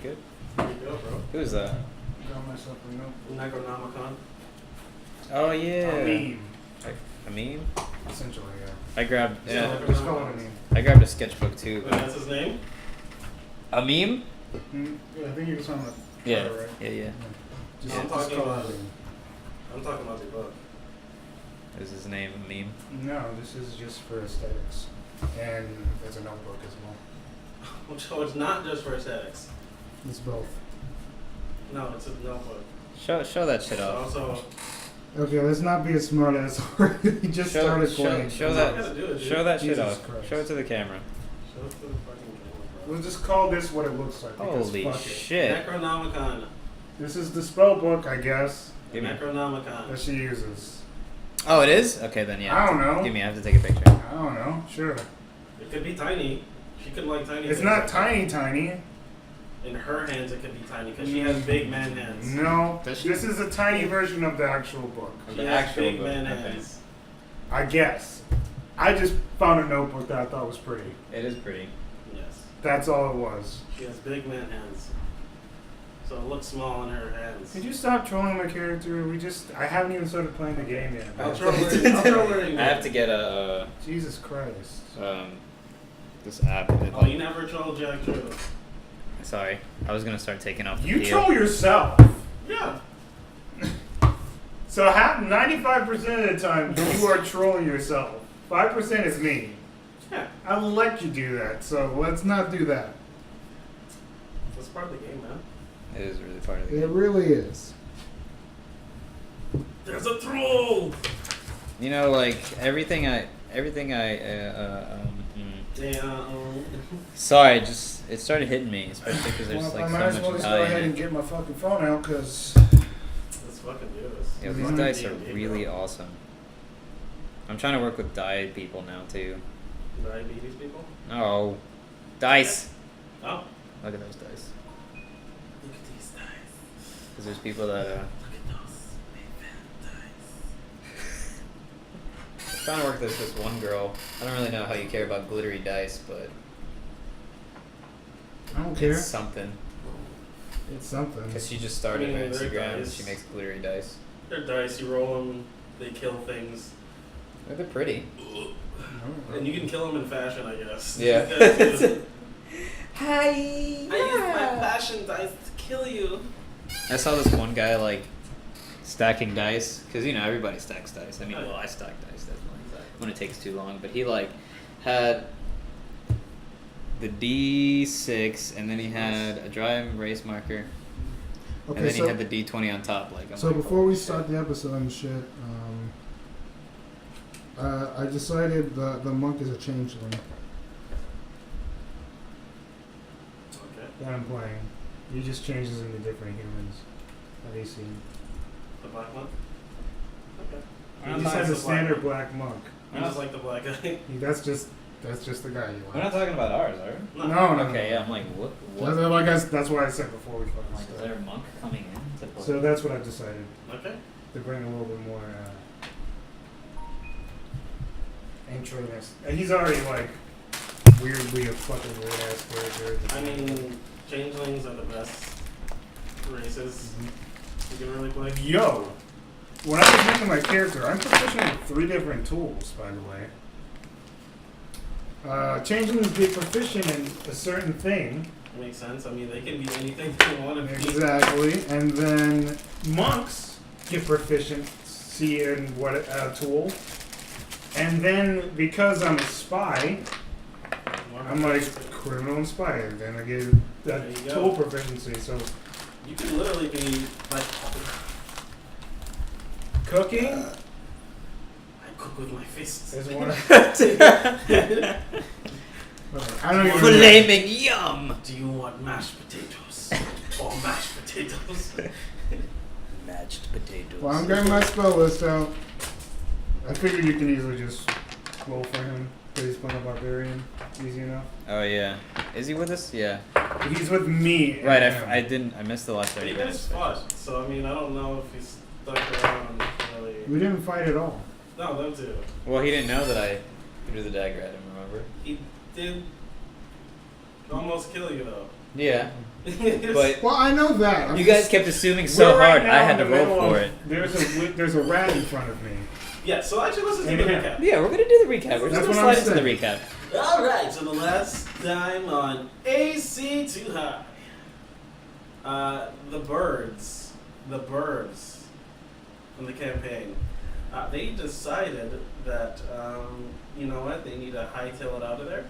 good? There you go, bro. Who's that? Got myself a notebook. Necronomicon. Oh yeah. A meme. A meme? Essentially, yeah. I grabbed. Yeah. So just call it a meme. I grabbed a sketchbook too. Wait, that's his name? A meme? Yeah, I think you saw the Yeah. cover, right? Yeah. Just, I'm just talking call about- it a meme. I'm talking about the book. Is his name a meme? No, this is just for aesthetics. And it's a notebook as well. So it's not just for aesthetics. It's both. No, it's a notebook. Show that shit It's off. also, Okay, let's not be a smart ass. He just started playing. Show That's all I gotta do, that. dude. Show that shit Jesus off. Christ. Show it to the camera. show it to the fucking camera, bro. We'll just call this what it looks like. because Holy fuck it. shit! Necronomicon. This is the spell book, I guess, Give me. Necronomicon. that she uses. Oh, it is. Okay, then yeah. I don't know. Give me. I have to take a picture. I don't know. Sure. It could be tiny. She could like tiny. It's things. not tiny. In her hands, it could be tiny because she has big man hands. No. Does she? This is a tiny version of the actual book. She The has actual big book, man okay. hands. I guess. I just found a notebook that I thought was pretty. It is pretty. Yes. That's all it was. She has big man hands. So it looks small in her hands. Could you stop trolling my character? I haven't even started playing the game yet. I'll troll her. I'll troll her. I have to get a Jesus Christ. this app. Oh, you never troll Jack True. Sorry, I was gonna start taking off the You peel. troll yourself. Yeah. So 95% of the time you are trolling yourself. 5% is me. Yeah. I'll let you do that. So let's not do that. That's part of the game, man. It is really part of the It game. really is. There's a troll. You know, like everything I. Yeah. Sorry, it started hitting me, especially because there's Well, like I so might as much well just go Italian ahead in and it. get my fucking phone out because Let's fucking do this. Yo, these Mhm. dice are D&D, really bro. awesome. I'm trying to work with die people now too. Diabetes people. Oh, dice! Oh. Look at those dice. Look at these dice. Because there's people that Look at those big fat dice. I'm trying to work with this one girl. I don't really know how you care about glittery dice, but I don't care. it's something. It's something. Because she just started I mean, her they're Instagram and dice. she makes glittery dice. They're dice. You roll them. They kill things. They're pretty. And you can kill them in fashion, I guess. Yeah. Hi. I use my fashion dice to kill you. I saw this one guy like stacking dice because you know everybody stacks dice. I mean, well, I stack dice definitely when it takes too long. But he like had the D6 and then he had a dry erase marker and then he had the D20 on top. Like I'm So like, before holy we shit. start the episode and shit, I decided the monk is a changeling Okay. that I'm playing. He just changes into different humans that he's seen. The black one. Okay. We're He not just has the a standard black black monk. I just like the black guy. That's just the guy you We're like. not talking about ours, are we? No. Okay, yeah. I'm like, what? That's why I said before we fucking I'm like, is there a monk coming in to play? So that's what I've decided Okay. to bring a little bit more introness. And he's already like weirdly a fucking weird ass character. I mean, changelings are the best races you can really play. Yo, when I was making my character, I'm proficient with 3 different tools, by the way. Changelings be proficient in a certain thing. Makes sense. I mean, they can be anything they want to be. Exactly. And then monks get proficiency in what tool. And then because I'm a spy, I'm like criminal and spy. And then I get that There you tool go. proficiency. So You can literally be like, cooking I cook with my fists. is one. I don't even. Flaming yum! Do you want mashed potatoes or mashed potatoes? Mashed potatoes. Well, I'm getting my spell list out. I figured you can easily just roll for him because he's playing a barbarian. Easy enough. Oh yeah. Is he with us? Yeah. He's with me. Right. and I him. I missed the last 30 You guys minutes. fought, so I mean, I don't know if he's stuck around really. We didn't fight at all. No, them two. Well, he didn't know that I threw the dagger at him. Remember? He did almost kill you though. Yeah. It's- But Well, I know that. you guys kept assuming so We're right hard, now I had in to the roll middle for of- it. There's a rat in front of me. yeah, so actually let's just do the Yeah. recap. Yeah, we're gonna do the recap. We're just That's gonna what I'm slide into the saying. recap. Alright, so the last time on AC Too High. The birds in the campaign, they decided that, you know what, they need to hightail it out of there.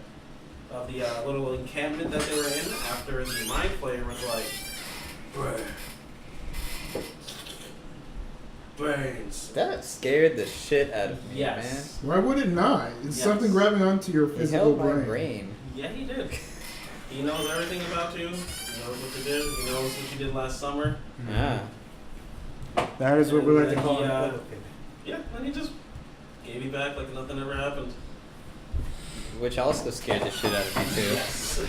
Of the little encampment that they were in after the mind player was like, brains. That scared the shit out of me, Yes. Why would it not? It's Yes. something grabbing onto your man. He physical held my brain. brain. Yeah, he did. He knows everything about you. He knows what you did. He knows what you did last summer. Ah. That is what we like to And call he, it. Yeah, and he just gave you back like nothing ever happened. Which also scared the shit out of me too. Yes.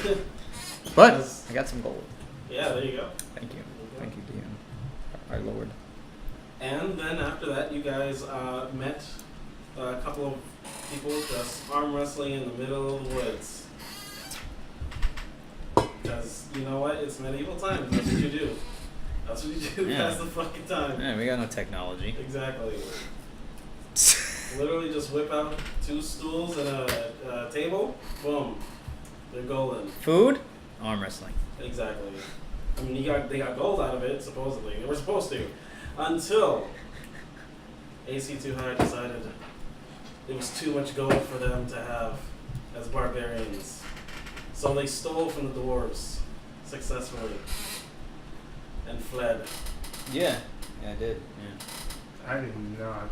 But I got some gold. Yeah, there you go. Thank you. Thank you, DM. Our Lord. And then after that, you guys met a couple of people just arm wrestling in the middle of the woods. Because, you know what? It's medieval times. That's what you do. That's what you do. Yeah. Pass the fucking time. Yeah, we got no technology. Exactly. Literally just whip out 2 stools and a table. Boom. They're golden. Food? Arm wrestling. Exactly. I mean, they got gold out of it, supposedly. They were supposed to. Until AC Too High decided it was too much gold for them to have as barbarians. So they stole from the dwarves successfully and fled. Yeah. Yeah, I did. Yeah. I did not.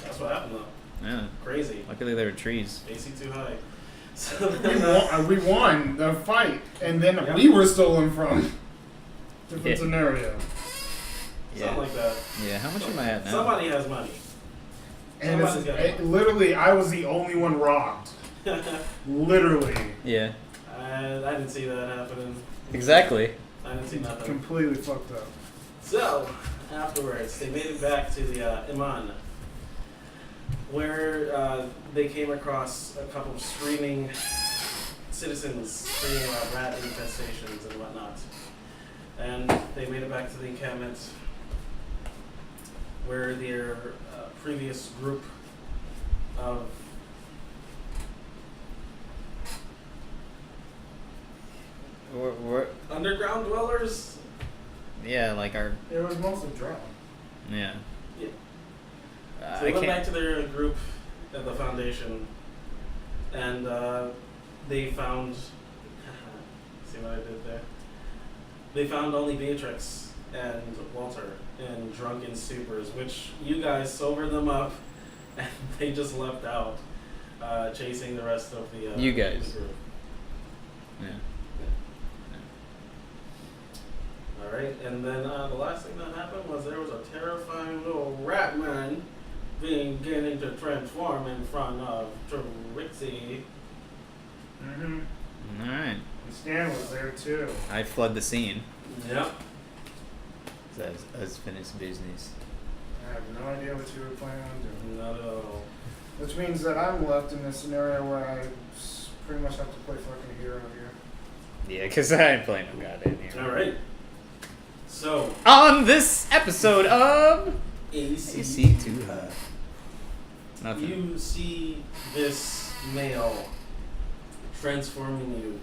That's what happened though. Yeah. Crazy. Luckily there were trees. AC Too High. So then, We won the fight, and then Yep. we were stolen from. Different Yeah. scenario. something like that. Yeah, how much am I at now? Somebody has money. And Somebody's got money. literally, I was the only one robbed. Literally. Yeah. I didn't see that happening. Exactly. I didn't see nothing. Completely fucked up. So, afterwards, they made it back to the Iman, where they came across a couple of screaming citizens screaming about rat infestations and whatnot. And they made it back to the encampment, where their previous group of We're, underground dwellers. yeah, like our. It was mostly drowned. Yeah. Yeah. Uh, So I they went back can't. to their group at the foundation, and they found. See what I did there? They found only Beatrix and Walter in drunken stupors, which you guys sobered them up, and they just left out, chasing the rest of the. You guys. the group. Yeah. All right, and then the last thing that happened was there was a terrifying little rat man beginning to transform in front of Trixie. Mm-hmm. All right. And Stan was there too. I flood the scene. Yep. As finished business. I have no idea what you were planning on doing. Not at all. Which means that I'm left in this scenario where I pretty much have to play fucking hero here. Yeah, because I ain't playing no goddamn hero. All right. So, On this episode of AC, AC Too High. Nothing. you see this male transforming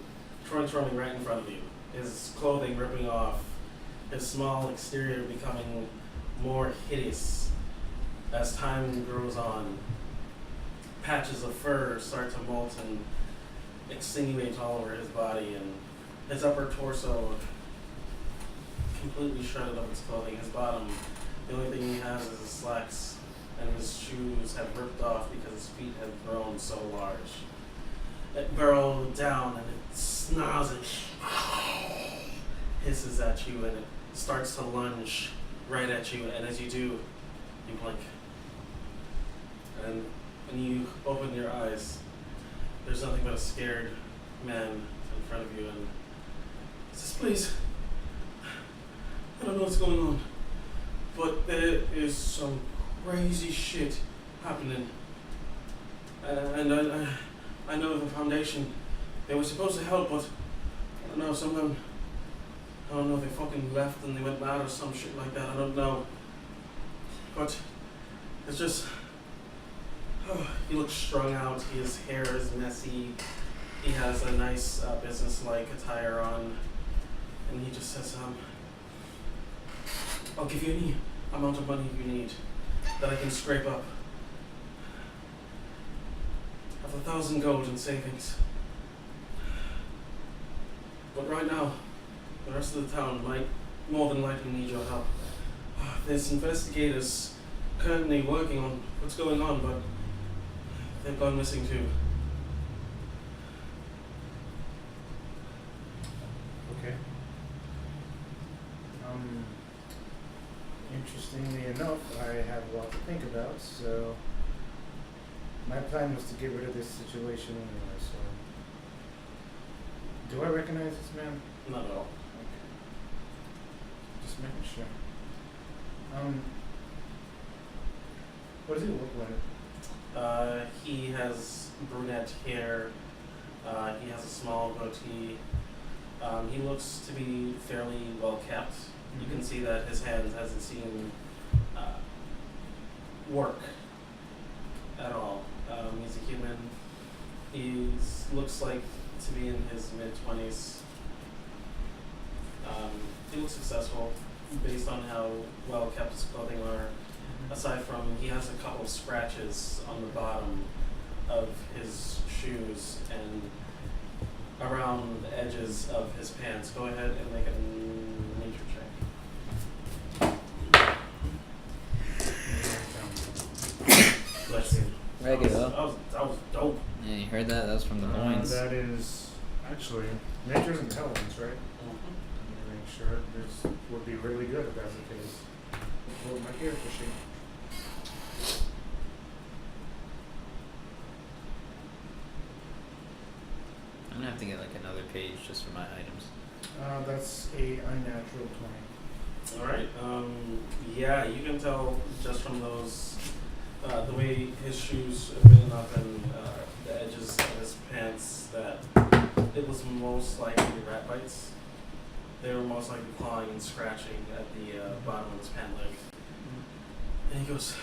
right in front of you. His clothing ripping off, his small exterior becoming more hideous as time grows on. Patches of fur start to molt and extenuate all over his body, and his upper torso completely shredded of his clothing. His bottom, the only thing he has is his slacks, and his shoes have ripped off because his feet have grown so large. It burrows down and it snarls and hisses at you, and it starts to lunge right at you, and as you do, you blink. And when you open your eyes, there's nothing but a scared man in front of you, and he says, "Please, I don't know what's going on, but there is some crazy shit happening. And I know the foundation, they were supposed to help, but know. Someone, I don't know, they fucking left and they went mad or some shit like that. I don't know. But it's just, he looks strung out. His hair is messy. He has a nice business-like attire on, and he just says, "I'll give you any amount of money you need that I can scrape up. I have 1,000 gold in savings. But right now, the rest of the town might more than likely need your help. There's investigators currently working on what's going on, but they've gone missing too." Okay. Interestingly enough, I have a lot to think about, so my plan was to get rid of this situation anyway, so. Do I recognize this man? Not at all. Okay. Just making sure. What does he look like? He has brunette hair. He has a small goatee. He looks to be fairly well kept. You can see that his hands hasn't seen work at all. He's a human. He looks like to be in his mid-20s. He looks successful based on how well kept his clothing are. Aside from, he has a couple of scratches on the bottom of his shoes and around the edges of his pants. Go ahead and make a nature check. Bless you. Regular. That was dope. Yeah, you heard that? That was from the loins. That is actually nature's intelligence, right? Let me make sure this would be really good if that's the case. Pull up my character sheet. I'm gonna have to get like another page just for my items. That's a unnatural 20. Alright, yeah, you can tell just from those, the way his shoes are been up and the edges of his pants, that it was most likely rat bites. They were most likely clawing and scratching at the bottom of his pant leg. And he goes,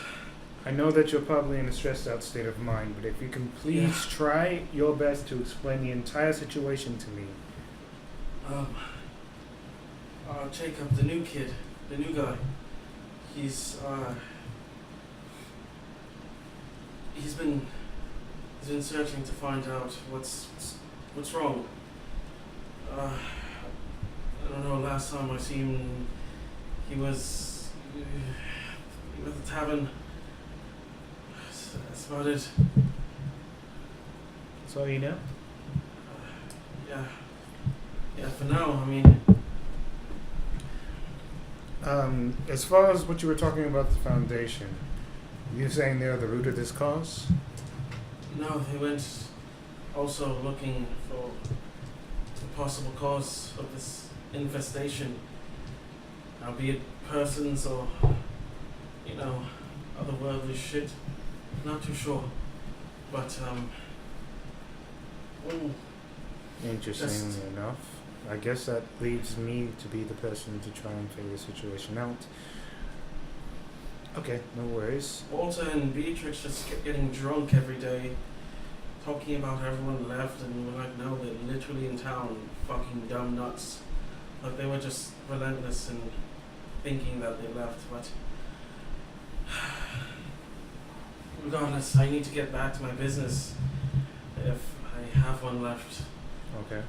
I know that you're probably in a stressed out state of mind, but if you can please try your best to explain the entire situation to me. Jacob, the new kid, the new guy, he's been searching to find out what's wrong. I don't know, last time I seen him, he was at the tavern. That's about it. That's all you know? Yeah, for now, I mean. As far as what you were talking about the foundation, you're saying they're the root of this cause? No, they went also looking for the possible cause of this infestation. Albeit persons or, otherworldly shit. Not too sure. But, Interestingly enough, I guess that leaves me to be the person to try and figure the situation out. Okay, no worries. Walter and Beatrix just kept getting drunk every day, talking about how everyone left, and we're like, no, they're literally in town, fucking dumb nuts. Like, they were just relentless in thinking that they left, but regardless, I need to get back to my business if I have one left. Okay.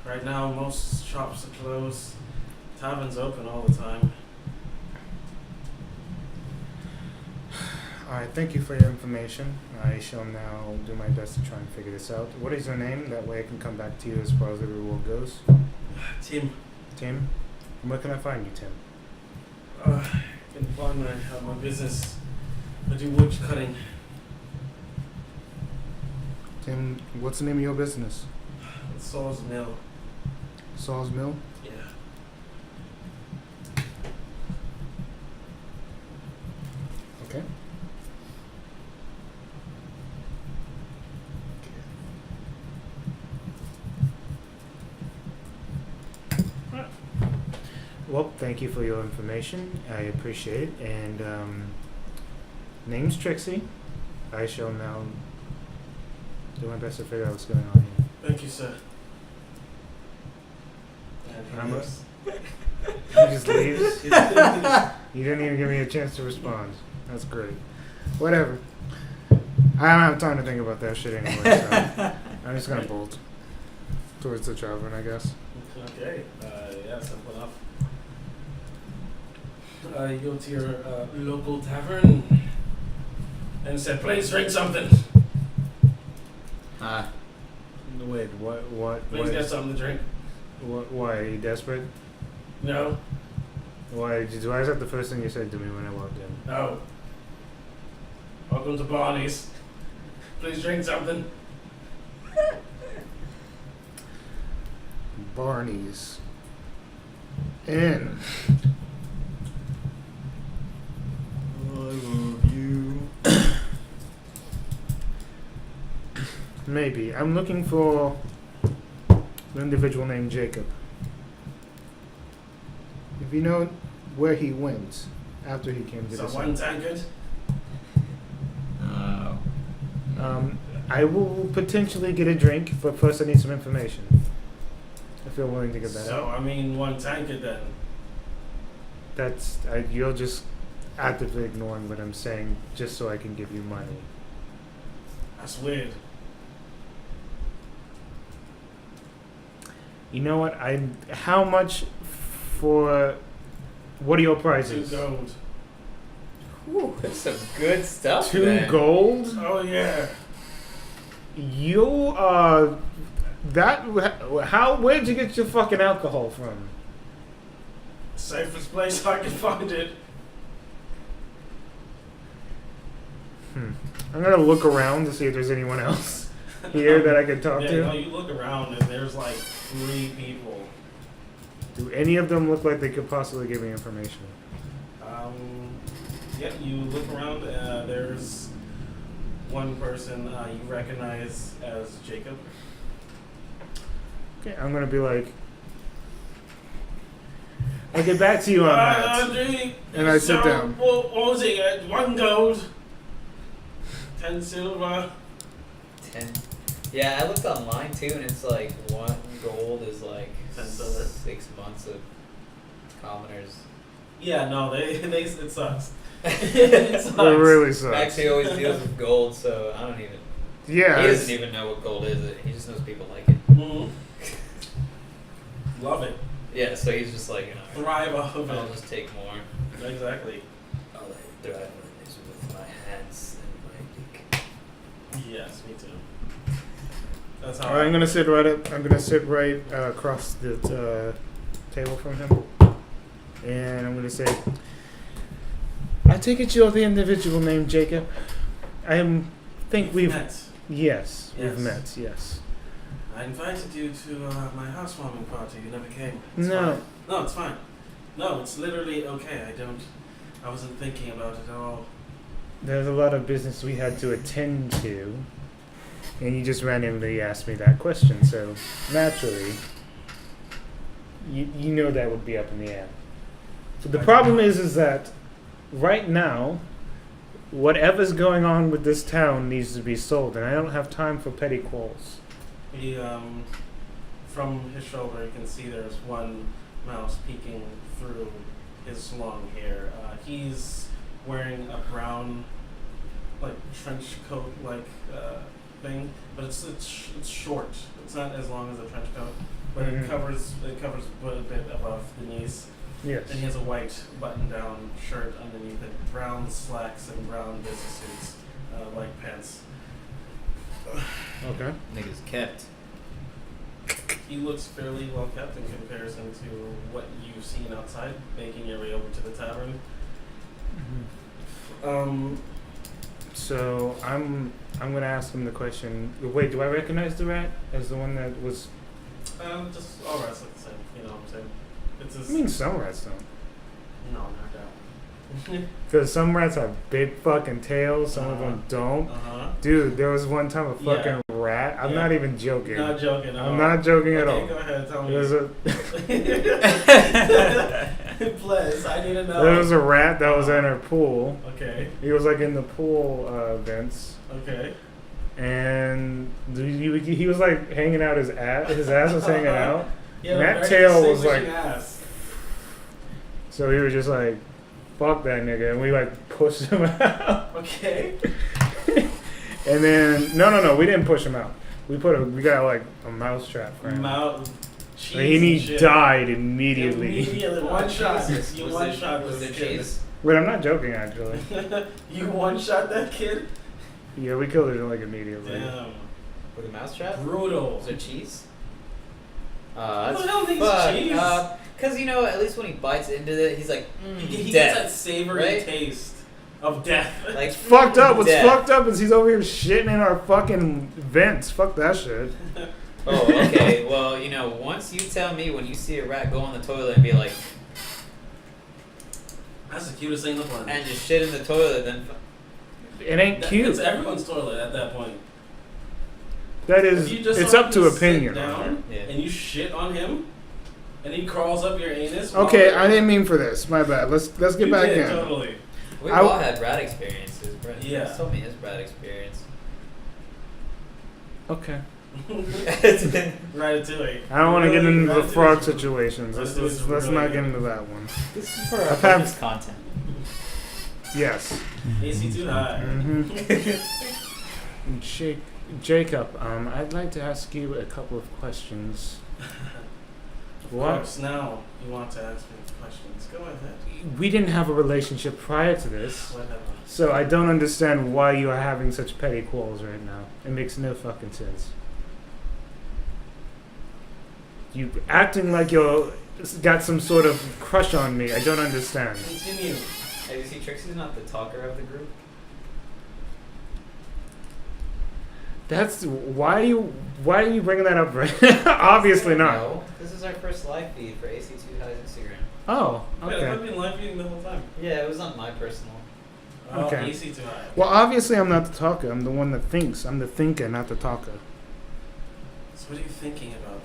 Right now, most shops are closed. Tavern's open all the time. Alright, thank you for your information. I shall now do my best to try and figure this out. What is your name? That way I can come back to you as far as the reward goes. Tim. Tim? And where can I find you, Tim? You can find my business. I do wood cutting. Tim, what's the name of your business? It's Saul's Mill. Saul's Mill? Yeah. Okay. Well, thank you for your information. I appreciate it. And name's Trixie. I shall now do my best to figure out what's going on here. Thank you, sir. And he I'm leaves. He just leaves. He just leaves. You didn't even give me a chance to respond. That's great. Whatever. I don't have time to think about that shit anyway, so I'm just gonna bolt towards the tavern, I guess. Okay. Yeah, simple enough. You go to your local tavern and said, "Please drink something. Wait, what? Please get something to drink." Why, are you desperate? No. Why is that the first thing you said to me when I walked in? No. Welcome to Barney's. Please drink something. Barney's Inn. I love you. Maybe. I'm looking for an individual named Jacob. If you know where he went after he came to So this one tankard. I will potentially get a drink, but first I need some information. If you're willing to give that So out. I mean one tankard then. You're just actively ignoring what I'm saying just so I can give you money. That's weird. You know what? How much for... What are your 2 prices? gold. Whew, that's some good stuff. 2 then. gold? Oh yeah. You, where'd you get your fucking alcohol from? Safest place I can find it. I'm gonna look around to see if there's anyone else here that I could talk Yeah, to. no, you look around and there's like 3 people. Do any of them look like they could possibly give me information? Yeah, you look around. There's one person you recognize as Jacob. Okay, I'm gonna be like, I'll get back to you on that. And I sit down. What was it? 1 gold, 10 silver. 10. Yeah, I looked online too, and it's like 1 gold is like 10 silver. 6 months of commoners. Yeah, no, it sucks. It It really sucks. Max, he always deals with gold, so I don't even. Yeah. He doesn't even know what gold is. He just knows people like it. Mm-hmm. Love it. Yeah, so he's just like, Thrive off of I'll it. just take more. Exactly. I'll thrive on this with my hands and my dick. Yes, me too. That's how. All right, I'm gonna sit right across the table from him, and I'm gonna say, I take it you're the individual named Jacob. We've met. Yes, Yes. we've met. Yes. I invited you to my housewarming party. You never came. It's No. fine. No, it's fine. No, it's literally okay. I wasn't thinking about it at all. There's a lot of business we had to attend to, and you just randomly asked me that question. So naturally, you know that would be up in the air. So the problem is that right now, whatever's going on with this town needs to be sold, and I don't have time for petty quarrels. He, from his shoulder, you can see there's one mouse peeking through his long hair. He's wearing a brown, like trench coat, thing, but it's short. It's not as long as a trench coat, but Mhm. it covers a bit above the knees. Yes. And he has a white button-down shirt underneath it, brown slacks and brown business suits, like pants. Okay. Niggas kept. He looks fairly well kept in comparison to what you've seen outside, making your way over to the tavern. So I'm gonna ask him the question. Wait, do I recognize the rat as the one that was? Just all rats look the same. You know what I'm saying? It's I just mean, some rats don't. no, not that. Because some rats have big fucking tails, some of them don't. Dude, there was one time a fucking rat. I'm not even joking. Not joking. I'm not joking at all. Go ahead, tell me. There's Please, I need to know. there was a rat that was in our pool. Okay. He was like in the pool vents. Okay. And he was like hanging out his ass. His ass was hanging out. Yeah, and that tail was like. So he was just like, fuck that nigga. And we like pushed him out. Okay. And then, no, we didn't push him out. We got like a mouse trap for him. And he died immediately. Immediately, one shot. You one shot was this it kid. cheese? Wait, I'm not joking actually. You one shot that kid? Yeah, we killed it like immediately. Damn. With a mousetrap? Brutal. Was it cheese? I That's don't think it's cheese. Because, you know, at least when he bites into it, he's like, He death. gets that savory right? taste of death. Like, Fucked up. What's death. fucked up is he's over here shitting in our fucking vents. Fuck that shit. Oh, okay. Well, you know, once you tell me when you see a rat go on the toilet and be like, That's the cutest thing in the planet. and just shit in the toilet, then It ain't cute. It's everyone's toilet at that point. That If is, you just it's saw up him to sit opinion. down Yeah. and you shit on him, and he crawls up your anus. Okay, I didn't mean for this. My bad. Let's get You back did, in. Totally. we've I- all had rat experiences. Brent Yeah. just told me his rat experience. Okay. Ratatouille. I don't want to get Really, into the Ratatouille's- frog situations. Let's Ratatouille's not really get good. into that one. This is for our I've had- bonus content. Yes. AC too high. Mm-hmm. Jacob, I'd like to ask you a couple of questions. Of course, now you want to ask me questions. Go ahead. We didn't have a relationship prior to this, Whatever. so I don't understand why you are having such petty quarrels right now. It makes no fucking sense. You acting like you're got some sort of crush on me. I don't understand. Continue. Hey, you see, Trixie's not the talker of the group. That's why are you bringing that up? Right? Obviously not. No, this is our first live feed for AC2 High's Instagram. Oh, Wait, I've okay. been live feeding the whole time. Yeah, it was on my personal. Oh, Okay. AC too high. Well, obviously I'm not the talker. I'm the one that thinks. I'm the thinker, not the talker. So what are you thinking about?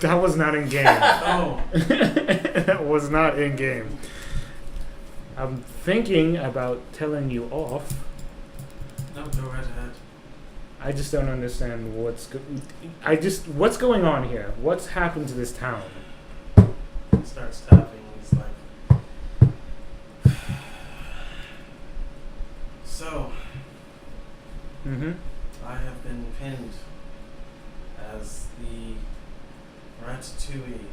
That was not in game. Oh. That was not in game. I'm thinking about telling you off. No, go right ahead. I just don't understand what's going on here. What's happened to this town? He starts tapping. He's like, so Mm-hmm. I have been pinned as the Ratatouille.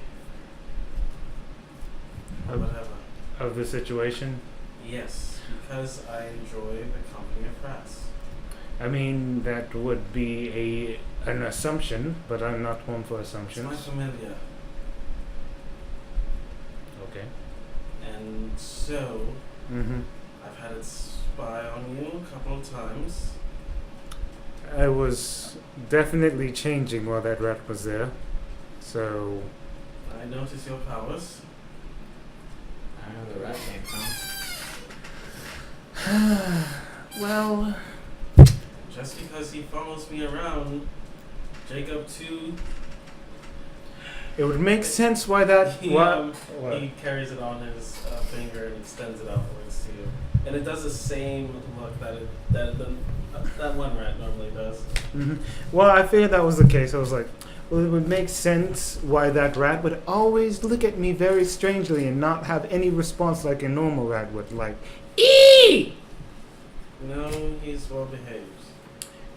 Or whatever. Of the situation. Yes, because I enjoy the company of rats. I mean, that would be an assumption, but I'm not one for It's my assumptions. familia. Okay. And so, Mm-hmm. I've had it spy on you a couple of times. I was definitely changing while that rat was there. So, I notice your powers. I don't know where the rat came from. well, Just because he follows me around, Jacob too, it would make sense why that. he, What? he carries it on his finger and extends it outwards to you. And it does the same look that one rat normally does. Mm-hmm. Well, I figured that was the case. I was like, well, it would make sense why that rat would always look at me very strangely and not have any response like a normal rat would, like, eee! No, he's well behaved.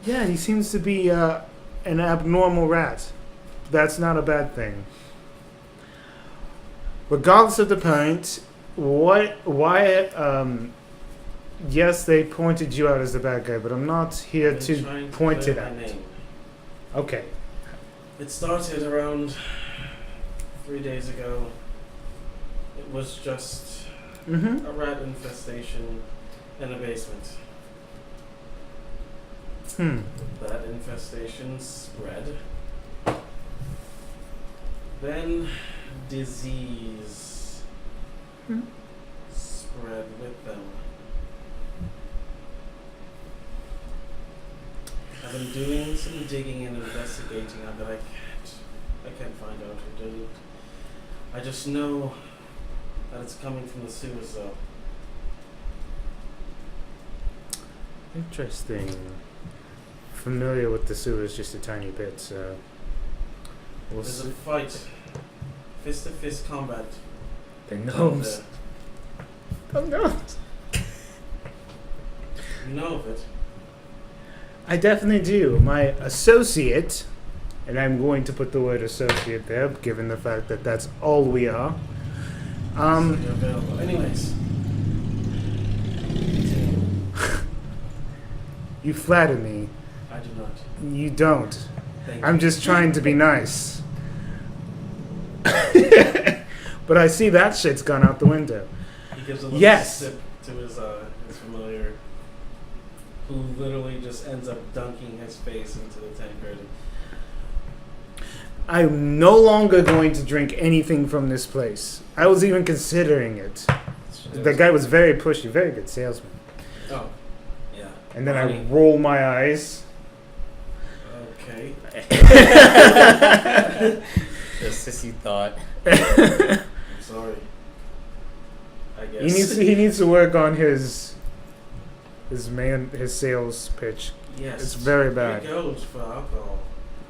Yeah, he seems to be an abnormal rat. That's not a bad thing. Regardless of the point, yes, they pointed you out as the bad guy, but I'm not here I'm to trying point clear it my out. name. Okay. It started around 3 days ago. It was just Mm-hmm. a rat infestation in a basement. That infestation spread. Then disease bread with them. I've been doing some digging and investigating, but I can't find out who did it. I just know that it's coming from the sewers, though. Interesting. Familiar with the sewers just a tiny bit, so we'll There's see. a fight, fist-to-fist combat. The down gnomes. there. The gnomes. You know of it. I definitely do. My associate, and I'm going to put the word associate there, given the fact that that's all we are. So you're available. Anyways. You flatter me. I do not. You don't. Thank I'm you. just trying to be nice. But I see that shit's gone out the window. He gives a little Yes. sip to his familiar, who literally just ends up dunking his face into the tankard. I'm no longer going to drink anything from this place. I was even considering it. The guy was very pushy, very good salesman. Oh, yeah. And then I Funny. roll my eyes. Okay. The sissy thought. I'm sorry. I guess. He needs to work on his sales pitch. Yes. It's very Here bad. it goes for alcohol.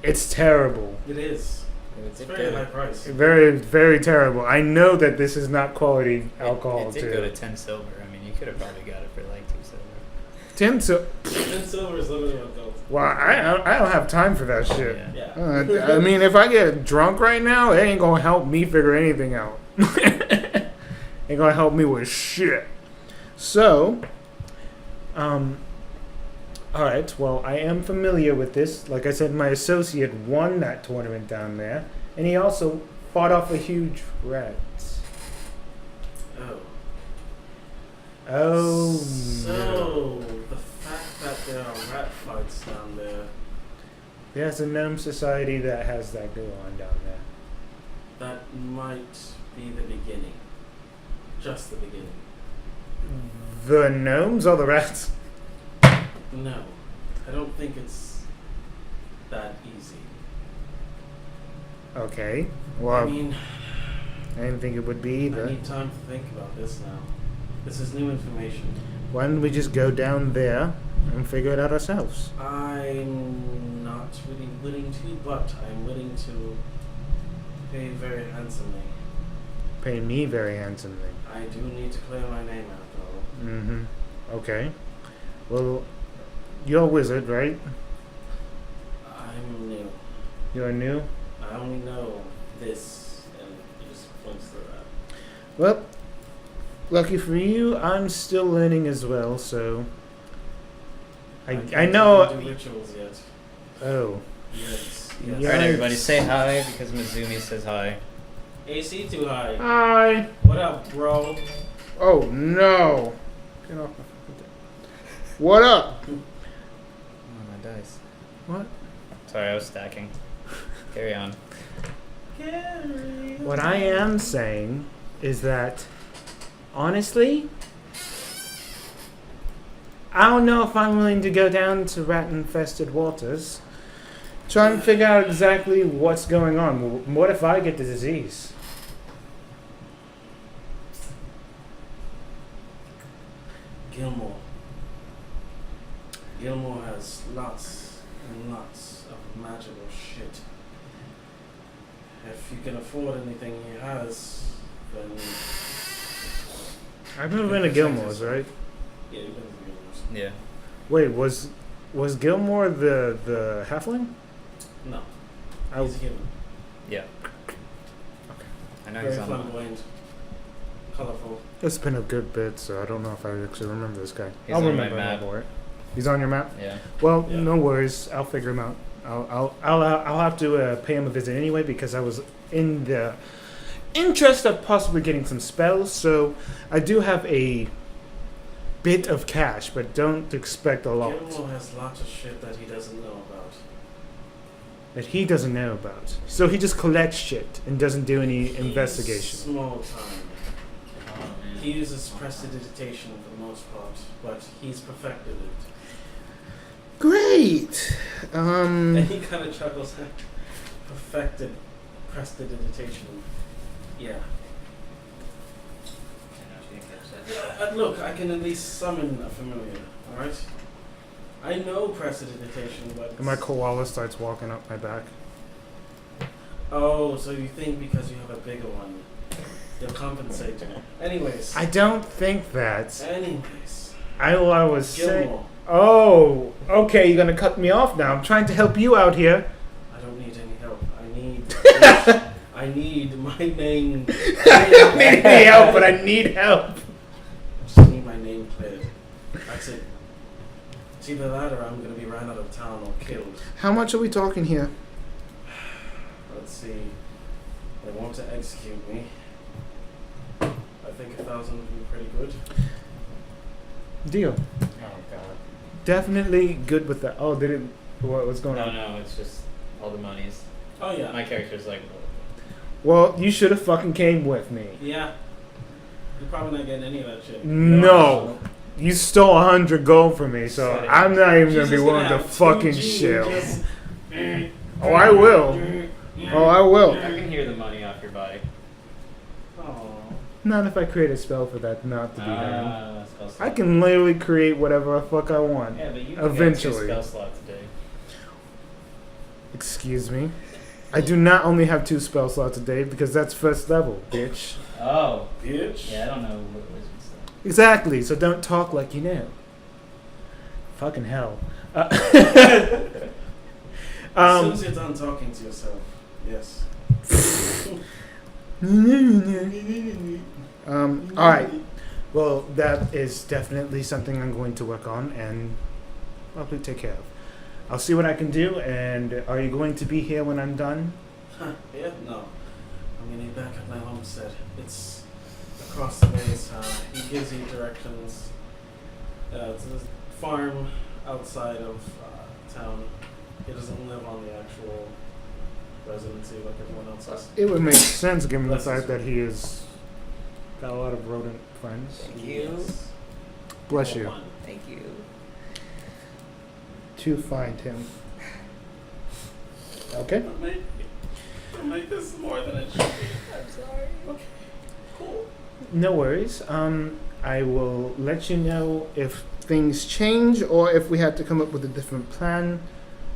It's terrible. It is. It's very high price. Very, very terrible. I know that this is not quality alcohol. It did go to 10 silver. I mean, you could have probably got it for like 2 silver. 10 so 10 silver is literally what gold. well, I don't have time for that shit. Yeah. Yeah. I mean, if I get drunk right now, it ain't gonna help me figure anything out. Ain't gonna help me with shit. So, alright, well, I am familiar with this. Like I said, my associate won that tournament down there, and he also fought off a huge rat. Oh. Oh, no. So, the fact that there are rat fights down there, There's a gnome society that has that go on down there. that might be the beginning. Just the beginning. The gnomes or the rats? No. I don't think it's that easy. Okay. I Well, mean, I didn't think it would be I either. need time to think about this now. This is new information. Why don't we just go down there and figure it out ourselves? I'm not really willing to, but I'm willing to pay very handsomely. Pay me very handsomely. I do need to clear my name out, though. Mm-hmm. Okay. Well, you're a wizard, right? I'm new. You're new? I only know this, and he just points to that. Well, lucky for you, I'm still learning as well, so... I can't know... even do rituals yet. Oh. Yes. Yeah. Alright, everybody, say hi because Mizumi says hi. AC too high. Hi! What up, bro? Oh, no! Get off my fucking dick. What up? Oh, my dice. What? Sorry, I was stacking. Carry on. Carry What I am saying is that, honestly, I don't know if I'm willing to go down to rat-infested waters. Try and figure out exactly what's going on. What if I get the disease? Gilmore. Gilmore has lots and lots of magical shit. If you can afford anything he has, then I've never been to Gilmore's, right? yeah, you've been to Gilmore's. Yeah. Wait, was Gilmore the halfling? No, I, he's human. Yeah. I know Very he's on the flamboyant, colorful. it's been a good bit, so I don't know if I actually remember this guy. He's I'll on my remember map. him for it. He's on your map? Yeah. Well, Yeah. no worries. I'll figure him out. I'll have to pay him a visit anyway because I was in the interest of possibly getting some spells. So I do have a bit of cash, but don't expect a lot Gilmore has lots of shit that he doesn't know about. that he doesn't know about. So he just collects shit and doesn't do any investigation. Small time. He uses prestidigitation for the most part, but he's perfected it. Great. And he kind of chuckles. Perfected prestidigitation. Yeah. Look, I can at least summon a familiar. All right. I know prestidigitation, but. And my koala starts walking up my back. Oh, so you think because you have a bigger one, they'll compensate you. Anyways. I don't think that. Anyways. I was saying. Gilmore. Oh, okay. You're gonna cut me off now. I'm trying to help you out here. I don't need any help. I need my name. I don't need any help, but I need help. I just need my name cleared. That's it. It's either that or I'm gonna be ran out of town or killed. How much are we talking here? Let's see. They want to execute me. I think 1,000 would be pretty good. Deal. Oh god. Definitely good with that. Oh, what's going on? No, it's just all the monies. Oh yeah. My character's like, Well, you should have fucking came with me. Yeah. You're probably not getting any of that shit. No. You stole 100 gold from me, so I'm not even gonna be willing to fucking shell. Oh, I will. Oh, I will. I can hear the money off your body. Oh. Not if I create a spell for that not to be done. Spell slot. I can literally create whatever the fuck I want. Yeah, but you can Eventually. get 2 spell slots a day. Excuse me. I do not only have 2 spell slots a day because that's first level, bitch. Oh. Bitch. Yeah, I don't know what wizard stuff. Exactly, so don't talk like you know. Fucking hell. As soon as you're done talking to yourself. Yes. Alright. Well, that is definitely something I'm going to work on and probably take care of. I'll see what I can do, and are you going to be here when I'm done? Yeah? No. I'm gonna be back at my homestead. It's across the ways. He gives you directions. It's a farm outside of town. He doesn't live on the actual residency like everyone else does. It would make sense given the Bless fact his- that he has got a lot of rodent friends. Thank you. Yes. Bless you. One. Thank you. To find him. Okay. Don't make this more than it should be. I'm sorry. Okay. Cool. No worries. I will let you know if things change or if we have to come up with a different plan.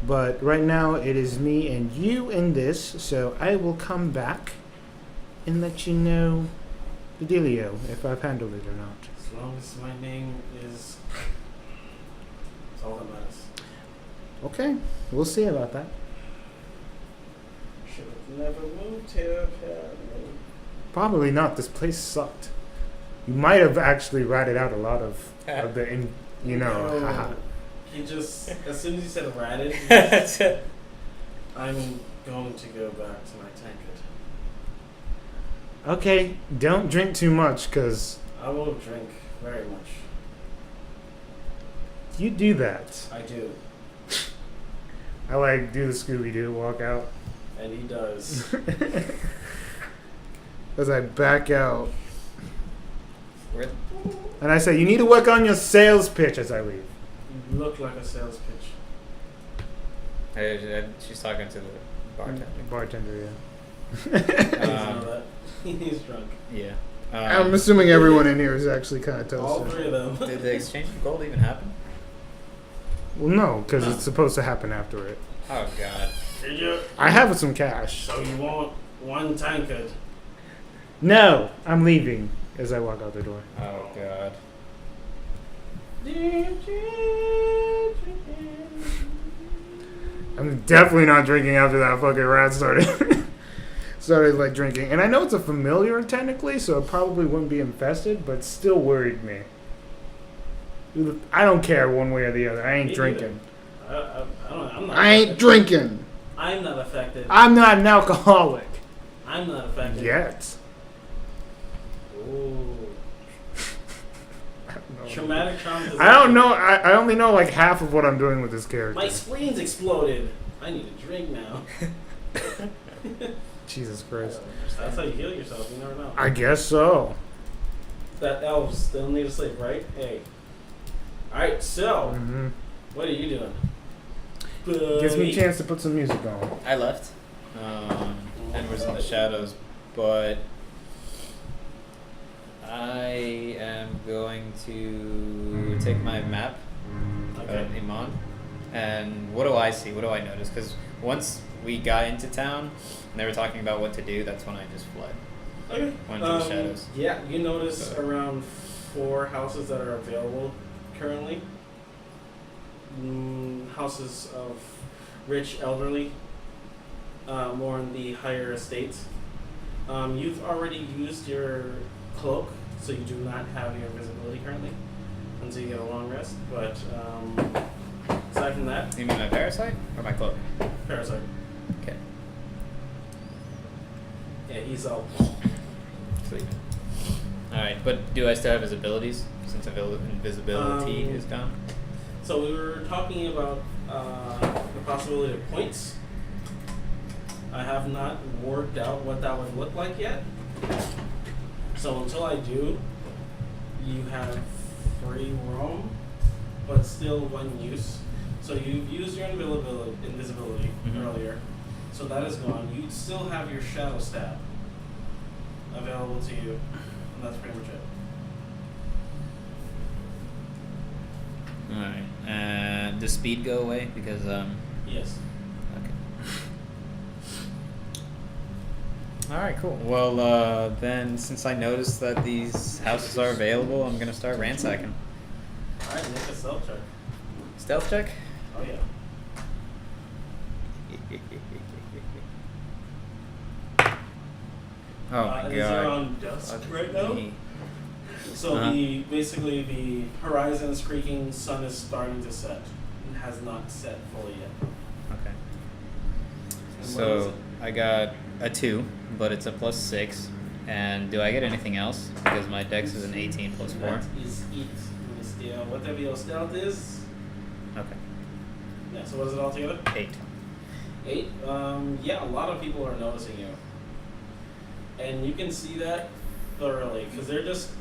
But right now it is me and you in this, so I will come back and let you know the dealio, if I've handled it or not. As long as my name is... That's all that matters. Okay, we'll see about that. Should have never moved here, apparently. Probably not. This place sucked. You might have actually ratted out a lot of the, No. haha. He just, as soon as he said ratted, I'm going to go back to my tankard. Okay, don't drink too much, because I will drink very much. you do that. I do. I do the Scooby-Doo walk out. And he does. As I back out. Where- And I say, you need to work on your sales pitch as I leave. You look like a sales pitch. She's talking to the bartender. Bartender, yeah. He doesn't know that. He's drunk. Yeah. I'm assuming everyone in here is actually kind of All toasted. 3 of them. Did the exchange of gold even happen? Well, no, because it's supposed to happen after it. Oh god. Did you? I have some cash. So you want 1 tankard? No, I'm leaving as I walk out the door. Oh god. I'm definitely not drinking after that fucking rat started drinking. And I know it's a familiar technically, so it probably wouldn't be infested, but still worried me. I don't care one way or the other. I ain't Me drinking. I'm not I ain't affected. drinking. I'm not affected. I'm not an alcoholic. I'm not affected. Yet. Ooh. Traumatic traumatization. I don't know. I only know like half of what I'm doing with this character. My spleen's exploded. I need a drink now. Jesus Christ. That's how you heal yourself. You never know. I guess so. that elves still need to sleep, right? Hey. Alright, so, Mm-hmm. what are you doing? Gives me a chance to put some music on. I left. And was in the shadows, but I am going to take my map Okay. of Iman, and what do I see? What do I notice? Because once we got into town and they were talking about what to do, that's when I just fled. Okay. Went into the shadows. Yeah, you notice So- around 4 houses that are available currently. Houses of rich elderly, more in the higher estates. You've already used your cloak, so you do not have your invisibility currently until you get a long rest. But aside from that, You mean my parasite or my cloak? parasite. Okay. Yeah, he's all. Sweet. Alright, but do I still have his abilities since invisibility is gone? So we were talking about the possibility of points. I have not worked out what that would look like yet. So until I do, you have free roam, but still one use. So you used your invisibility Mhm. earlier, so that is gone. You still have your shadow stab available to you, and that's pretty much it. Alright. Does speed go away? Because, Yes. okay. Alright, cool. Well, then, since I noticed that these houses are available, I'm gonna start ransacking. All right, make a stealth check. Stealth check? Oh yeah. Oh my These are god. on dusk Fuck right now. me. So Uh-huh. the horizon is creaking, sun is starting to set. It has not set fully yet. Okay. And what is So, it? I got a 2, but it's a +6. And do I get anything else? Because my dex is an 18 plus 4. That is it. Steal. Whatever your stealth is. Okay. Yeah. So what is it all together? 8. 8. Yeah, a lot of people are noticing you, and you can see that thoroughly because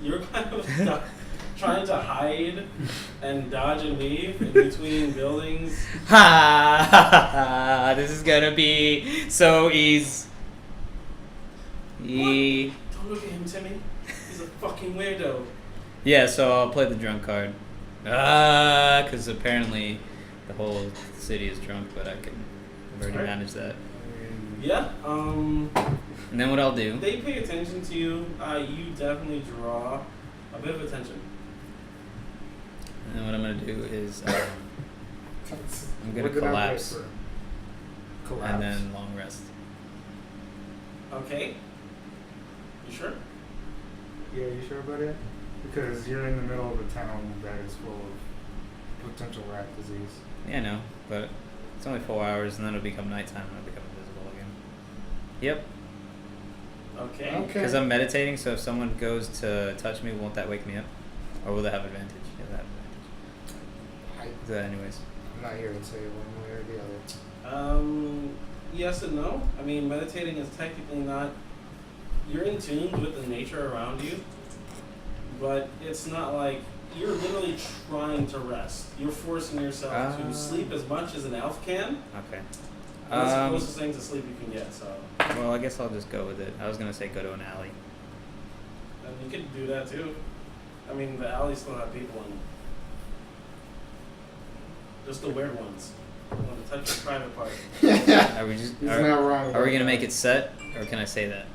you're kind of trying to hide and dodge and weave in between buildings. Ha! This is gonna be so easy. Don't look at him, Timmy. He's a fucking weirdo. Yeah, so I'll play the drunk card. Because apparently the whole city is drunk, but I've already Alright. managed that. Yeah. And then what I'll do? They pay attention to you. You definitely draw a bit of attention. And then what I'm gonna do is I'm gonna We're gonna collapse wait for collapse. and then long rest. Okay. You sure? Yeah, you sure about it? Because you're in the middle of a town that is full of potential rat disease. Yeah, I know, but it's only 4 hours, and then it'll become nighttime and I'll become invisible again. Yep, Okay. Okay. because I'm meditating, so if someone goes to touch me, won't that wake me up? Or will they have advantage? Yeah, they have advantage. I, So anyways. I'm not here to say one way or the other. Yes and no. I mean, meditating is technically not. You're in tune with the nature around you, but it's not like you're literally trying to rest. You're forcing yourself to sleep as much as an elf can. Okay. And that's the closest thing to sleep you can get. So, Well, I guess I'll just go with it. I was gonna say go to an alley. and you could do that too. I mean, the alleys still have people in. Just the weird ones. You want to touch your private part. Are we just? He's Are, not wrong. are we gonna about make that. it set, or can I say that?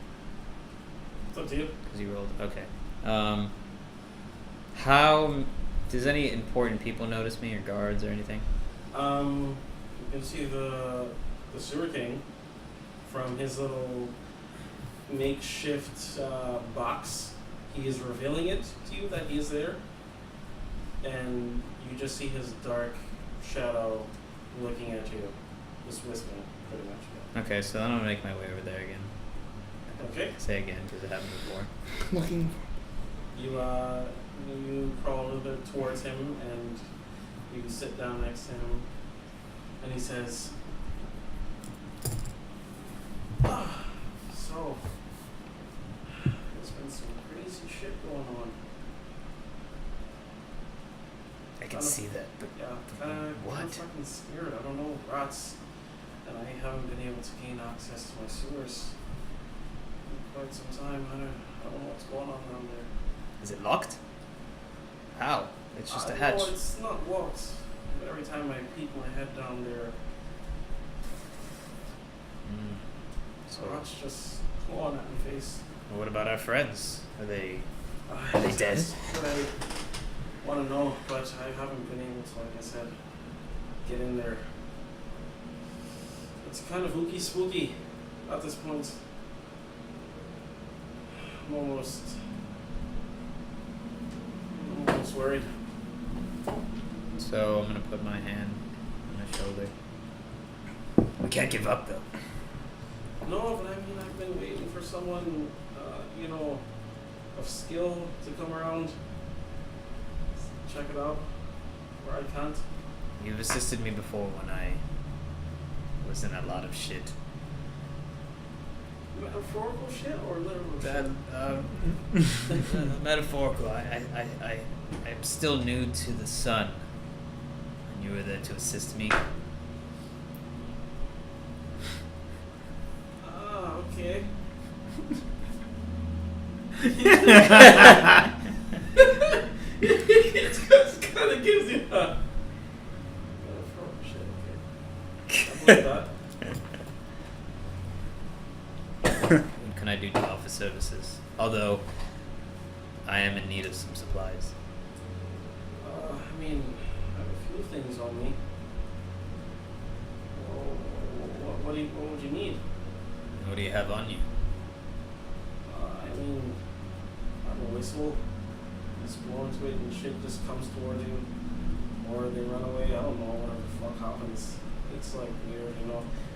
It's up to you. Because you rolled. Okay. How does any important people notice me, or guards, or anything? You can see the sewer king from his little makeshift box. He is revealing it to you that he is there, and you just see his dark shadow looking at you, just whispering, pretty much. Okay, so then I'm gonna make my way over there again. Okay. Say again, because it happened before. Looking. You crawl a little bit towards him, and you sit down next to him, and he says, so, there's been some crazy shit going on. can see that, but what? I'm fucking scared. I don't know rats, and I haven't been able to gain access to my sewers in quite some time. I don't know what's going on down there. is it locked? How? It's just a hatch. No, it's not locked. But every time I peek my head down there, So rats just clawing at my face. well, what about our friends? Are they dead? That's what I want to know, but I haven't been able to, like I said, get in there. It's kind of ooky spooky at this point. I'm almost worried. So I'm gonna put my hand on my shoulder. We can't give up though. No, but I mean, I've been waiting for someone, of skill to come around, check it out, where I can't. You've assisted me before when I was in a lot of shit. Metaphorical shit or literal shit? Metaphorical. I'm still new to the sun, and you were there to assist me. Okay. It kind of gives you a metaphorical shit. Okay. I believe that. What can I do to offer services? Although I am in need of some supplies. I mean, I have a few things on me. What would you need? What do you have on you? I mean, I have a whistle. Just blow into it and shit just comes towards you. Or they run away. I don't know, whatever the fuck happens. It's like weird,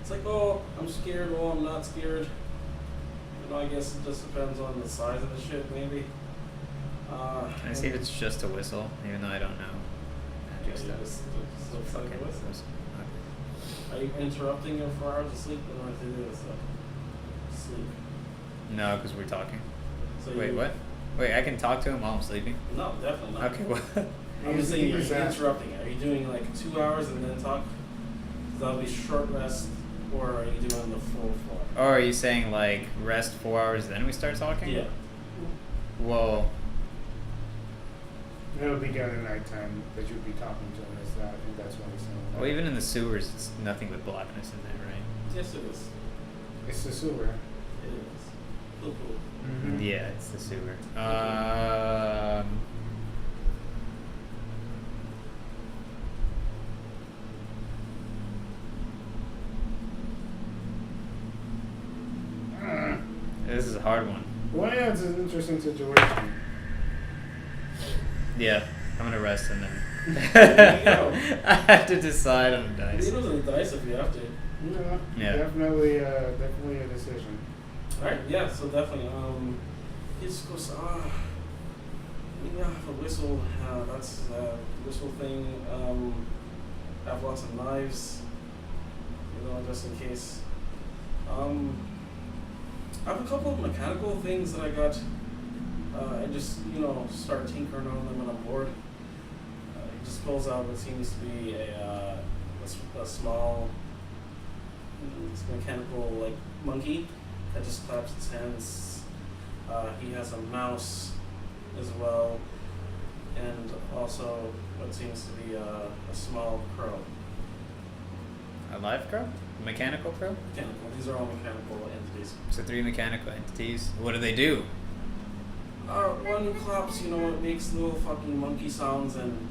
It's like, oh, I'm scared, oh, I'm not scared. I guess it just depends on the size of the shit, maybe. Can I see if it's just a whistle, even though I don't know? Just looks like a whistle. Okay. Are you interrupting her 4 hours of sleep? You don't have to do this. Sleep. No, because we're talking. So Wait, what? Wait, I can talk to him while I'm sleeping? No, definitely not. Okay, what? I'm just saying, you're interrupting. Are you doing like 2 hours and then talk? So that'll be short rest, or are you doing the full 4? Or are you saying like rest 4 hours then we start talking? Yeah. Well, It'll be done at nighttime that you'll be talking to him. I think that's what he's saying. well, even in the sewers, it's nothing but blackness in there, right? Yes, it is. It's the sewer. It is. Cool. Mm-hmm. Yeah, it's the sewer. This is a hard one. Well, yeah, it's an interesting situation. Yeah, I'm gonna rest and then There you go. I have to decide on the dice. You know the dice if you have to. Yeah. Definitely a decision. Alright, yeah, so definitely. He just goes, I have a whistle. That's a whistle thing. I have lots of knives, just in case. I have a couple of mechanical things that I got. I just, start tinkering on them when I'm bored. He just pulls out what seems to be a small mechanical monkey that just claps its hands. He has a mouse as well, and also what seems to be a small crow. A live crow? A mechanical crow? Mechanical. These are all mechanical entities. So 3 mechanical entities. What do they do? One claps, it makes little fucking monkey sounds and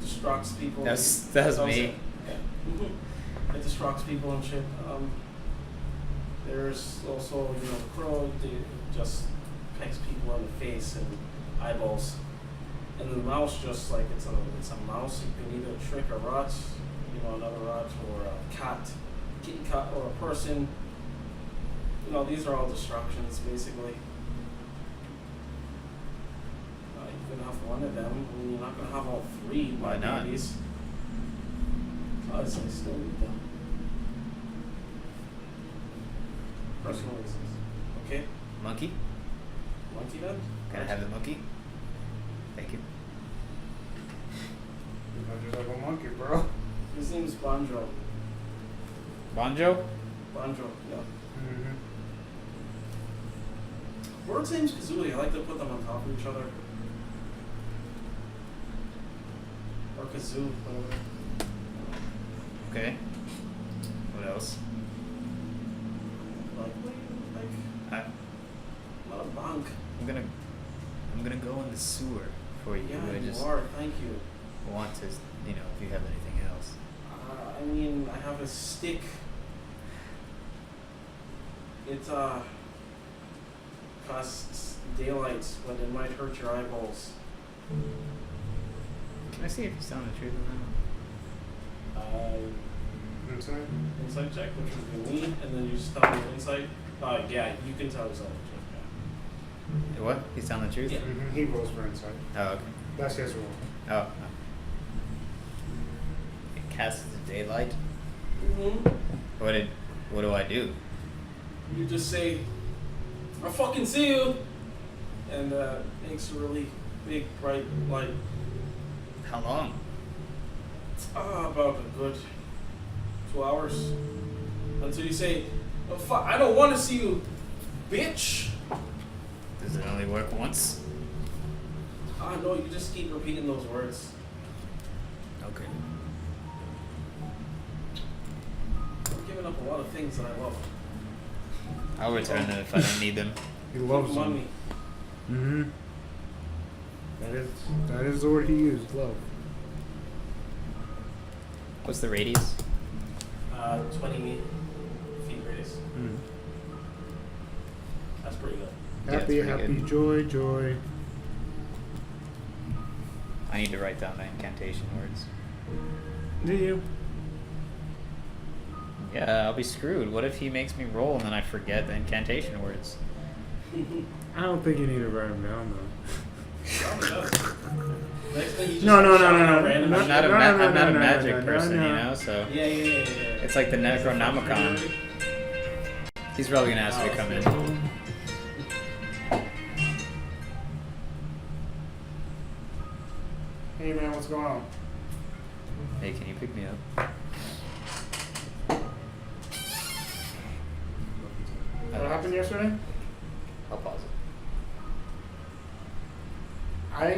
distracts people. That's me. It. Yeah. It distracts people and shit. There's also, the crow, it just pecks people in the face and eyeballs. And the mouse, just like it's a mouse, you can either trick a rat, another rat, or a cat, kitty cat, or a person. These are all distractions, basically. You can have one of them. I mean, you're not going to have all 3. Why not? Babies. I still need them. Personal reasons. Okay? Monkey? Monkey then? Can I have the monkey? Thank you. just like a monkey, bro. His name's Banjo. Banjo? Banjo, yeah. Mm-hmm. Bird's name's Kazooie. I like to put them on top of each other. Or Kazoo, whatever. Okay. What else? Like, not a bunk. I'm gonna go in the sewer for you. Yeah, I you just are. Thank you. want to, if you have anything else. I mean, I have a stick. It casts daylight, but it might hurt your eyeballs. Can I see if he's telling the truth or Inside? Insight check, which would be me, and then you just tell me the insight. Yeah, you can tell yourself. not? What? He's telling the truth? Yeah. Mm-hmm. He rolls for inside. Oh, okay. That's his roll. Oh. It casts the daylight. Mm-hmm. What do I do? You just say, I fucking see you! And makes a really big, bright light. How long? About a good 2 hours. Until you say, oh, fuck, I don't want to see you, bitch! Does it only work once? No, you just keep repeating those words. Okay. I'm giving up a lot of things that I love. I'll return them if I don't need them. He loves Keep 'em on them. me. Mm-hmm. That is the word he used, love. What's the radius? 20 feet radius. Mm. That's pretty good. Yeah, Happy, it's pretty happy, good. joy, joy. I need to write down the incantation words. Do you? Yeah, I'll be screwed. What if he makes me roll and then I forget the incantation words? I don't think you need to write them down, though. Next thing you just No. shout out random I'm shit. not a, No, I'm no, not a no, magic no, no, person, no. you know, so Yeah. it's like the Necronomicon. He's probably gonna ask me to come in. Hey, man, what's going on? Hey, can you pick me up? What happened yesterday? I'll pause it. I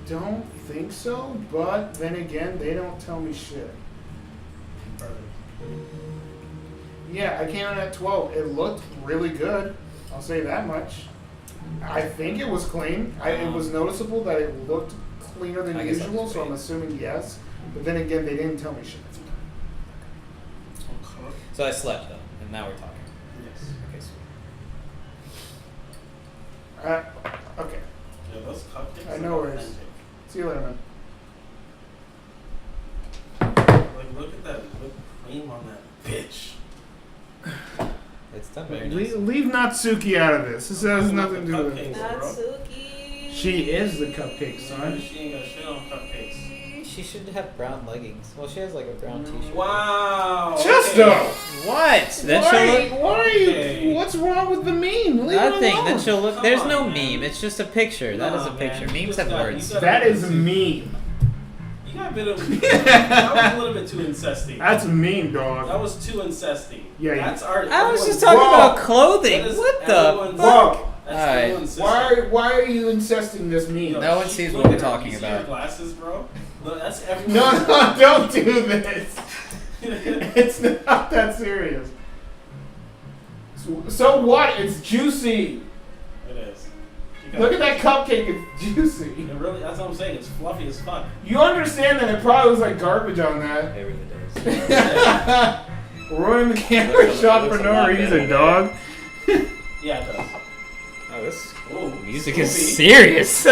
don't think so, but then again, they don't tell me shit. Yeah, I came in at 12. It looked really good. I'll say that much. I think it was clean. It was noticeable that it looked cleaner than I guess that usual, was so I'm great. assuming yes. But then again, they didn't tell me shit. So I slept though, and now we're talking. Yes. Okay, sweet. Okay. Yeah, those cupcakes. I know are where it is. authentic. See you later, man. Like, look at that whipped cream on that bitch. It's done very very nice. Leave Natsuki out of this. This has nothing to do with it. Cupcakes, bro. Natsuki. She is the cupcake, son. She ain't got shit on cupcakes. She should have brown leggings. Well, she has like a brown t-shirt. Wow. Chesto! What? That she'll look. Why are you? Okay. What's wrong with the meme? Leave Nothing. it alone. Then she'll look. Come There's on, no man. meme. It's just a picture. That is a Nah, picture. man. You Memes just have got- words. you got- That is a meme. You got a bit of. That was a little bit too incesty. That's a meme, That dog. was too incesty. Yeah, That's art. I was just Whoa. talking about clothing. That is What the everyone's- fuck? Whoa. That's Alright. too incesty. Why are you incesting this meme? No one sees Look what we're at her. talking You see about. her glasses, bro. Look, that's everyone. No, don't do this. It's not that serious. So what? It's juicy. It is. Look at that cupcake. It's juicy. It really, that's what I'm saying. It's fluffy as fuck. You understand that it probably was like garbage on that. It really does. Ruin the camera Looks a- shot looks for a no lot reason, better. dog. Yeah, it does. Oh, this Ooh, music Scooby. is serious.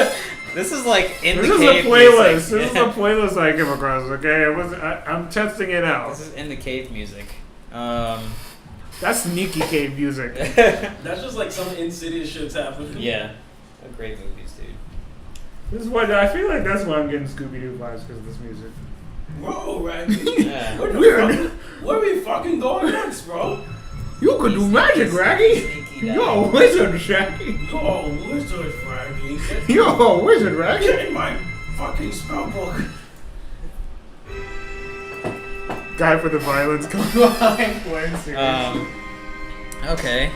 This is like in This the is a cave playlist. music. This is a playlist I came across. Okay, I'm testing it out. This is in the cave music. That's sneaky cave music. That's just like some insidious shit's happening. Yeah. Great movies, dude. This is what I feel like. That's why I'm getting Scooby Doo vibes because of this music. Whoa, Raggy. Yeah. Where are we fucking going next, bro? You could do magic, Raggy. Sneaky You're guy. a wizard, Shaggy. Yo, wizard, Raggy. You're a wizard, Raggy. Get in my fucking spell book. guy for the violence going behind playing serious. Okay.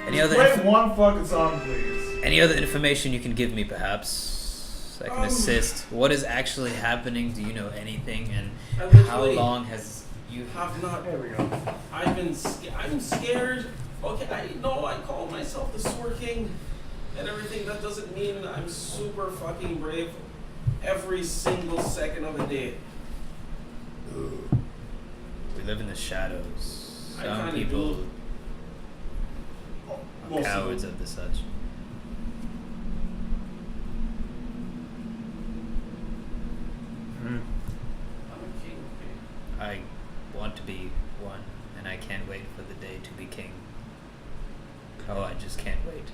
Any other Play one fucking song, please. any other information you can give me, perhaps? So I can assist. What is actually happening? Do you know anything? And how long has you have not? There we go. I'm scared. Okay, I know I call myself the Sewer King and everything. That doesn't mean I'm super fucking brave every single second of the day. We live in the shadows. I Some kinda people do. are Most of cowards them. of the such. I'm a king, okay? I want to be one, and I can't wait for the day to be king. Oh, I just can't wait.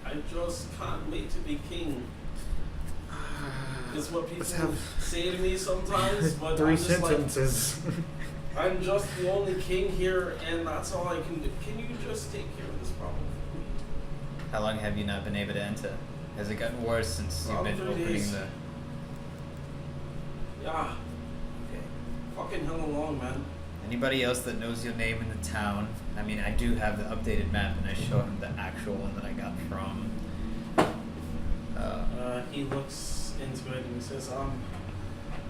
I just can't wait to be king. Is what people say to me sometimes, but 3 I'm just sentences. like, I'm just the only king here, and that's all I can do. Can you just take care of this problem for me? How long have you not been able to enter? Has it gotten worse since you've been 3 opening days. the... Yeah, Okay. fucking hell along, man. Anybody else that knows your name in the town? I mean, I do have the updated map, and I show him the actual one that I got from... He looks into it and he says,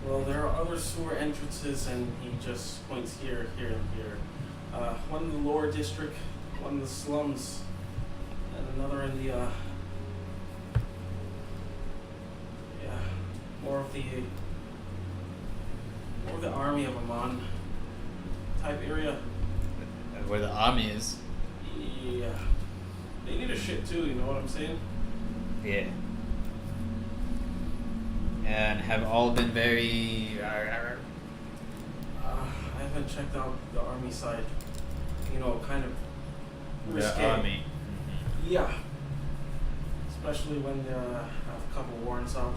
well, there are other sewer entrances, and he just points here, here, and here. One in the lower district, one in the slums, and another in the, more of the army of Amon type area. where the army is. Yeah. They need a shit too, you know what I'm saying? Yeah. And have all been very... I haven't checked out the army side. You know, kind of risque. The army. Yeah. Especially when they have a couple warrants out.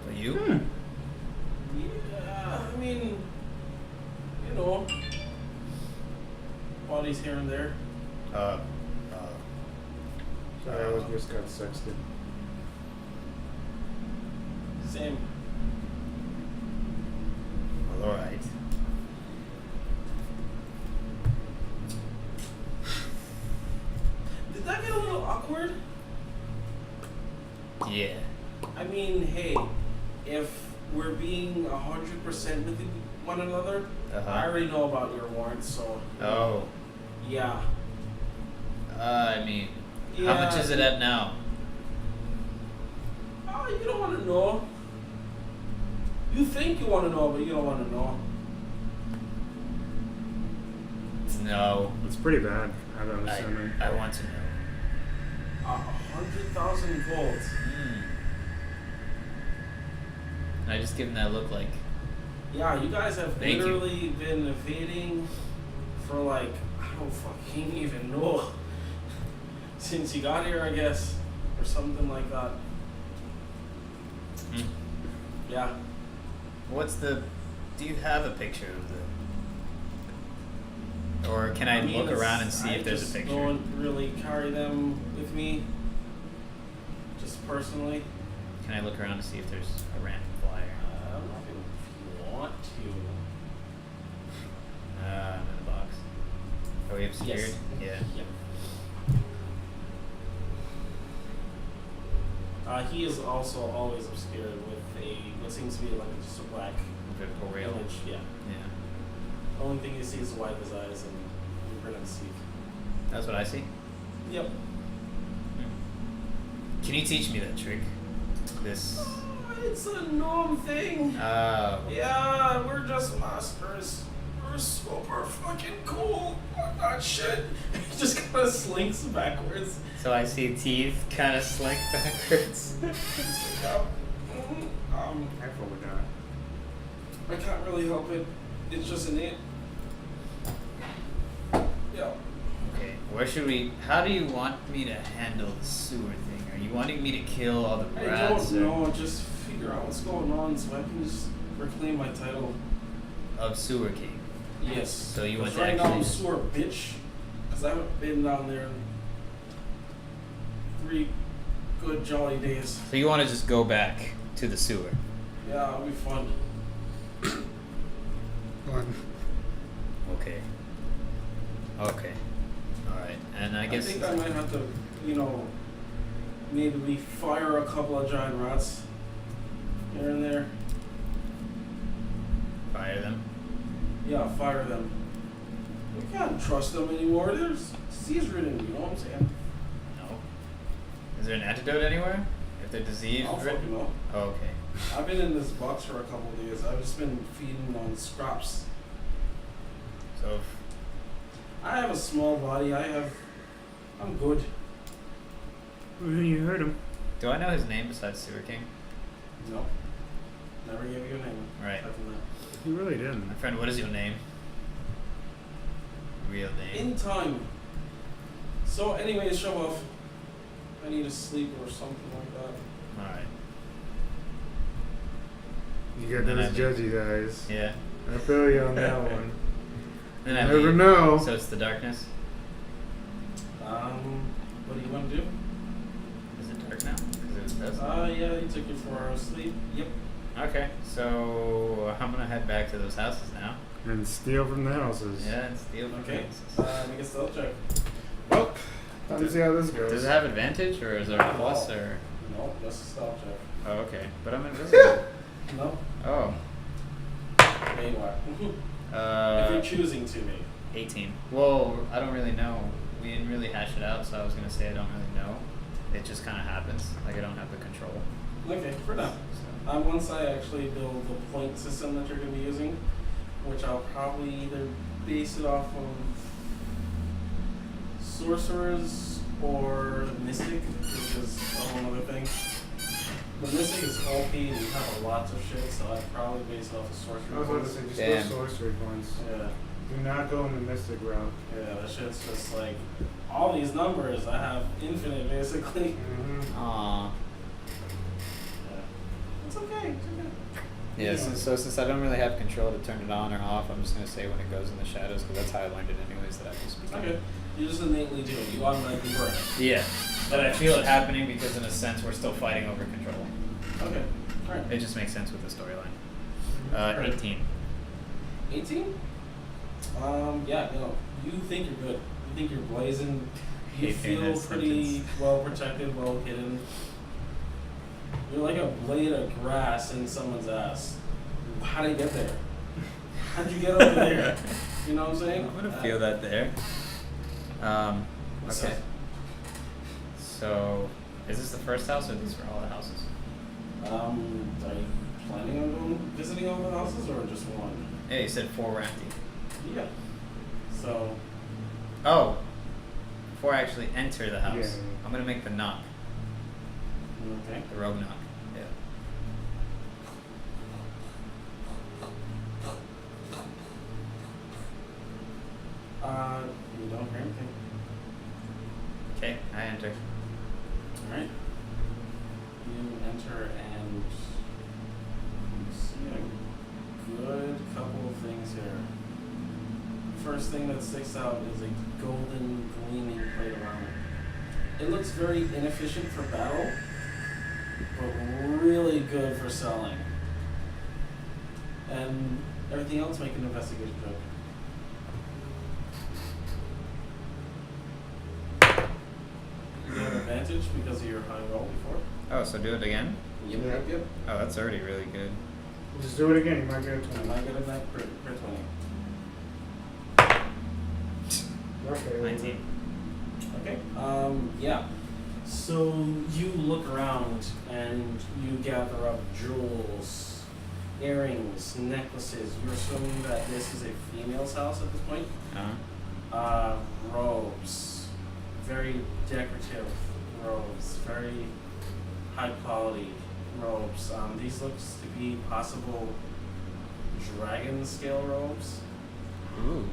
For you? Yeah, I mean, you know, bodies here and there. Sorry, I just got sexted. Same. Well, alright. Did that get a little awkward? Yeah. I mean, hey, if we're being 100% with one another, I already know about your warrants, so. Oh. Yeah. I mean, how much is it at now? Oh, you don't want to know. You think you want to know, but you don't want to know. No. It's pretty bad. I don't understand. I want to know. 100,000 gold. And I just give him that look like... Yeah, you guys have Thank you. literally been evading for like, I don't fucking even know. Since you got here, I guess. Or something like that. Yeah. What's the... Do you have a picture of the... Or can I mean, look around and see I if there's a just picture? don't really carry them with me. Just personally. Can I look around to see if there's a random flyer? I don't know if you want to. I'm in the box. Are we obscured? Yes. Yeah. Yep. He is also always obscured with what seems to be like just a black Victorial. image. Yeah. Yeah. The only thing you see is the white of his eyes and the grin on his teeth. That's what I see? Yep. Can you teach me that trick? This... Oh, it's a gnome thing. Oh. Yeah, we're just masters. We're super fucking cool. What that shit? He just kind of slinks backwards. So I see teeth kind of slink backwards. Careful with that. I can't really help it. It's just innate. Yeah. Okay, where should we... How do you want me to handle the sewer thing? Are you wanting me to kill all the I brats? don't know. Just figure out what's going on so I can just reclaim my title. Of Sewer King? Yes. So you want to right now I'm actually... sewer bitch. Because I haven't been down there in 3 good jolly days. So you want to just go back to the sewer? Yeah, it'll be fun. One. Okay. Okay. Alright, and I guess... I think I might have to, maybe fire a couple of giant rats here and there. Fire them? Yeah, fire them. We can't trust them anymore. There's disease ridden, you know what I'm saying? No. Is there an antidote anywhere? If they're disease I'll ridden? fucking know. Oh, okay. I've been in this box for a couple of days. I've just been feeding on scraps. So, I have a small body. I'm good. You heard him. do I know his name besides Sewer King? No. Never gave you a name. Right. Aside from that. You really didn't. My friend, what is your name? Real name? In time. So, anyways, show off. I need to sleep or something like that. Alright. You got Then those I mean- judgy eyes. Yeah. I feel you on that one. Then You I never leave. know. So it's the darkness? What do you want to do? Is it dark now? Because it was dusk? Yeah, you took your 4 hours sleep. Yep. Okay, so I'm gonna head back to those houses now. And steal from the houses. Yeah, and steal from Okay. houses. Make a stealth check. Well, time to see how this goes. Does it have advantage, or is there a plus, or? No, that's a stealth check. Oh, okay. But I'm invisible. No. Oh. Yeah, you are. If you're choosing to be. 18. Well, I don't really know. We didn't really hash it out, so I was gonna say I don't really know. It just kind of happens. Like I don't have the control. Okay, for now. So. Once I actually build the point system that you're going to be using, which I'll probably either base it off of sorcerers or mystic, which is a whole other thing. The mystic is OP and you have lots of shit, so I'd probably base it off of sorcery I was about to points. say, just Damn. go sorcery points. Yeah, Do not go in the mystic route. yeah, that shit's just like all these numbers. I have infinite basically. Mm-hmm. Aw. Yeah, it's okay. It's okay. Yeah. So since I don't really have control to turn it on or off, I'm just gonna say when it goes in the shadows, because that's how I learned it anyways. That I just become. Okay, you just innately do it. You automatically burn it. Yeah. But I feel it happening because in a sense we're still fighting over control. Okay, all right. It just makes sense with the storyline. Right. 18. 18? Yeah, you think you're good. You think you're blazing. You Hate hearing feel that pretty sentence. well protected, well hidden. You're like a blade of grass in someone's ass. How did you get there? How'd you get over there? You know what I'm saying? I'm gonna feel that there. What's Okay. that? So, is this the first house or these are all the houses? Are you planning on visiting all the houses or just one? Yeah, you said 4 were empty. Yeah. So, Oh, before I actually enter the house, Yeah. I'm gonna make the knock, okay. the rogue knock. Yeah. You don't hear anything. Okay, I enter. Alright. You enter and you see a good couple of things here. First thing that sticks out is a golden gleaming plate of armor. It looks very inefficient for battle, but really good for selling. And everything else, make an investigation check. You have advantage because of your high roll before. Oh, so do it again? Yep. Oh, that's already really good. Just do it again. You might get a I 20. might get a night crit 20. Okay. 19. Okay. Yeah. So you look around and you gather up jewels, earrings, necklaces. You're assuming that this is a female's house at this point. Uh-huh. Robes, very decorative robes, very high quality robes. These looks to be possible dragon scale robes, Ooh.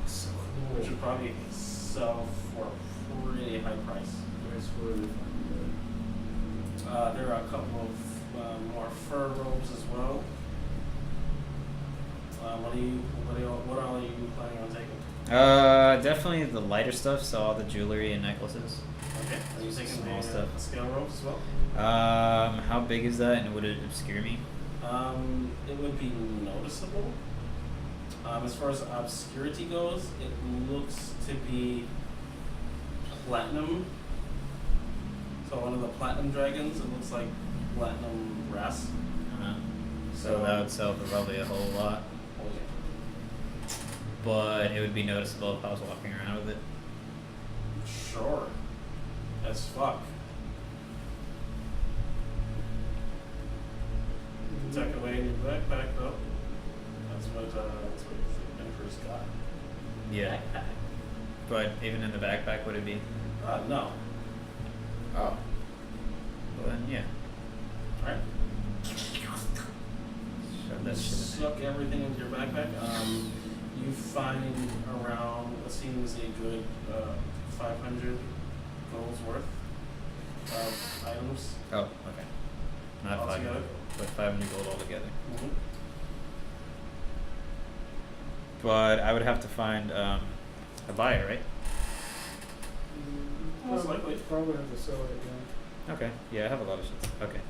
So which cool. would probably sell for a pretty high price. That's really fun. There are a couple of more fur robes as well. What all are you planning on taking? Definitely the lighter stuff, so all the jewelry and necklaces. Okay. Are you taking Small the stuff. scale robes as well? How big is that, and would it obscure me? It would be noticeable. As far as obscurity goes, it looks to be platinum. So one of the platinum dragons, it looks like platinum brass. So that would sell for probably a whole lot. But it would be noticeable if I was walking around with it. Sure. As fuck. You can tuck it away in your backpack though. That's what the Emperor's got. Yeah. But even in the backpack, would it be? No. Oh. Well then, yeah. Alright. Shove that shit in Suck everything into your backpack. You find around what seems a good 500 gold's worth of items. there. Oh, okay. Not Altogether? 500, but 500 gold altogether. Mm-hmm. But I would have to find a buyer, right? Most likely. Probably have to sell it again. Okay. Yeah, I have a lot of shit. Okay.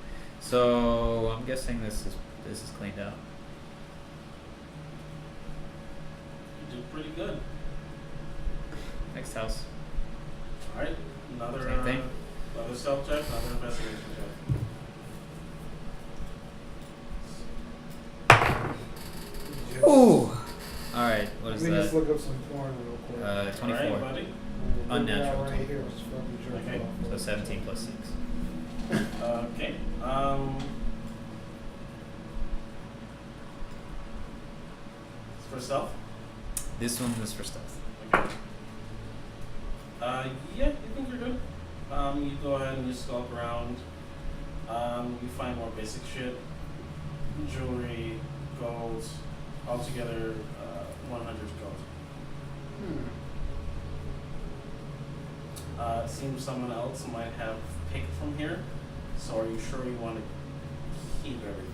So I'm guessing this is cleaned out. You did pretty good. Next house. Alright, another Same thing? Another stealth check, another investigation check. Ooh. All right. What is Let me just that? look up some porn real quick. 24. Alright, buddy. Unnatural Right here is fucking jerk Okay. off. So 17 plus 6. Okay. For stealth? This one is for stealth. Okay. Yeah, you think you're good. You go ahead and you skulk around. You find more basic shit. Jewelry, gold, altogether 100 gold. It seems someone else might have picked from here. So are you sure you want to keep everything?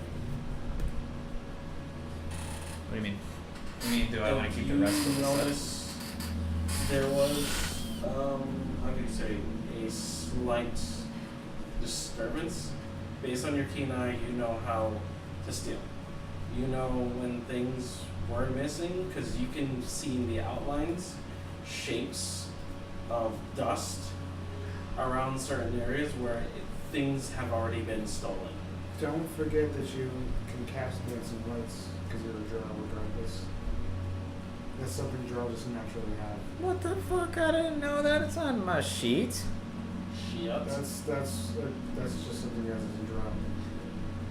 What do you mean? What do you mean? Do I want to keep the rest of You the stuff? notice there was, how could you say, a slight disturbance. Based on your keen eye, you know how to steal. You know when things were missing because you can see in the outlines shapes of dust around certain areas where things have already been stolen. Don't forget that you can cast dancing lights because you're a drow regardless. That's something drow just naturally have. What the fuck? I didn't know that. It's on my sheet. Shit. That's just something as a drow.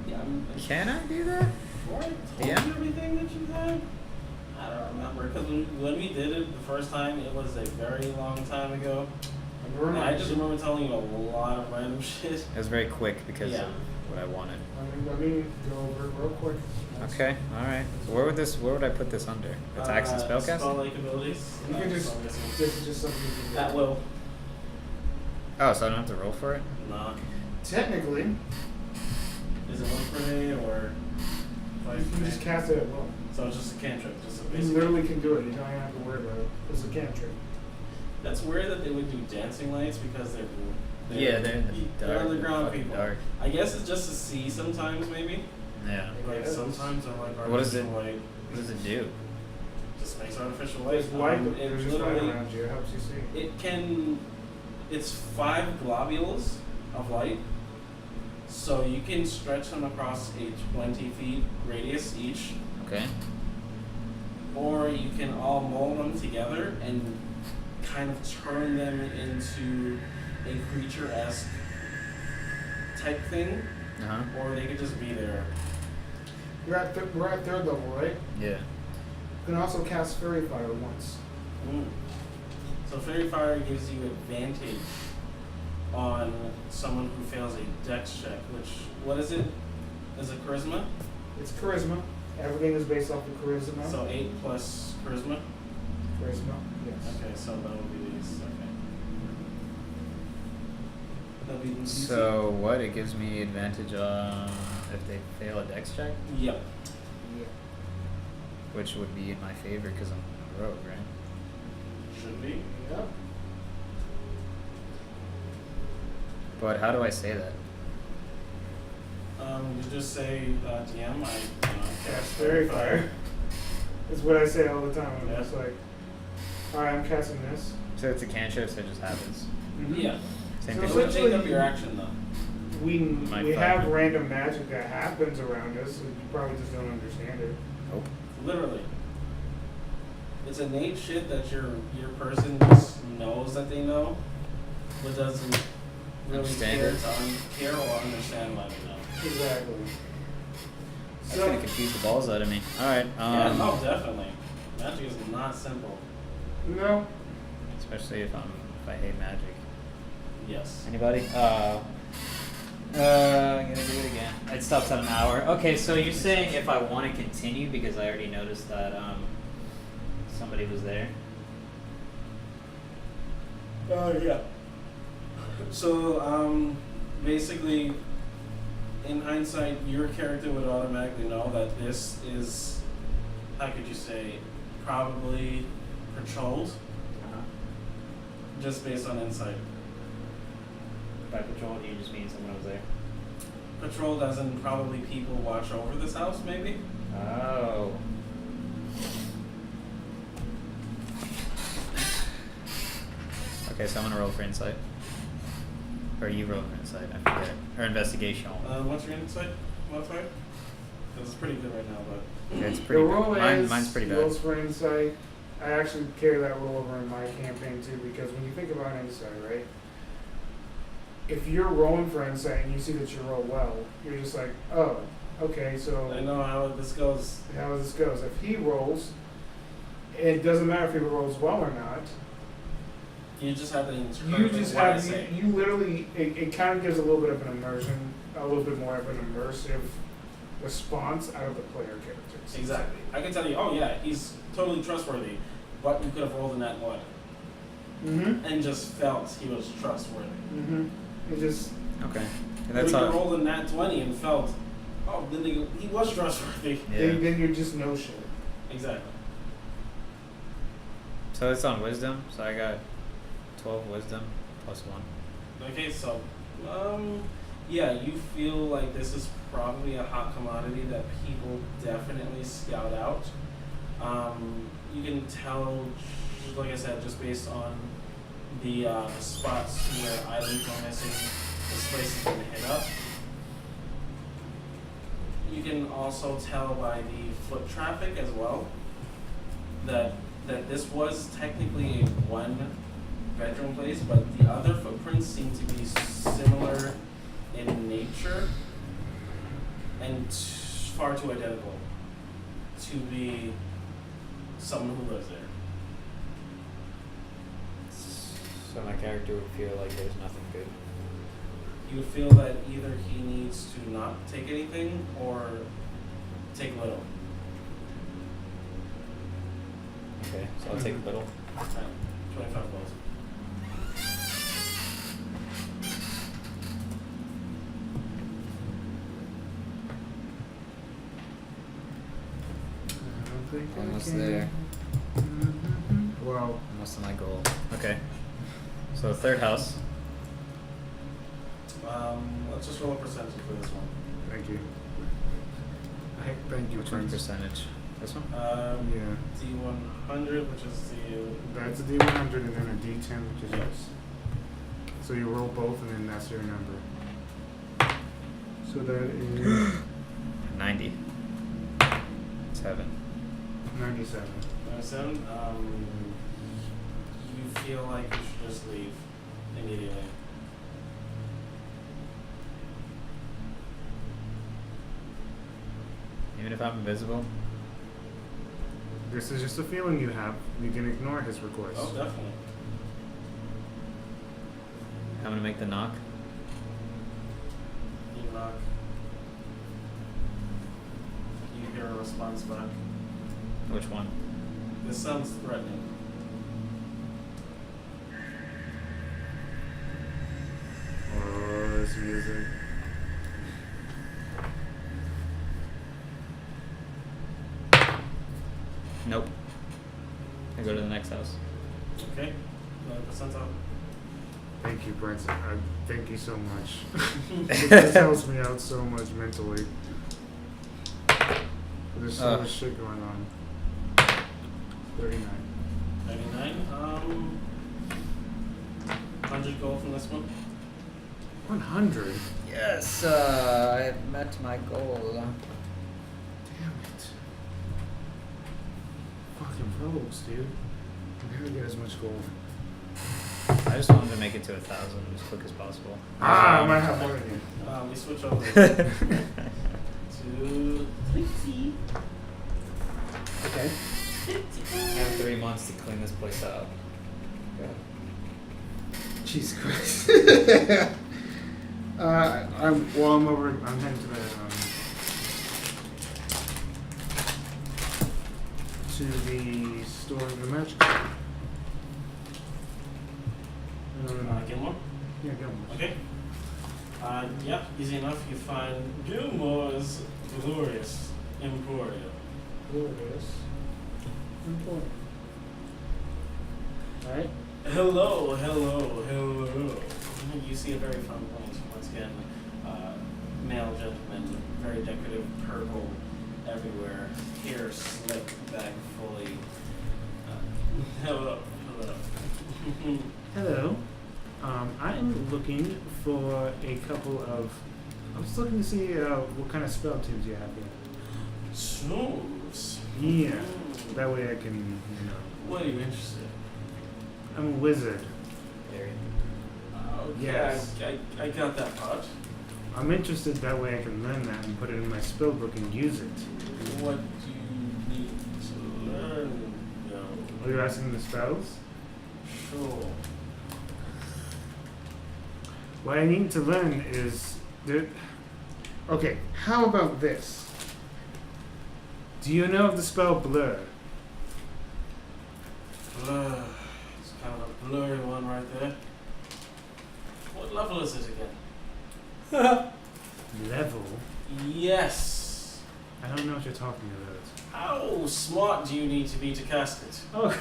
Yeah, Can I do that? sure I told Yeah. you everything that you had. I don't remember because when we did it the first time, it was a very long time ago. And I just remember telling you a lot of random shit. It was very quick because Yeah. of what I wanted. Let me go over it real quick. Okay. All right. So where would I put this under? Attacks and spellcasting? Spell-like abilities. You can just, so I'm guessing- this is just something you can do. At will. Oh, so I don't have to roll for it? Nah. Technically, Is it one per day or you twice per can day? just cast it at will. So it's just a cantrip, just a You basic. literally can do it. You don't even have to worry about it. It's a cantrip. That's weird that they would do dancing lights because they're Yeah, they're in the they're dark. underground Fucking people. dark. I guess it's just to see sometimes maybe. Yeah. Like Yes. sometimes they're like What is it? artificial light. What does it do? Just makes artificial light. There's light, It there's just light literally around you. It helps you see. it's 5 globules of light. So you can stretch them across a 20 feet radius each, Okay. or you can all mold them together and kind of turn them into a creature-esque type thing, Uh huh. or they could just be there. We're at third level, right? Yeah. You can also cast Fairy Fire once. So Fairy Fire gives you advantage on someone who fails a Dex check, what is it? Is it Charisma? It's Charisma. Everything is based off of Charisma. So 8 plus Charisma? Charisma, yes. Okay, so that would be these, okay. That'll be these. So what? It gives me advantage on if they fail a dex check, Yep. Yeah. which would be in my favor because I'm a rogue, right? Should be. Yep. But how do I say that? You just say DM. Cast Fairy Fire. That's what I say all the time. I'm just like, alright, I'm casting this. So it's a cantrip, so it just happens. Mm-hmm. Yeah. Same So thing. It would essentially- take up your action though. We Might have find it. random magic that happens around us, and you probably just don't understand it. Nope. Literally. It's innate shit that your person just knows that they know, but doesn't really Understand care it. to care or understand why they know. Exactly. That's gonna confuse the balls out of me. Alright, Yeah, no, definitely. Magic is not simple. No. especially if I hate magic. Yes. Anybody? I'm gonna do it again. It stops at an hour. Okay, so you're saying if I want to continue because I already noticed that somebody was there. Yeah. So, basically, in hindsight, your character would automatically know that this is, how could you say, probably patrolled, just based on insight. By patrol, you just mean someone was there. Patrolled as in probably people watch over this house, maybe? Oh. Okay, so I'm gonna roll for insight. Or you roll for insight, I forget. Or investigation. What's your insight modifier? Because it's pretty good right now, but... Okay, it's The pretty roll good. is Mine's pretty bad. rolls for insight. I actually carry that roll over in my campaign too, because when you think about insight, right? If you're rolling for insight and you see that you roll well, you're just like, oh, okay, so I know how this goes. how this goes. If he rolls, it doesn't matter if he rolls well or not. You just have to You interpret just what I have say. you literally it kind of gives a little bit of an immersion, a little bit more of an immersive response out of the player characters. Exactly. I can tell you, oh yeah, he's totally trustworthy, but you could have rolled in that one Mm-hmm. and just felt he was trustworthy. Mm-hmm. It just Okay. And But that's if you how. rolled in that 20 and felt, oh, then he was trustworthy. Yeah. then you just know shit. Exactly. So it's on wisdom. So I got 12 wisdom plus 1. Okay, so, yeah, you feel like this is probably a hot commodity that people definitely scout out. You can tell, like I said, just based on the spots where items are missing, this place has been hit up. You can also tell by the foot traffic as well that this was technically a one-bedroom place, but the other footprints seem to be similar in nature and far too identical to be someone who lives there. So my character would feel like there's nothing good. You would feel that either he needs to not take anything or take little. Okay, so I'll take little. Right. 25 goals. I don't think I Almost can. there. Well, Almost to my goal. Okay. So third house. Let's just roll a percentage for this one. thank you. Thank you, Which one Prince. percentage? This one? Yeah. D100, which is the That's a D100 and then a D10, which is Yes. yours. So you roll both and then that's your number. So that is 90. 7. 97. 97. You feel like you should just leave immediately. Even if I'm invisible? This is just a feeling you have. You can ignore his request. Oh, definitely. I'm gonna make the knock. You knock. You hear a response back. Which one? This sounds threatening. Oh, this music. Nope. I go to the next house. Okay. Another percentile. Thank you, Brent. Thank you so much. This helps me out so much mentally. There's so much shit going on. 39. 39. 100 gold from this one. 100? Yes, I have met my goal. Damn it. Fucking rogues, dude. I never get as much gold. I just wanted to make it to 1,000 as quick as possible. I might have more than you. We switch over to Trixie. Okay. I have 3 months to clean this place out. Jesus Christ. I'm heading to the store of the magic. Gilmore? Yeah, Gilmore. Okay. Yeah, easy enough. You find Gilmore's Glorious Emporium. Glorious. Important. Alright. Hello. You see a very fun point once again. Male gentleman, very decorative purple everywhere. Hair slicked back fully. Hello. Hello. I'm looking for a couple of. I was looking to see what kind of spell tubes you have here. Tubes? Yeah. That way I can, What are you interested in? I'm a wizard. There you Okay, Yes. I got that part. I'm interested that way I can learn that and put it in my spell book and use it. What do you need to learn? No. Are you asking the spells? Sure. What I need to learn is... Okay, how about this? Do you know of the spell blur? Blur. It's kind of a blurry one right there. What level is it again? Level? Yes. I don't know what you're talking about. How smart do you need to be to cast it? Oh.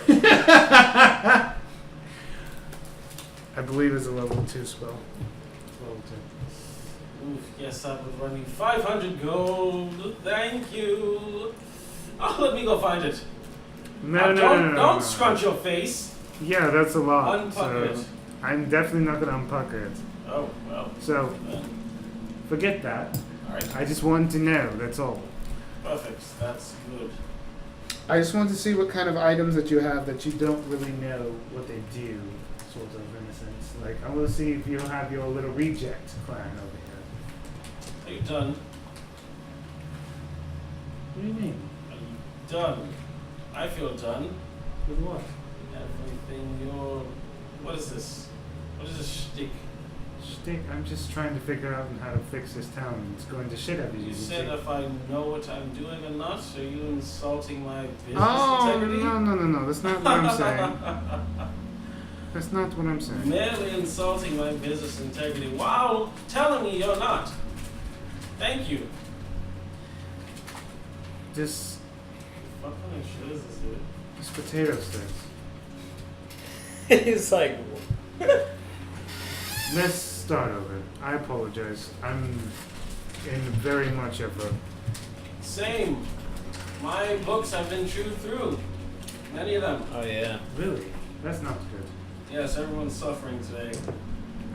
I believe it's a level 2 spell. Level 2. Oof, yes, that would run you 500 gold. Thank you. Oh, let me go find it. No. Don't scrunch your face. Yeah, that's a lot. Unpucker so it. I'm definitely not going to unpucker it. Oh, well. So, Then. forget that. Alright. I just wanted to know, that's all. Perfect. That's good. I just want to see what kind of items that you have that you don't really know what they do, sort of, in a sense. Like, I want to see if you have your little reject clan over here. Are you done? What do you mean? Are you done? I feel done. With what? Everything you're... What is this? What is this shtick? Shtick, I'm just trying to figure out how to fix this town. It's going to shit out of you. You said if I know what I'm doing or not, are you insulting my business Oh, integrity? no. That's not what I'm saying. That's not what I'm saying. Merely insulting my business integrity while telling me you're not. Thank you. Just What kind of shit is this, dude? just potato sticks. He's like, Let's start over. I apologize. I'm in very much of a... Same. My books have been chewed through. Many of them. oh yeah. Really? That's not good. Yes, everyone's suffering today.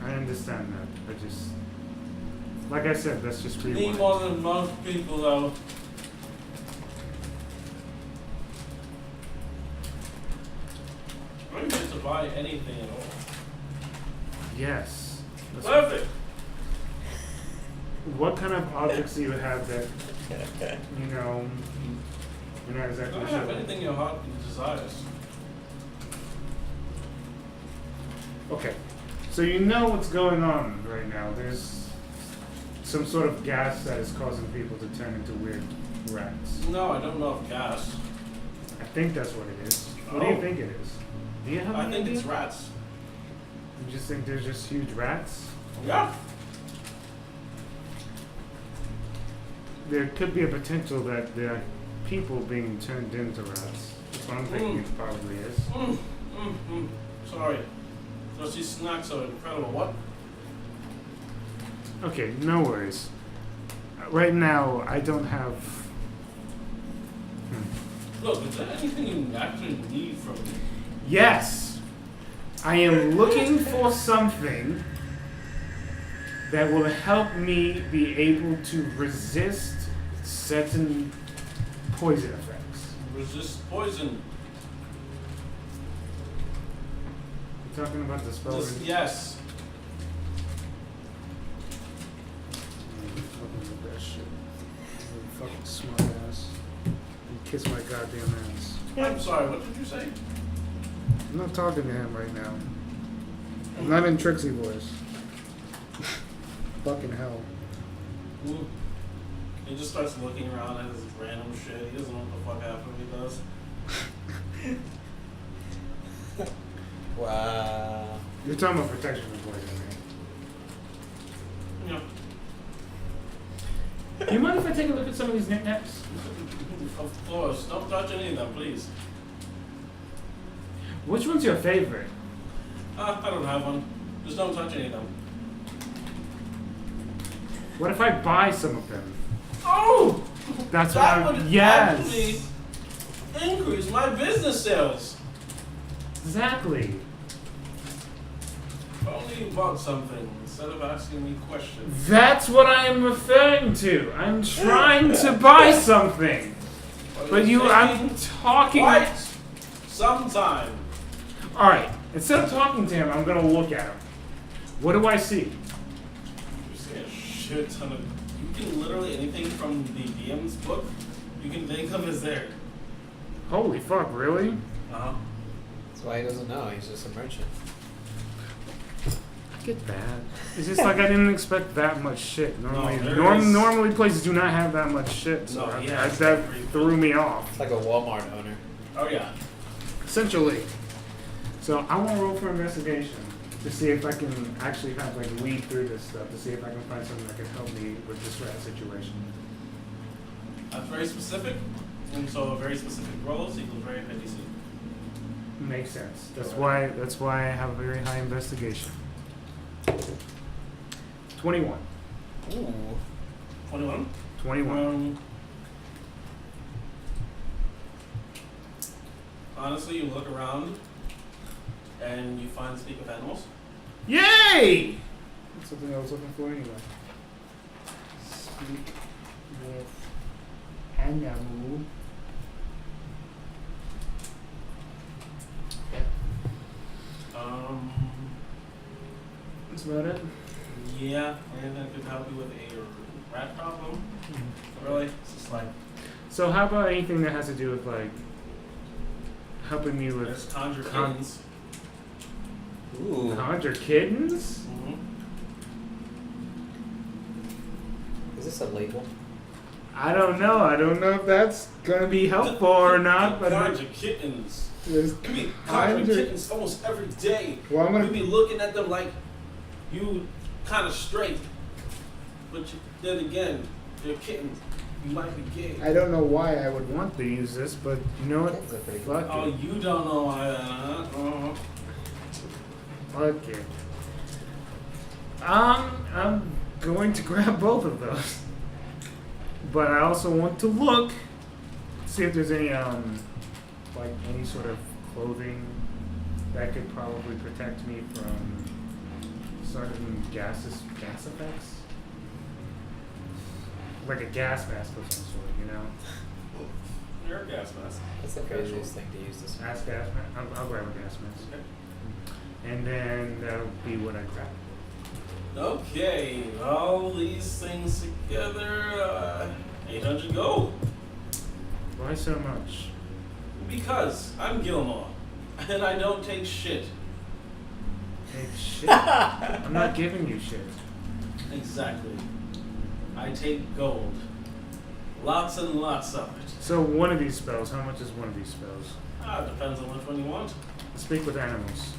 I understand that. I just... Like I said, that's just Need rewind. more than most people, though. I'm here to buy anything at all. Yes. That's- Perfect. What kind of objects do you have that, you're not exactly I don't sure? have anything your heart desires. Okay. So you know what's going on right now. There's some sort of gas that is causing people to turn into weird rats. No, I don't know of gas. I think that's what it is. What do you Oh. think it is? Do you have I an think idea? it's rats. You just think there's just huge rats? Yeah. There could be a potential that there are people being turned into rats. That's what I'm thinking it probably is. Sorry. Those snacks are incredible. What? Okay, no worries. Right now, I don't have. Look, is there anything you actually need from me? Yes! I am looking for something that will help me be able to resist certain poison effects. Resist poison. You're talking about the spell? Yes. Fucking that shit. Fucking smart ass. And kiss my goddamn ass. I'm sorry, what did you say? I'm not talking to him right now. I'm not in Trixie voice. Fucking hell. Ooh. He just starts looking around at his random shit. He doesn't know what the fuck half of he does. Wow. You're talking about protection from poison, right? Yeah. You mind if I take a look at some of these knickknacks? Of course. Don't touch any of them, please. Which one's your favorite? I don't have one. Just don't touch any of them. What if I buy some of them? Oh! That's That what would I... Yes! actually increase my business sales. Exactly. If only you bought something instead of asking me questions. That's what I am referring to. I'm trying to buy something. But I'm talking... Right. Sometime. Alright, instead of talking to him, I'm gonna look at him. What do I see? You see a shit ton of... You can literally anything from the DM's book you can think of is there. Holy fuck, really? Uh-huh. That's why he doesn't know. He's just a merchant. I get that. It's just like I didn't expect that much shit. Normally, No, normally places do not have that much shit. So No, he that has threw me off. It's like a Walmart owner. Oh yeah. Essentially. So I want to roll for investigation to see if I can actually kind of like weed through this stuff to see if I can find something that can help me with this rat situation. That's very specific. And so a very specific role equals very high DC. Makes sense. That's why I have a very high investigation. 21. Ooh. 21? 21. Honestly, you look around and you find Speak with Animals. Yay! That's something I was looking for anyway. Speak with animal. That's about it. Yeah, anything that could help you with a rat problem. Really? It's just like So how about anything that has to do with like helping me there's with conjure kittens. Ooh. conjure kittens? Mm-hmm. Is this a label? I don't know. I don't know if that's gonna be helpful or not. But Conjure kittens. there's You be conjuring conjure. kittens almost every day. Well, I'm You gonna. be looking at them like you kind of straight, but then again, they're kittens. You might be gay. I don't know why I would want to use this, but you know what? Kittens are pretty cool. Fuck Oh, it. you don't know why that, huh? Fuck it. I'm going to grab both of those. But I also want to look, see if there's any like any sort of clothing that could probably protect me from certain gas effects. Like a gas mask of some sort, you know? You're a gas mask. That's the craziest thing to use this. Gas mask. I'll grab a gas mask. And then that'll be what I grab. Okay, all these things together, 800 gold. Why so much? Because I'm Gilmore, and I don't take shit. Take shit. I'm not giving you shit. Exactly. I take gold. Lots and lots of it. So one of these spells, how much is one of these spells? Depends on which one you want. Speak with animals.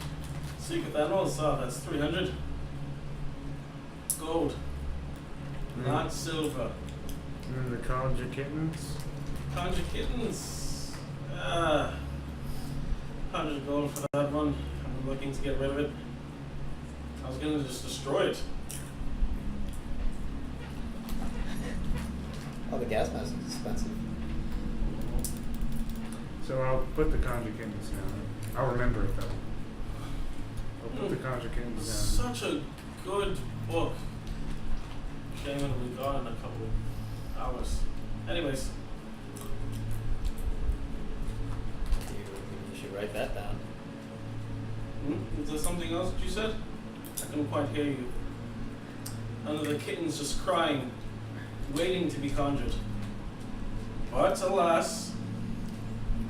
Seek with animals, that's 300. Gold. Not silver. And then the conjure kittens. Conjure kittens. 100 gold for that one. I'm looking to get rid of it. was gonna just destroy it. Oh, the gas mask is expensive. So I'll put the conjure kittens down. I'll remember it though. I'll put the conjure kittens down. Such a good book. Shame it'll be gone in a couple hours. Anyways, You should write that down. is there something else that you said? I couldn't quite hear you. None of the kittens just crying, waiting to be conjured. But alas,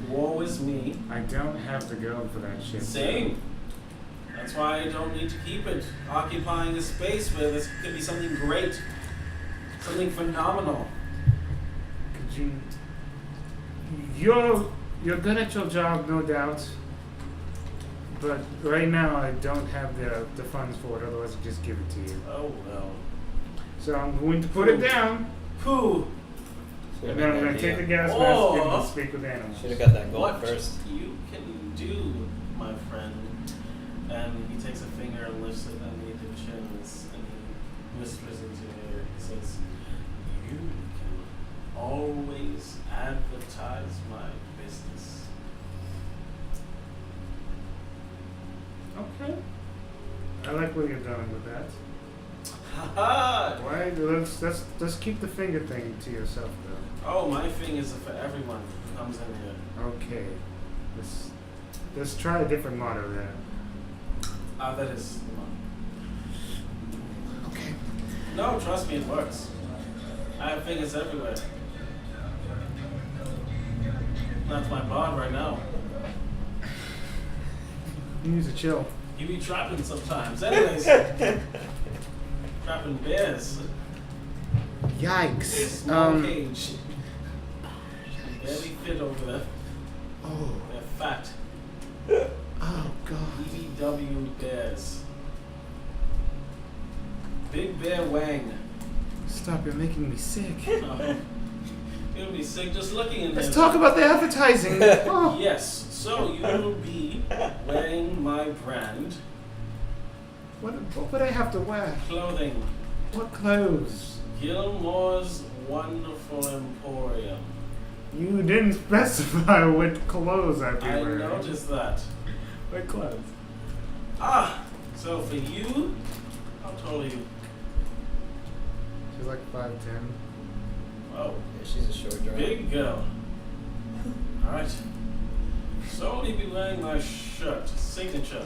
woe is me. I don't have to go for that shit. Same. That's why I don't need to keep it occupying a space where this could be something great, something phenomenal. Could you? You're good at your job, no doubt. But right now, I don't have the funds for it. Otherwise, I'd just give it to you. Oh well. So I'm going to put it down, Pooh. and then I'm going to take the gas mask and speak with animals. Should have got that gold What first. you can do, my friend. And he takes a finger and lifts it underneath your chins and he whispers into your ear. He says, "You can always advertise my business." Okay. I like where you're going with that. Haha! Why? Let's keep the finger thing to yourself, though. Oh, my fingers are for everyone who comes in here. Okay. Let's try a different motto then. Ah, that is the one. Okay. No, trust me, it works. I have fingers everywhere. That's my bod right now. You need to chill. You be trapping sometimes. Anyways, trapping bears. Yikes. Small cage. Barely fit over there. Oh. They're fat. Oh God. EBW bears. Big Bear Wang. Stop! You're making me sick. You'll be sick just looking in there. Let's talk about the advertising. Oh. Yes. So you will be wearing my brand What would I have to wear? clothing. What clothes? Gilmore's Wonderful Emporium. You didn't specify what clothes I'd be I wearing. noticed that. What clothes? Ah, so for you, how tall are you? She's like 5'10". Oh, Yeah, she's a short girl. big girl. Alright. So will you be wearing my shirt, signature?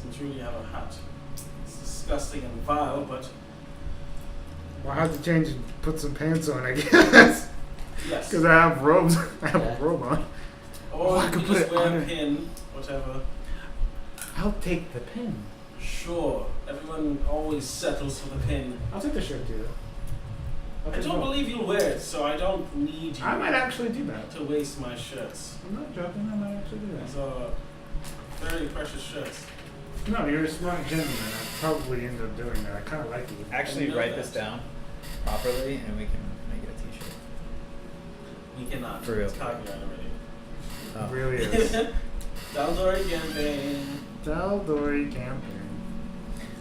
Since you really have a hat. It's disgusting and vile, but Well, I have to change and put some pants on, I guess. yes. Because I have robes. I have Yeah. a robe on. Or I you could can put just it wear under. a pin, whatever. I'll take the pin. Sure, everyone always settles for the pin. I'll take the shirt too. I don't believe you'll wear it, so I don't need you I might actually do that. to waste my shirts. I'm not joking. I might actually do These that. are very precious shirts. No, you're a smart gentleman. I'd probably end up doing that. I kind of like you. Actually, I know write that. this down properly, and we can make it a T-shirt. We cannot. For real. It's copyright already. Oh. It really is. Tal'Dorei campaign. Tal'Dorei campaign.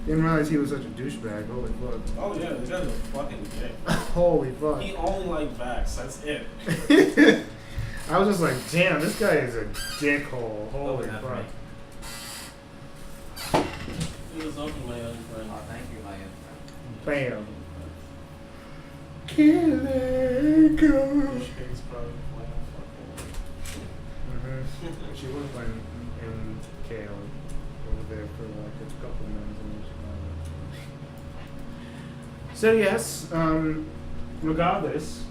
Didn't realize he was such a douchebag. Holy fuck. Oh yeah, these guys are fucking gay. Holy fuck. He only liked Vax, that's it. I was just like, damn, this guy is a dickhole. Holy enough for fuck. me. He was open, my young friend. Oh, thank you, my young friend. Bam. Killer go. Pig's probably playing fucking. Mm-hmm. She was playing MK over there for like a couple of minutes. And so yes, regardless,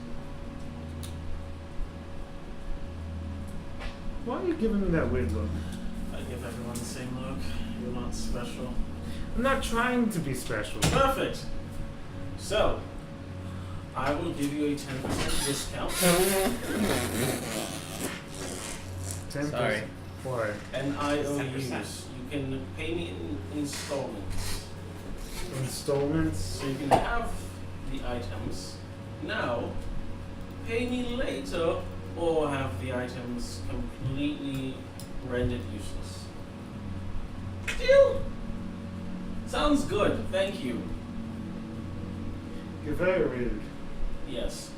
why are you giving me that weird look? I give everyone the same look. You're not special. I'm not trying to be special. Perfect. So, I will give you a 10% discount. 10%. Sorry. What? And IOUs. 10%. You can pay me in installments. Installments? So you can have the items now, pay me later, or have the items completely rendered useless. Deal? Sounds good. Thank you. You're very rude, Yes.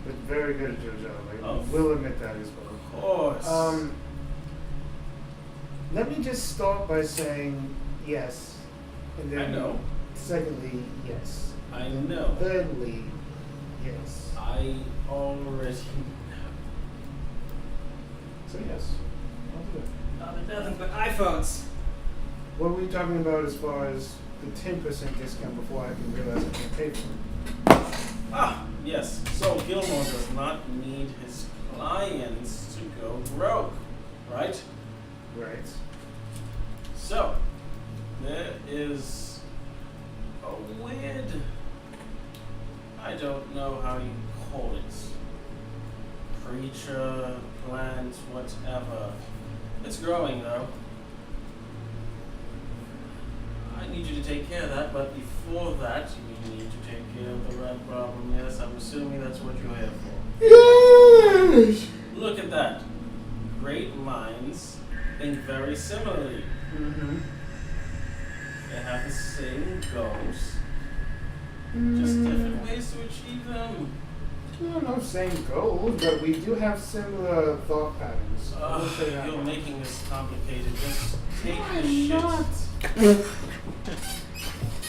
but very good at your job. I Oh. will admit that as Of course. well. Let me just start by saying yes, and then I know. secondly, yes. I know. Thirdly, yes. I already know. So yes, I'll do it. They're nothing but iPhones. What were we talking about as far as the 10% discount before I can realize I can pay for it? Ah, yes. So Gilmore does not need his clients to go broke, right? Right. So there is a weird, I don't know how you call it, creature, plant, whatever. It's growing though. I need you to take care of that, but before that, you need to take care of the rat problem. Yes, I'm assuming that's what you're here for. Yes! Look at that. Great minds think very similarly. Mm-hmm. They have the same goals, just different ways to achieve them. I don't know, same goals, but we do have similar thought patterns. I will say that You're much. making this complicated. Just take the I'm shit. not.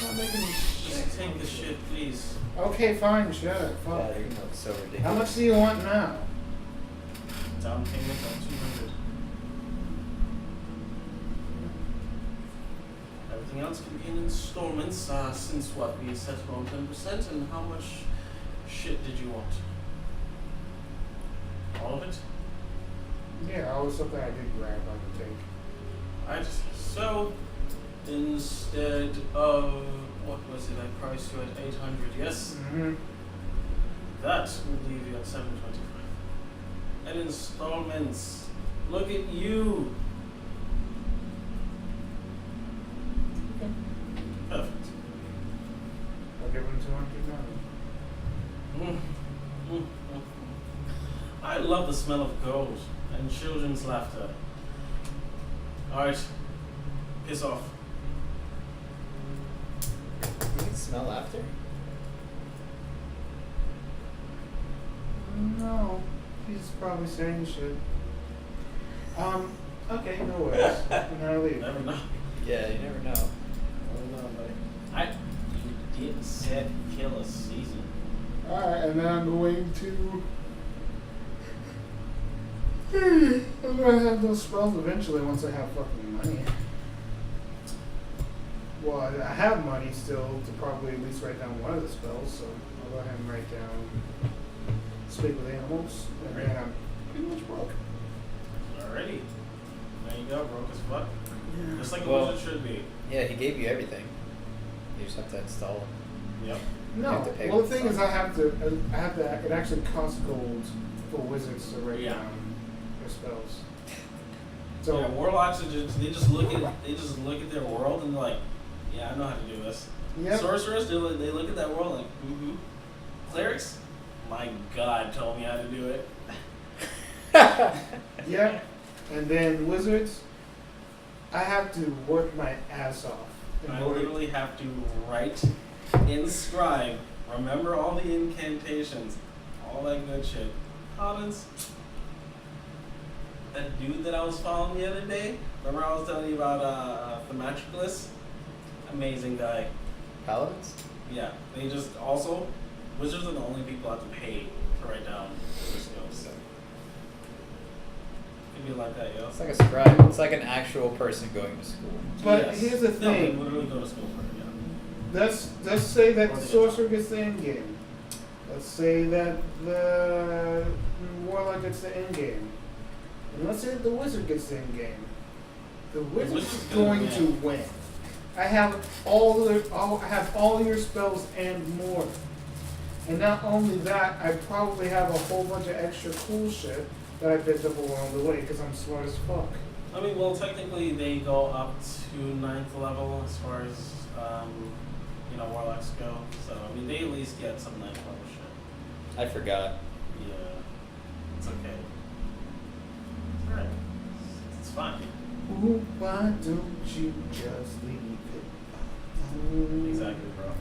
Not making shit. Just take the shit, please. Okay, fine, sure, Yeah, fine. you know, it's so ridiculous. How much do you want now? Down payment on 200. Everything else can be in installments. Since what we settled on 10%, and how much shit did you want? All of it? Yeah, always something I did grab I could take. Alright. So instead of what was it? I priced you at 800. Yes. Mm-hmm. That would leave you at 725. And installments. Look at you. Okay. Perfect. I'll give him 200 now. Mm. I love the smell of gold and children's laughter. Alright. Piss off. You can smell after. No, he's probably saying shit. Okay, no worries. And I'll leave. Never know. Yeah, you never know. Never know, buddy. You did set kill a season. Alright, and then I'm going to. I'm gonna have those spells eventually once I have fucking money. Well, I have money still to probably at least write down one of the spells, so I'll go ahead and write down Speak with Animals, and then I'm pretty much broke. Alrighty. There you go, broke as fuck. Just like a Well- wizard should be. Yeah, he gave you everything. You just have to install it. Yep. No, have to pay well the with thing is some. I have to, it actually costs gold for wizards to write Yeah. down their spells. So So, yeah, warlocks are just they just look at their world and they're like, yeah, I know how to do this. yep. Sorcerers, they look at that world like, mm-hmm. Clerics, my God, told me how to do it. Yeah, and then wizards, I have to work my ass off. in I order- literally have to write, inscribe, remember all the incantations, all that good shit. Paladins, that dude that I was following the other day, remember I was telling you about Thematricus? Amazing guy. Paladins? Yeah, they just also, wizards are the only people that have to pay to write down their skills. It'd be like that, yo. It's like a scribe. It's like an actual person going to school. But Yes. here's the No, they thing. literally go to school for it, yeah. Let's say that Or the the- sorcerer gets the end game. Let's say that the warlock gets the end game. And let's say that the wizard gets the end game. The wizard's wizard's going gonna to win. I have I have all your spells and more. And not only that, I probably have a whole bunch of extra cool shit that I picked up along the way because I'm smart as fuck. I mean, well, technically they go up to 9th level as far as, warlocks go. So, I mean, they at least get some 9th level shit. I forgot. Yeah. It's okay. It's alright. It's fine. Ooh, why don't you just leave it alone? Exactly, bro.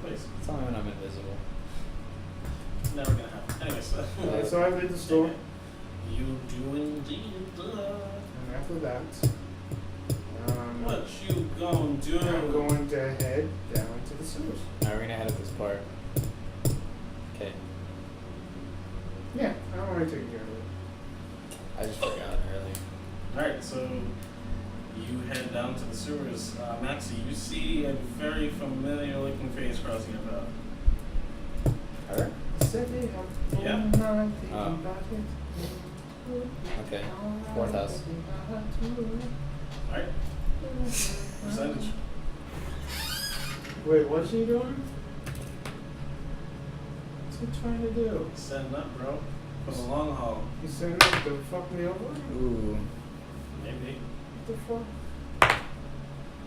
Please. It's only when I'm invisible. Never gonna happen. Anyways. Okay, so I leave the store, You do indeed. and after that, What you gonna do? I'm going to head down to the sewers. Now we're gonna head up this part. Okay. Yeah, I'm already taking care of it. I just forgot earlier. Alright, so you head down to the sewers. Maxie, you see a very familiar looking face crossing your path. Alright. Set it up for Yeah. my thinking Oh. about it. Okay. 4th house. Alright, percentage. Wait, what's she doing? What's he trying to do? Setting up, bro. For the long haul. He's setting up to fuck me over? Ooh. Maybe. What the fuck?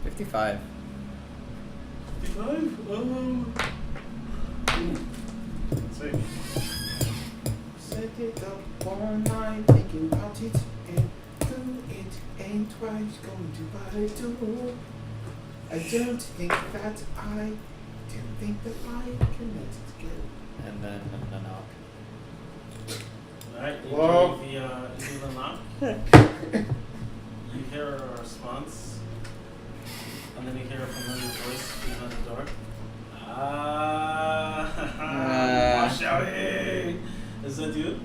55. 55? Let's see. Set it up all night, thinking about it, and do it ain't twice going to buy it too. I don't think that I can let it go. And then a knock. Alright, you Whoa. do the knock. You hear a response. And then you hear a familiar voice behind the door. Shouty! Is that you?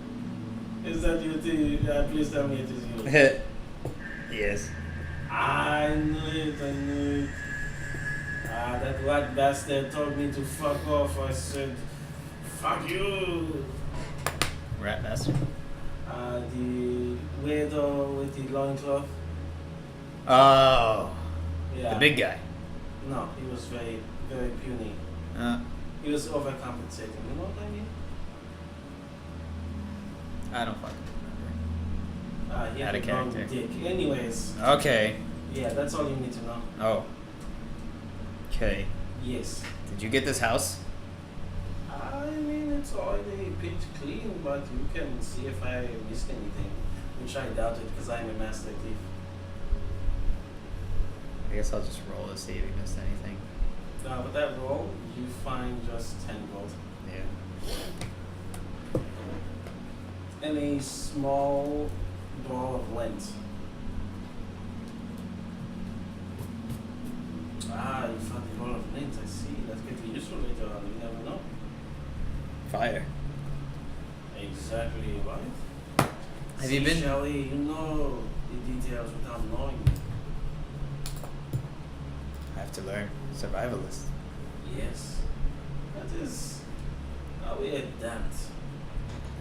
Is that you too? Please tell me it is you. Yes. I knew it. That black bastard told me to fuck off. I said, fuck you. Rat bastard. The weirdo with the loincloth. Oh. Yeah. The big guy. No, he was very, very puny. He was overcompensating. You know what I mean? I don't fucking remember. He Had had a a long character. dick. Anyways, Okay. yeah, that's all you need to know. Oh. Okay. Yes. Did you get this house? I mean, it's already pitch clean, but you can see if I missed anything, which I doubt it because I'm a master thief. I guess I'll just roll to see if we missed anything. With that roll, you find just 10 gold. Yeah. And a small ball of lint. You found the ball of lint, I see. That's going to be useful later on, you never know. Fire. Exactly right. Have you been- Shelly, you know the details without knowing. I have to learn. Survivalist. Yes. That is how we adapt.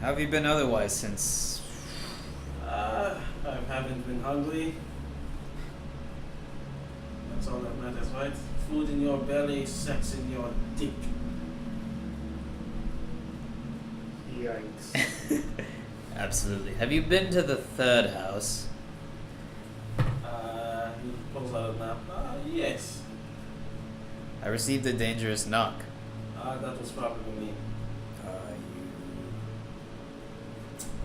How have you been otherwise since... I haven't been hungry. That's all that matters, right? Food in your belly, sex in your dick. Yikes. Absolutely. Have you been to the 3rd house? He pulls out a map. Yes. I received a dangerous knock. That was probably me. You...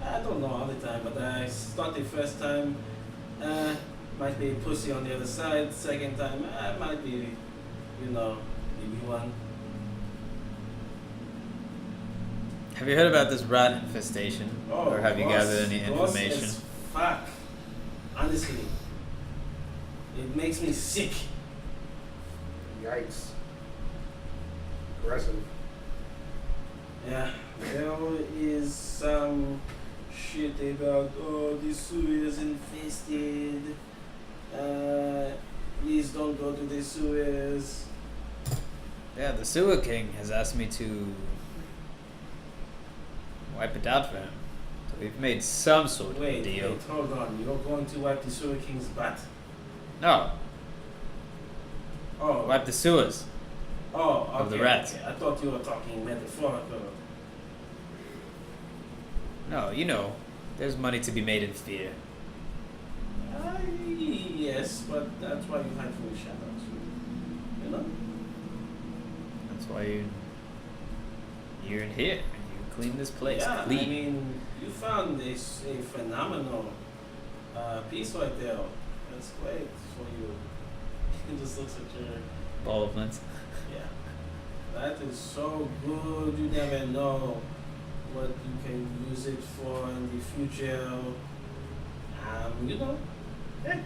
I don't know all the time, but I started first time. Might be pussy on the other side. Second time, might be, the new one. Have you heard about this rat infestation? Or have you gathered any information? As fuck. Honestly, it makes me sick. Yikes. Aggressive. Yeah, there is some shit about the sewer is infested. Please don't go to the sewers. Yeah, the sewer king has asked me to wipe it out for him. So we've made some sort of deal. Wait, hold on. You're going to wipe the sewer king's butt? No, Oh, wipe the sewers. oh, okay. of the rats. Okay. I thought you were talking metaphorical. No, there's money to be made in fear. Yes, but that's why you hide from the shadows. You know? That's why you're in here and you clean this place. Yeah, Clean. I mean, you found a phenomenal piece right there. That's great for you. He just looks at your. Ball of lens. Yeah. That is so good. You never know what you can use it for in the future. You know, yeah.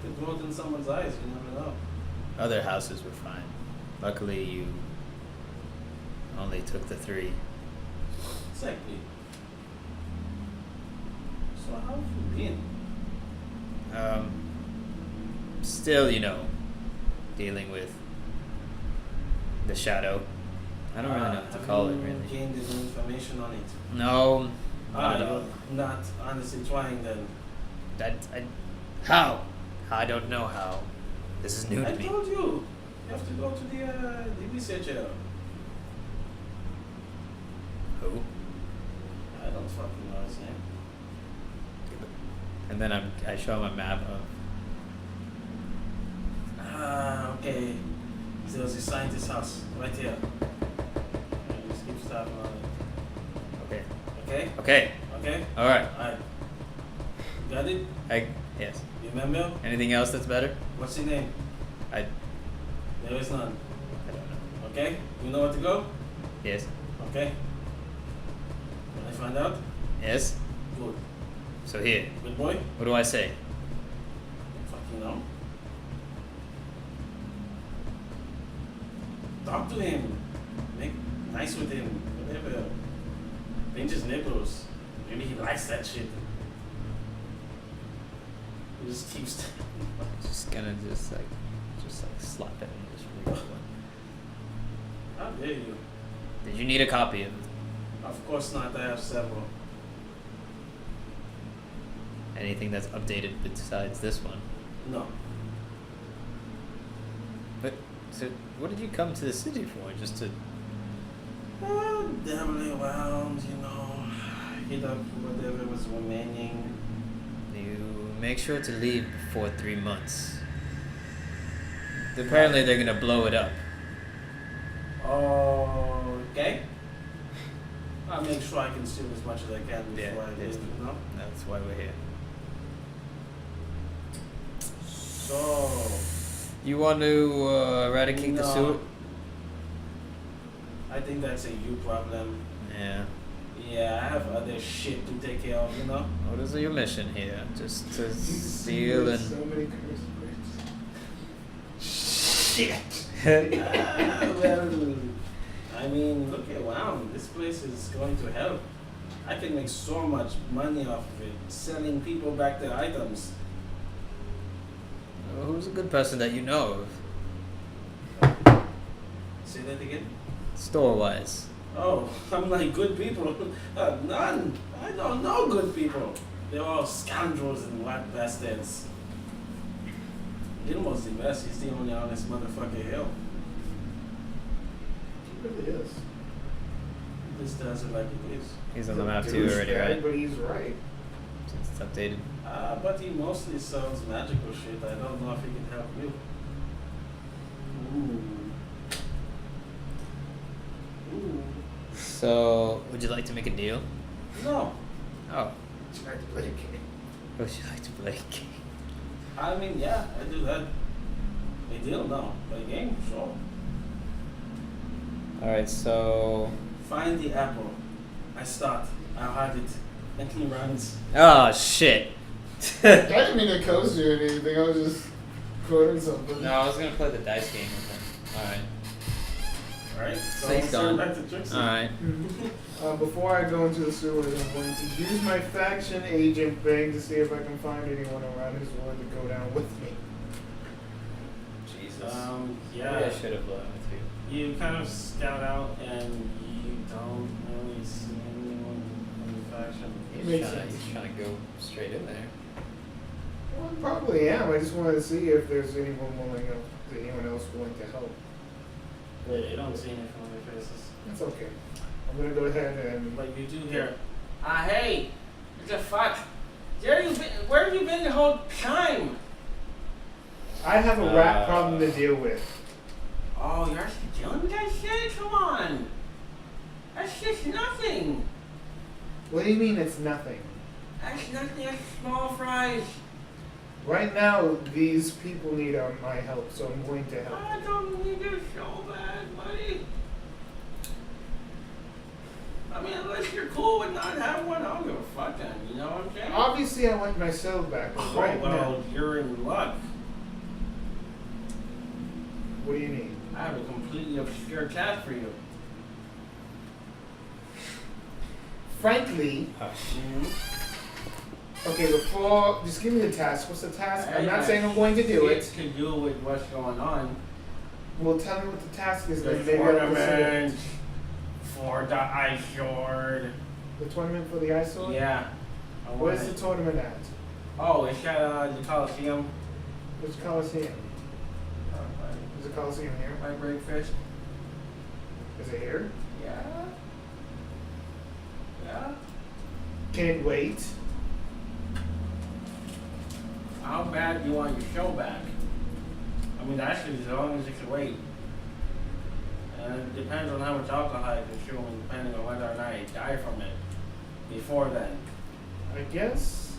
The growth in someone's eyes, you never know. Other houses were fine. Luckily, you only took the 3. Exactly. So how have you been? Still, dealing with the shadow. I don't really know what to call it, Have you really. gained any information on it? No, not at all. You're not honestly trying then. How? I don't know how. This is new to I me. told you. You have to go to the researcher. Who? I don't fucking know his name. And then I show him a map of. Okay. There was a scientist's house right here. Just keep stopping on it. Okay. Okay? Okay. Okay? All right. Alright. Got it? Yes. You remember? Anything else that's better? What's your name? I There is none. don't know. Okay? You know where to go? Yes. Okay. When I find out? Yes. Good. So here. Good boy? What do I say? Fucking know. Talk to him. Make nice with him. Whatever. Pinch his nipples. Maybe he likes that shit. He just keeps. Just gonna just like slap it and just read it. How dare you? Did you need a copy of Of course not. I have several. anything that's updated besides this one? No. But so what did you come to the city for? Just to Dabbling around, hit up whatever was remaining. you make sure to leave before 3 months. Apparently they're gonna blow it up. Okay. I'll make sure I consume as much as I can before Yeah, I yes. leave, That's why we're here. So, You want to eradicate the No. sewer? I think that's a you problem. Yeah. Yeah, I have other shit to take care of, What is your mission here? Just to You steal see and so many curse words. Shit! Well, I mean, look around. This place is going to hell. I can make so much money off of it, selling people back their items. Who's a good person that you know of? Say that again? Store-wise. Oh, I'm like good people. None. I don't know good people. They're all scoundrels and white bastards. Gilmore's the best. He's the only honest motherfucker here. He really is. He just does it like it is. He's on the map too already, Douchebag, right? But he's right. Since it's updated. But he mostly sells magical shit. I don't know if he can help you. Ooh. Ooh. So, would you like to make a deal? No. Oh. Tried to play a game. Would you like to play a game? I mean, yeah, I do that. A deal? No. But a game? Sure. Alright, so... Find the apple. I start. I'll hide it. And he runs. Oh, shit. I didn't mean to coast you or anything. I was just quoting something. No, I was gonna play the dice game with him. Alright. Alright? So Safe I'll done. send back to Trixie. Alright. Before I go into the sewers, I'm going to use my faction agent thing to see if I can find anyone around who's willing to go down with me. Jesus. Yeah. Maybe I should have learned with you. You kind of scout out and you don't really see anyone in the faction. Makes sense. He's trying to go straight in there. Well, I probably am. I just wanted to see if there's anyone else willing to help. Yeah, you don't see any familiar faces. That's okay. I'm gonna go ahead and. But you do hear, hey, what the fuck? Where have you been the whole time? I have a rat problem to deal with. Oh, you're actually dealing with that shit? Come on. That's just nothing. What do you mean it's nothing? That's nothing. That's small fries. Right now, these people need my help, so I'm going to help. I don't need your show back, buddy. I mean, unless you're cool with not having one, I don't give a fuck then. You know what I'm saying? Obviously, I want my soul back. But Oh, right well, now, you're in luck. what do you need? I have a completely obscure task for you. Frankly, okay, before, just give me the task. What's the task? I'm not saying I'm going to do it. To do with what's going on. Well, tell me what the task is. The Then maybe I'll tournament consider for the ice sword. it. The tournament for the ice sword? Yeah. I want Where's it. the tournament at? Oh, it's at the Coliseum. Which Coliseum? Is the Coliseum here? My breakfast. Is it here? Yeah. Yeah. Can it wait? How bad do you want your show back? I mean, actually, as long as it can wait. And it depends on how much alcohol I consume, and depending on whether or not I die from it before then. I guess.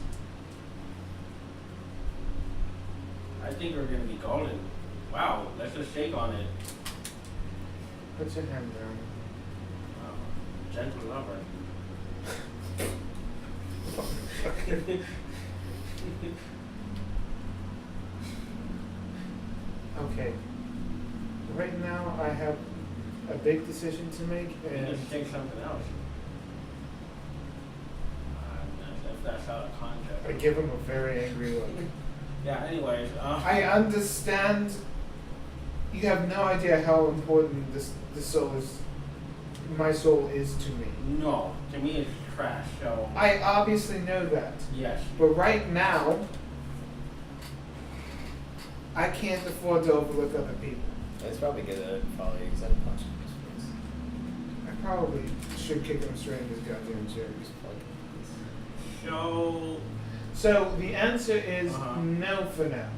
I think we're gonna be golden. Wow, let's just shake on it. Put your hand down. Gentle lover. Okay. Right now, I have a big decision to make, and Just take something else. If that's out of I context. give him a very angry look. Yeah. Anyways. I understand. You have no idea how important this soul is. My soul is to me. No, to me it's trash. So I obviously know that, yes. but right now, I can't afford to overlook other people. It's probably good to follow you because I'm punching his face. I probably should kick him straight in his goddamn chair. So So the answer is Uh-huh. no for now.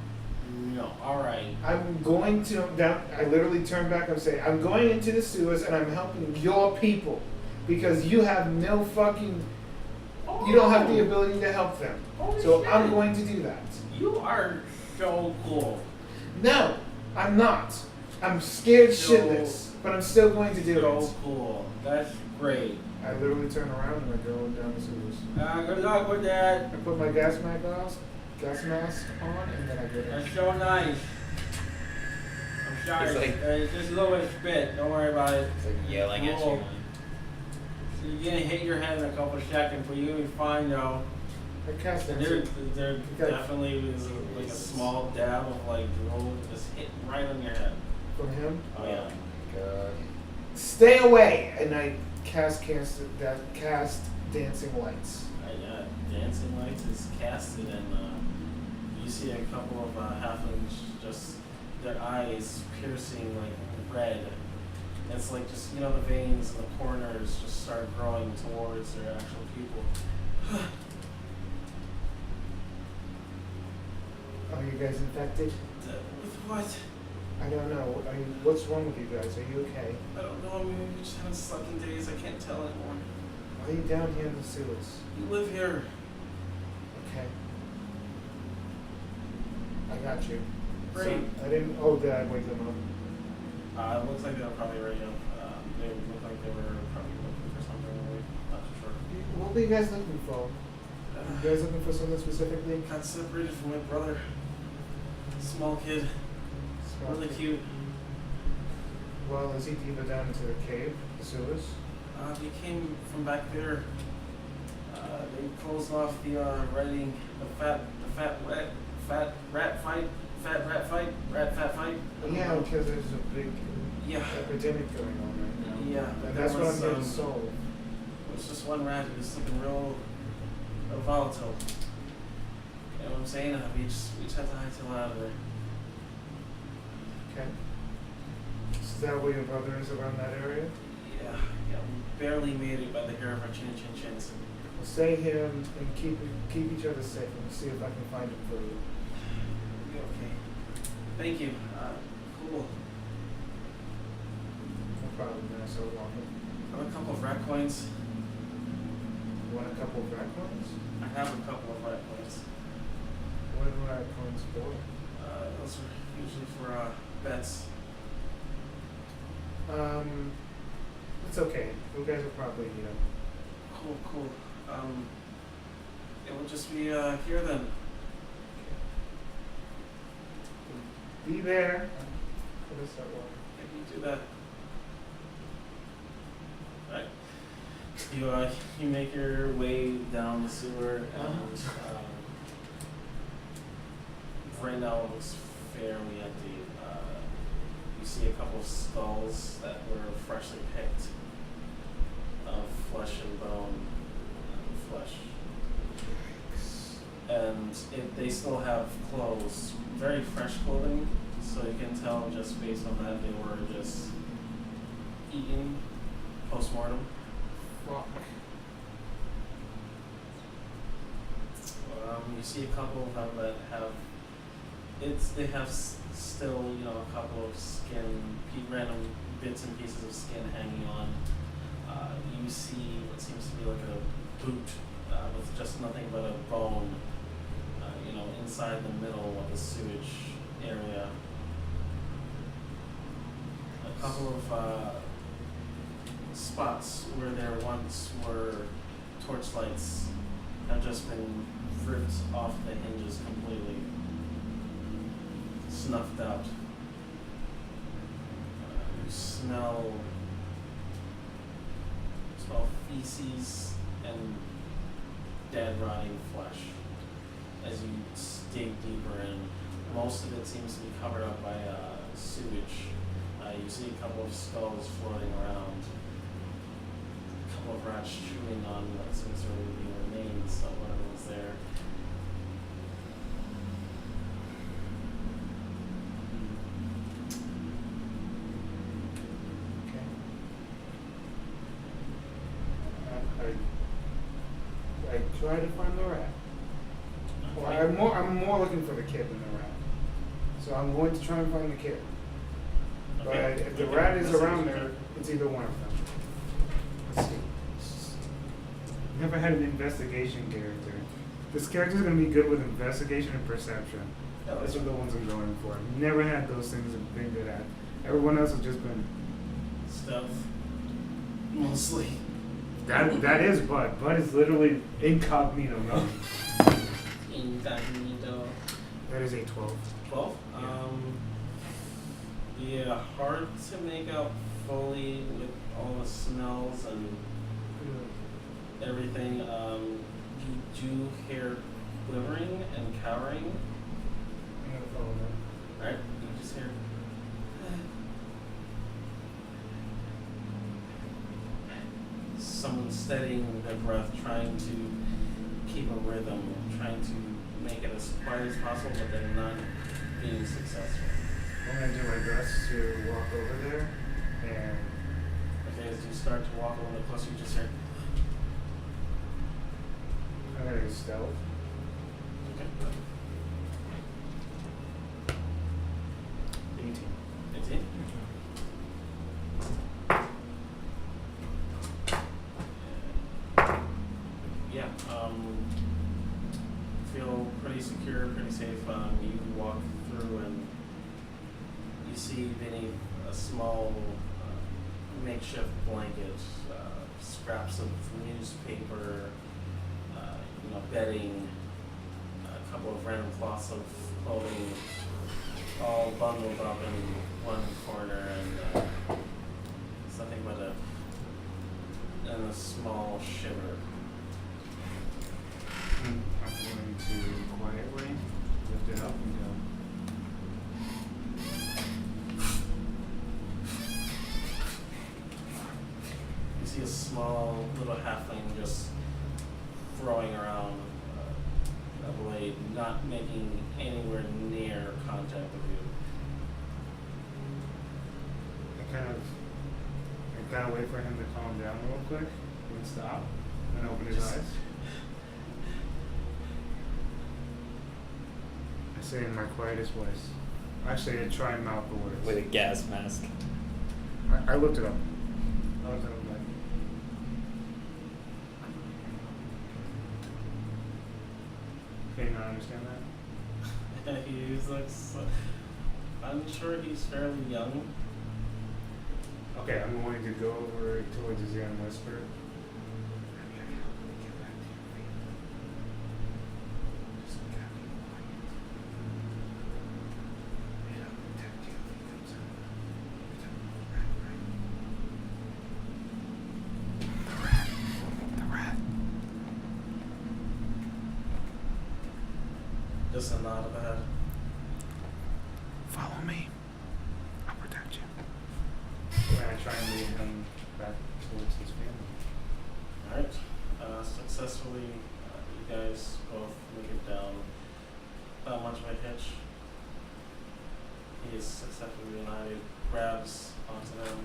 no. All right. I'm going to I literally turn back and say, I'm going into the sewers and I'm helping your people because you have no fucking, you don't have the ability to help them. Holy So shit. I'm going to do that. You are so cool. No, I'm not. I'm scared So- shitless, but I'm still going to do So it. cool. That's great. I literally turn around and I go down the sewers. Good luck with that. I put my gas mask on, and then I get in. That's so nice. I'm sorry. It's like- It's just a little bit of spit. Don't worry about it. It's like yelling at Cool. you. So you're gonna hit your head in a couple seconds, but you'll be fine though. I cast And it. there Okay. definitely is like a small dab of like drool just hitting right on your head. From him. Oh yeah. God. Stay away! And I cast dancing lights. Dancing lights is casted, and you see a couple of halflings, just their eyes piercing like red. It's like just the veins in the corners just start growing towards their actual pupil. Are you guys infected? With what? I don't know. What's wrong with you guys? Are you okay? I don't know. I mean, we just haven't slept in days. I can't tell anymore. Why are you down here in the sewers? You live here. Okay. I got you. Great. So, I didn't. Oh, did I wake them up? It looks like they were probably already up. They look like they were probably looking for something. Not too sure. What were you guys looking for? You guys looking for something specifically? Got separated from my brother. Small kid. Really cute. Well, is he deeper down into the cave, the sewers? They came from back there. They closed off the writing, the fat rat fight. Yeah, because there's a big Yeah. epidemic going on right now. Yeah, but And there that's what was, I'm here to solve. It was just one rat who was looking real volatile. You know what I'm saying? We just had to hightail out of there. Okay. Is that where your brother is around that area? Yeah, we barely made it by the hair of our chins. We'll stay here and keep each other safe and see if I can find him for you. Okay. Thank you. Cool. No problem, man. So long. I have a couple of rat coins. You want a couple of rat coins? I have a couple of rat coins. What are the rat coins for? Those are usually for bets. It's okay. You guys will probably need them. Cool. It will just be here then. Be there. For this one. If you do that. Alright. You make your way down the sewer and right now it looks fairly empty. You see a couple of skulls that were freshly picked of flesh and bone and flesh. And they still have clothes, very fresh clothing, so you can tell just based on that they were just eaten post-mortem. Fuck. You see a couple of them that have they have still, a couple of skin, random bits and pieces of skin hanging on. You see what seems to be like a boot with just nothing but a bone, inside the middle of the sewage area. A couple of spots where there once were torchlights have just been ripped off the hinges completely, snuffed out. You smell feces and dead rotting flesh as you dig deeper in. Most of it seems to be covered up by sewage. You see a couple of skulls floating around, a couple of rats chewing on what seems to be the remains of whatever was there. I try to find the rat. Well, I'm more looking for the kid than the rat. So I'm going to try and find the kid. But if the rat is around there, it's either one of them. Let's see. Never had an investigation character. This character's gonna be good with investigation and perception. Those are the ones I'm going for. I've never had those things and been good at. Everyone else has just been Stealth, mostly. That is Bud. Bud is literally incognito mode. Incognito. That is a 12. 12? Yeah, hard to make out fully with all the smells and everything. You do hear quivering and cowering. I'm gonna follow that. Right? You just hear. Someone steadying their breath, trying to keep a rhythm, trying to make it as quiet as possible, but they're not being successful. I'm gonna do my best to walk over there and Okay, as you start to walk a little bit closer, you just hear. I'm gonna do stealth. Okay. 18. 18? Yeah, feel pretty secure, pretty safe. You walk through and you see beneath a small makeshift blanket, scraps of newspaper, bedding, a couple of random cloths of clothing, all bundled up in one corner, and it's nothing but a small shiver. I'm going to quietly lift it up and go. You see a small little halfling just throwing around a blade, not making anywhere near contact with you. I kind of wait for him to calm down real quick and stop and open his eyes. I say in my quietest voice. Actually, I try and mouth the words. With a gas mask. I looked it up. I looked it up. Can you not understand that? He looks. I'm sure he's fairly young. Okay, I'm going to go over towards his ear and whisper. Just a nod of the head. Follow me. I'll protect you. And I try and lead him back towards his family. Alright. Successfully, you guys both make it down. Not much of a hitch. He is successfully reunited, grabs onto them,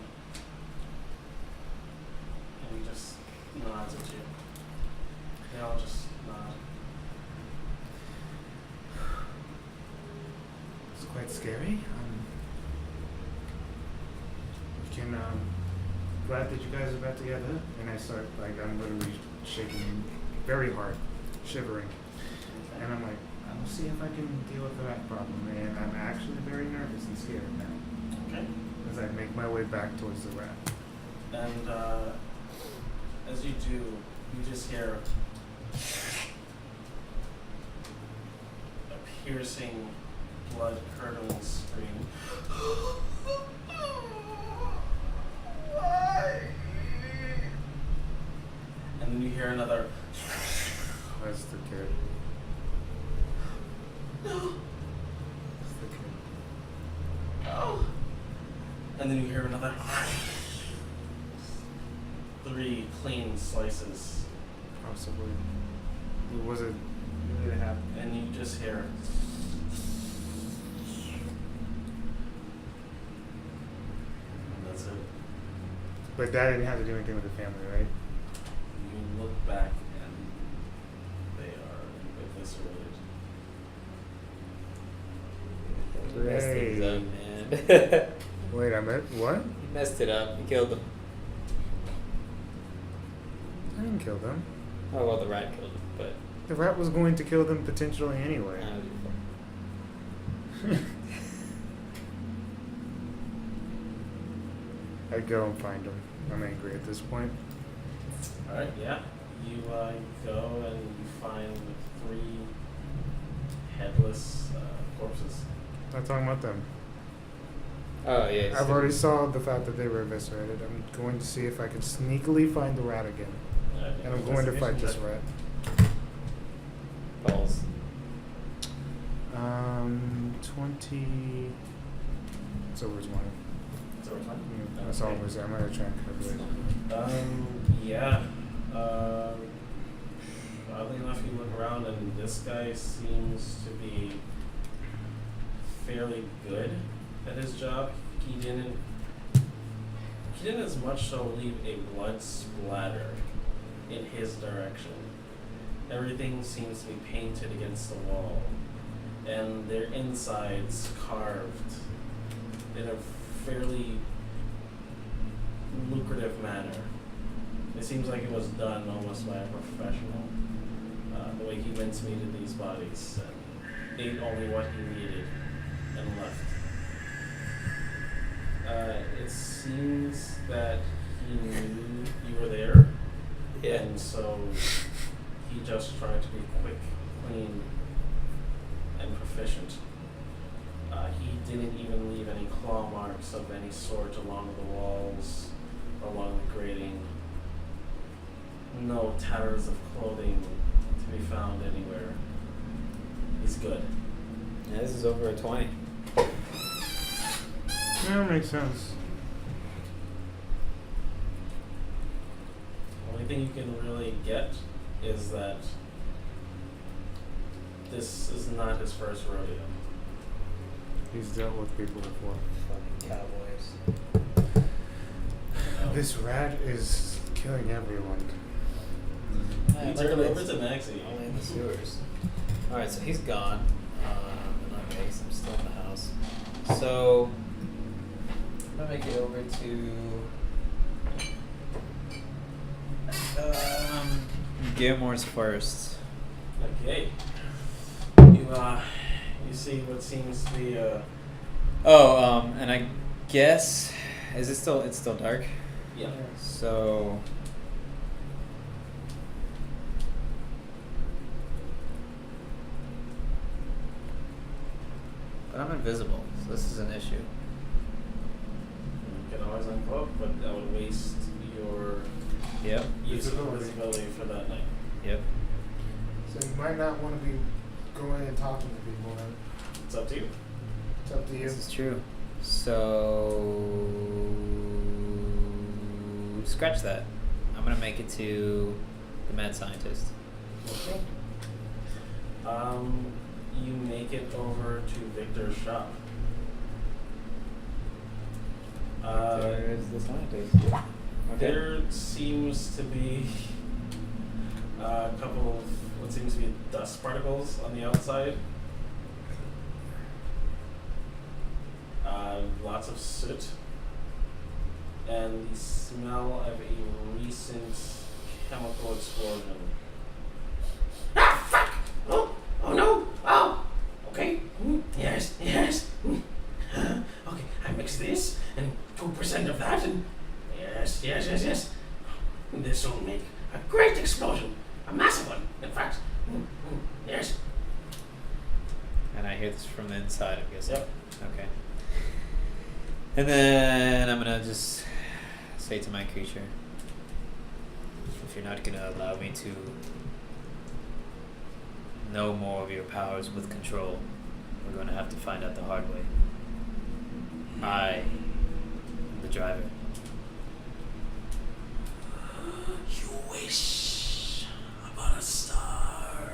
and he just nods at you. They all just nod. It's quite scary. We can, glad that you guys are back together. And I start, like, I'm literally shaking very hard, shivering. And I'm like, I'll see if I can deal with the rat problem. And I'm actually very nervous and scared now. Okay. As I make my way back towards the rat. And as you do, you just hear a piercing, blood-curdling scream. And then you hear another. Where's the kid? No. Where's the kid? Oh. And then you hear another. 3 clean slices. Possibly. Was it? Did it happen? And you just hear. And that's it. But that didn't have to do anything with the family, right? You look back and they are eviscerated. He messed things Hey. up, man. Wait, I meant what? He messed it up. He killed him. I didn't kill them. Oh, well, the rat killed him, but... The rat was going to kill them potentially anyway. That was your fault. I'd go and find him. I'm angry at this point. Alright, yeah. You go and you find 3 headless corpses. Not talking about them. Oh, yeah. I've already saw the fact that they were eviscerated. I'm going to see if I can sneakily find the rat again. And I'm going to fight this rat. Balls. 20... It's over 20. It's over 20? Yeah, that's all I'm saying. I'm going to try and calculate. Yeah. Oddly enough, you look around and this guy seems to be fairly good at his job. He didn't as much so leave a blood splatter in his direction. Everything seems to be painted against the wall, and their insides carved in a fairly lucrative manner. It seems like it was done almost by a professional. The way he mincemeated these bodies and ate only what he needed and left. It seems that he knew you were there, Yeah. and so he just tried to be quick, clean, and proficient. He didn't even leave any claw marks of any sort along the walls, along the grating. No tatters of clothing to be found anywhere. He's good. Yeah, this is over a 20. Yeah, that makes sense. The only thing you can really get is that this is not his first rodeo. He's dealt with people before. Fucking cowboys. You know? This rat is killing everyone. You turn over to Maxie. Only in the sewers. Alright, so he's gone. In my case, I'm still in the house. So, I'm gonna make it over to Gilmore's first. Okay. You You see what seems to be and I guess is it still? It's still dark. yeah. So. But I'm invisible, so this is an issue. You can always uncloak, but that would waste your Yep. use of visibility for that night. Yep. So you might not want to be going and talking to people. Then. It's up to you. It's up to you. This is true. So scratch that. I'm gonna make it to the mad scientist. Okay. You make it over to Victor's shop. There's the scientist. Okay. There seems to be a couple of what seems to be dust particles on the outside. Lots of soot. And the smell of a recent chemical explosion. Ah, fuck! Oh no! Oh! Okay. Yes, yes. Okay, I mix this and 2% of that and yes. This will make a great explosion. A massive one, in fact. Yes. And I hear this from the inside, I'm guessing. Yep. Okay. And then I'm gonna just say to my creature, if you're not gonna allow me to know more of your powers with control, we're gonna have to find out the hard way. I am the driver. You wish upon a star.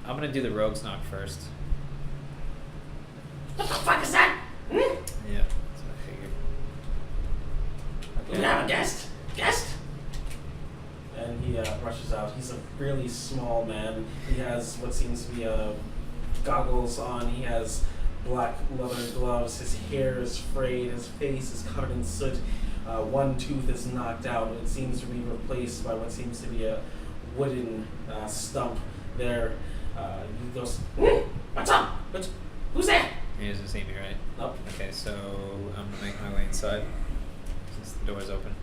I'm gonna do the rogue's knock first. What the fuck is that? Yeah, that's what I figured. You have a guest? Guest? And he rushes out. He's a really small man. He has what seems to be goggles on. He has black leather gloves. His hair is frayed. His face is covered in soot. One tooth is knocked out. It seems to be replaced by what seems to be a wooden stump there. He goes, What's up? Who's there? He doesn't see me, right? Nope. Okay, so I'm gonna make my way inside since the door's open.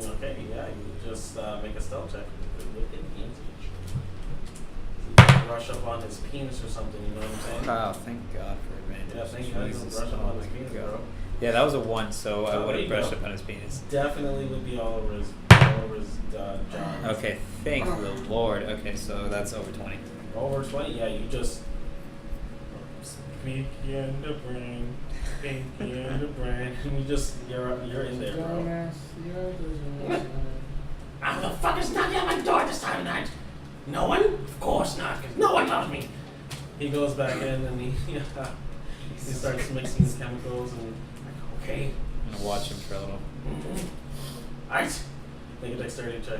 Okay, yeah, you just make a stealth check with advantage. You rush up on his penis or something, you know what I'm saying? Oh, thank God for advantage. Yeah, thank God you don't Jesus. brush up Oh on his my penis, God. bro. Yeah, that was a 1, so I Oh, would there have you brushed go. up on his penis. Definitely would be all over his John. Okay, thank the Lord. Okay, so that's over 20. Over 20, yeah, you just speak in the brain, speak in the brain. And you just you're in there, bro. Dumbass. Yeah, How the fuck is knocking on my door this time of night? No one? Of course not, because no one loves me. He goes back in and he starts mixing the chemicals and Okay. I'm gonna watch him for a little. Alright. make a dexterity check.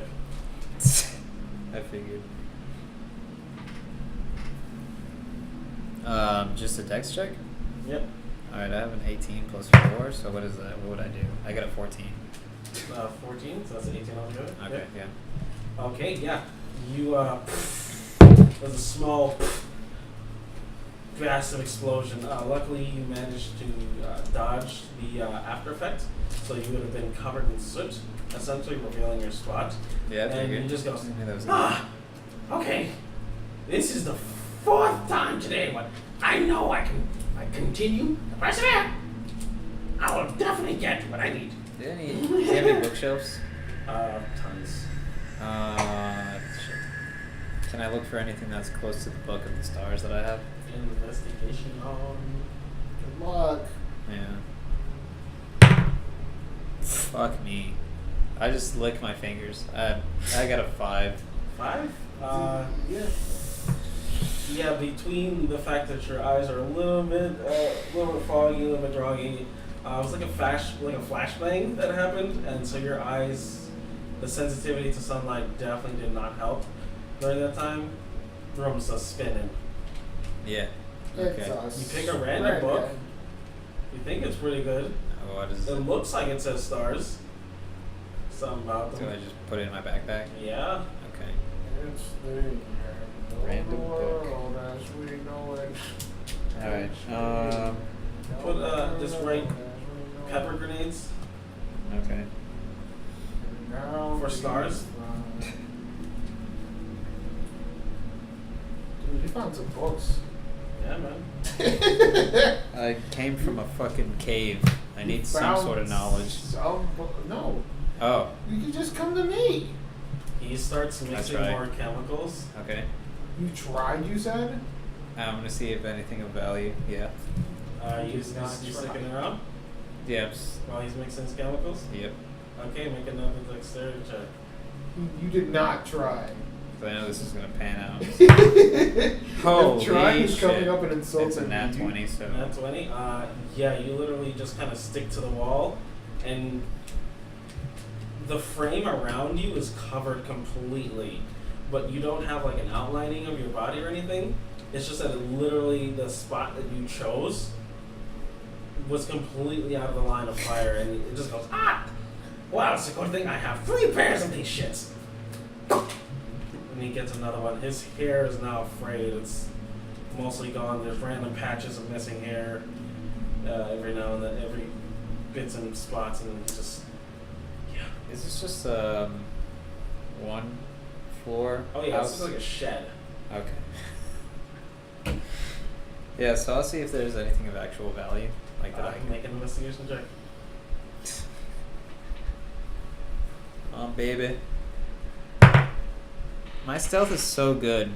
I figured. Just a dex check? Yep. Alright, I have an 18 plus 4, so what is that? What would I do? I got a 14. 14, so that's an 18 altogether. Okay, Yep. yeah. Okay, yeah. You, there's a small massive explosion. Luckily, you managed to dodge the after effect, so you would have been covered in soot, essentially revealing your spot. Yeah, I And figured. he just goes, I knew that was Okay. This is the 4th time today, but I know I continue to persevere. I will definitely get what I need. Does he have any bookshelves? tons. Shit. Can I look for anything that's close to the book of the stars that I have? Investigation on. Good luck. Yeah. Fuck me. I just lick my fingers. I got a 5. 5? Yeah. Yeah, between the fact that your eyes are a little bit foggy, a little bit groggy, it was like a flashbang that happened, and so your eyes, the sensitivity to sunlight definitely did not help during that time. The room's just spinning. Yeah. It's Okay. You pick a random book. You think it's pretty good. What is It it? looks like it says stars. Something about So I them. just put it in my backpack. Yeah. Okay. It's the Random book. world as we know it. All right. Put just write pepper grenades. Okay. For stars? Dude, you found some books. Yeah, man. I came from a fucking cave. I need You some found sort of knowledge. No, Oh. you can just come to me. He starts That's mixing right. more chemicals. Okay. You tried, you said? I'm gonna see if anything of value. Yeah. You did not sticking try. around Yep. while he's mixing his chemicals? Yep. Okay, make another dexterity check. You did not try. So I know this is gonna pan out. Holy trying is shit. coming up and insulting It's a nat you. 20, so. Nat 20? Yeah, you literally just kind of stick to the wall, and the frame around you is covered completely, but you don't have like an outlining of your body or anything. It's just that literally the spot that you chose was completely out of the line of fire, and it just goes, ah! Wow, it's a good thing I have 3 pairs of these shits! And he gets another one. His hair is now frayed. It's mostly gone. There's random patches of missing hair every now and then, every bits and spots, and he just, yeah. Is this just one floor? Oh yeah, house? it's like a shed. Okay. Yeah, so I'll see if there's anything of actual value. Like that I can Make an investigation check. baby. My stealth is so good,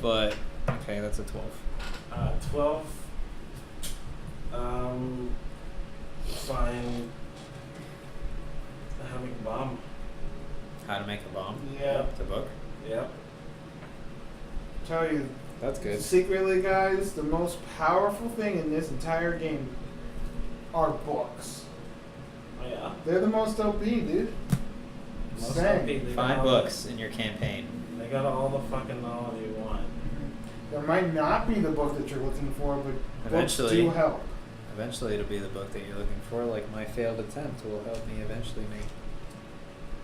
but okay, that's a 12. 12. Find how to make a bomb. How to make a bomb? Yeah. The book? Yep. Tell you, That's good. secretly, guys, the most powerful thing in this entire game are books. Oh yeah. They're the most OP, dude. Most Same. OP, they got Find all books in your campaign. They got all the fucking knowledge you want. There might not be the book that you're looking for, but Eventually. books do help. Eventually it'll be the book that you're looking for, like my failed attempt will help me eventually make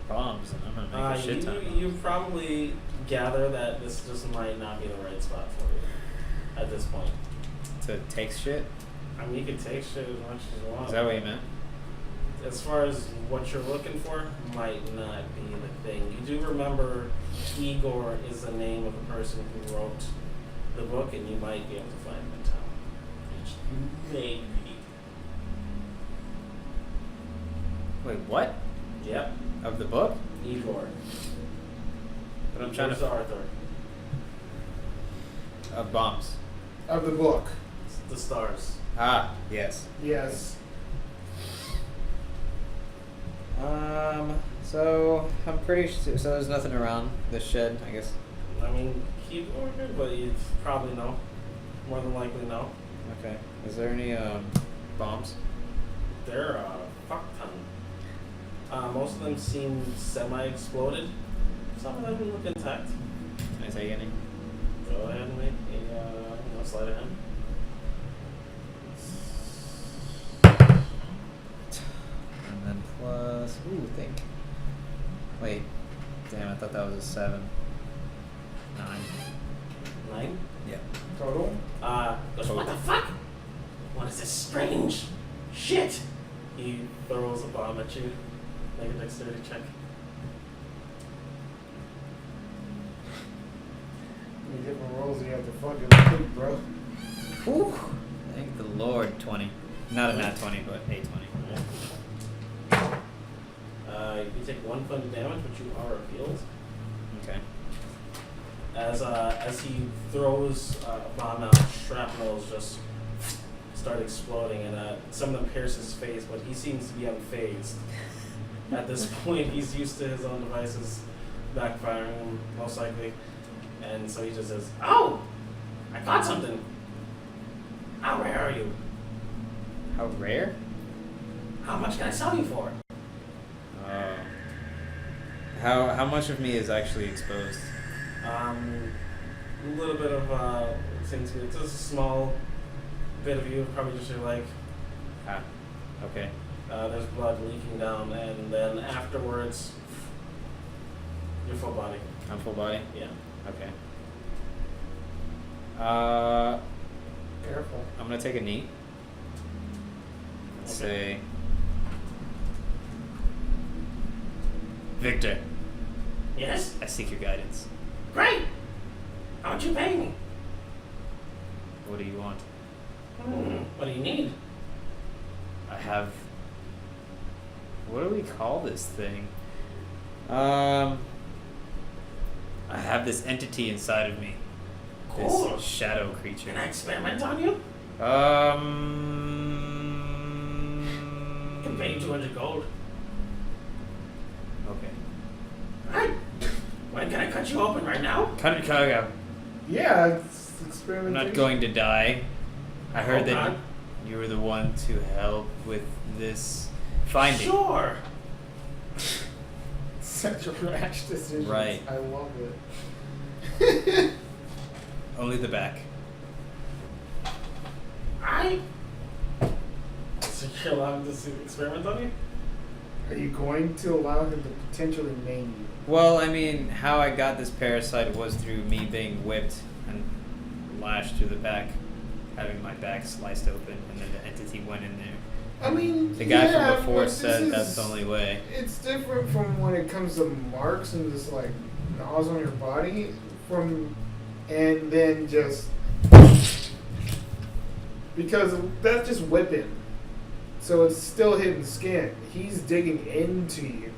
bombs, and I'm gonna make a shit ton of bombs. You probably gather that this just might not be the right spot for you at this point. To take shit? I mean, you can take shit as much as you want. Is that what you meant? As far as what you're looking for, might not be the thing. You do remember Igor is the name of the person who wrote the book, and you might be able to find him in town. Which maybe. Wait, what? Yep, Of the book? Igor. But I'm trying Igor's to. Arthur. Bombs. Of the book. It's the stars. Ah, yes. Yes. So I'm pretty sure. So there's nothing around this shed, I guess. I mean, keep working, but you probably know. More than likely know. Okay. Is there any bombs? They're a fuck ton. Most of them seem semi-exploded. Some of them look intact. Can I take any? Go ahead and make a sleight of hand. And then plus. Ooh, think. Wait. Damn, I thought that was a 7. 9. 9. Yeah. Total? Goes, what the fuck? What is this strange shit? He throws a bomb at you. Make a dexterity check. You different rolls you have to fucking pick, bro. Whew. Thank the Lord. 20. Not a nat 20, but a 20. You take 1 point of damage, but you are healed. Okay. As he throws a bomb out, shrapnels just start exploding, and some of them pierce his face, but he seems to be unfazed. At this point, he's used to his own devices backfiring him, most likely, and so he just says, "Oh, I got something. How rare are you? How rare? How much can I sell you for?" How much of me is actually exposed? A little bit of seems to be just a small bit of you, probably just your leg. Ah, okay. There's blood leaking down, and then afterwards, your full body. I'm full body? Yeah. Okay. Careful. I'm gonna take a knee. Let's say, Victor, Yes? I seek your guidance. Great! How much you pay me? What do you want? What do you need? I have. What do we call this thing? I have this entity inside of me. Cool. This shadow creature. Can I experiment on you? I can pay you 200 gold. Okay. Right? When can I cut you open right now? Cut it out. Yeah, it's I'm experimentation. not going to die. I heard Oh, that God. you were the one to help with this finding. Sure. Such rash decisions. Right. I love it. Only the back. So you're allowed to experiment on you? Are you going to allow him to potentially maim you? Well, I mean, how I got this parasite was through me being whipped and lashed through the back, having my back sliced open, and then the entity went in there. I mean, The guy yeah, from before but said this that's is- the only way. It's different from when it comes to marks and just like gnaws on your body and then just because that's just whipping. So it's still hitting skin. He's digging into you.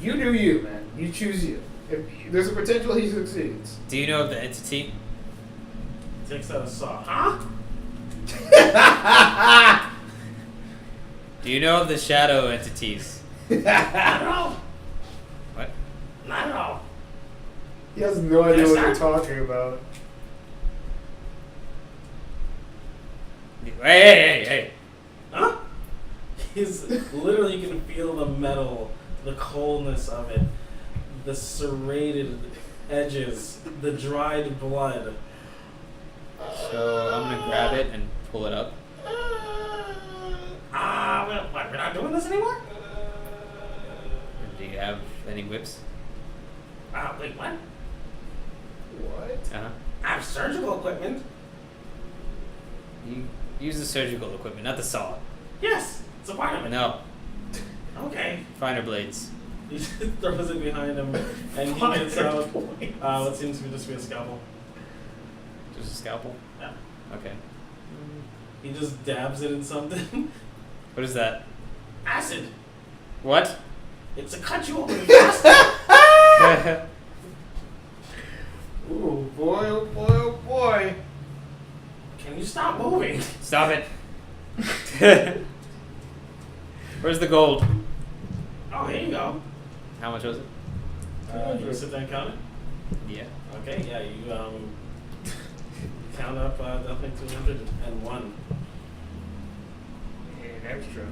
You do you, man. You choose you. If there's a potential he succeeds. Do you know of the entity? Takes out a saw. Huh? Do you know of the shadow entities? Not at all. What? Not at all. He has no idea Yes, what you're sir. talking about. Hey! Huh? He's literally, you can feel the metal, the coldness of it, the serrated edges, the dried blood. So I'm gonna grab it and pull it up. We're not doing this anymore? Do you have any whips? Wait, what? What? Uh-huh. I have surgical equipment. You use the surgical equipment, not the saw. Yes, it's a part of it. No, Okay. finer blades. He just throws it behind him, and he gets out what seems to be just be a scalpel. Just a scalpel? Yeah. Okay. He just dabs it in something. What is that? Acid. What? It's to cut you open faster. Ooh, boy, oh boy, oh boy. Can you stop moving? Stop it. Where's the gold? Oh, here you go. How much was it? You sit there and count it. Yeah. Okay, yeah, you count up definitely 201. And extra.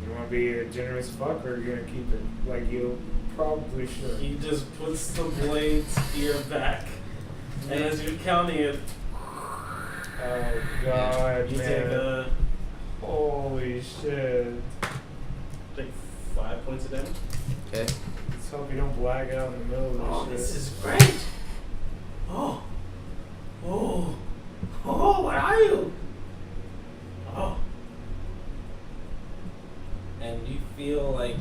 You want to be a generous fuck, or you're gonna keep it like you probably should. He just puts the blade's ear back, and as you're counting it, Oh god, you man! Holy shit! take 5 points of damage. Okay. Let's hope you don't black out in the middle of Oh, this this shit. is great. Oh. Oh. Oh, what are you? Oh. And you feel like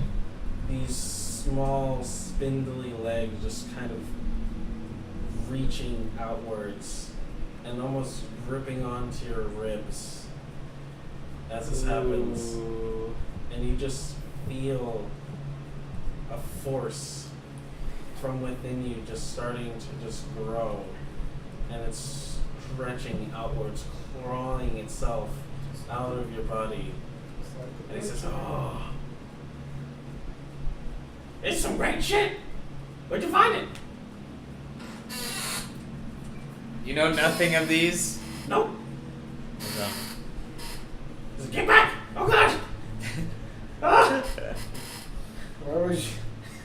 these small, spindly legs just kind of reaching outwards and almost gripping onto your ribs as this happens. Ooh. And you just feel a force from within you just starting to just grow, and it's stretching outwards, crawling itself out of your body. And he says, "Oh, It's some great shit. Where'd you find it? You know nothing of these? Nope. No. Get back. Oh, God. Ah. Why was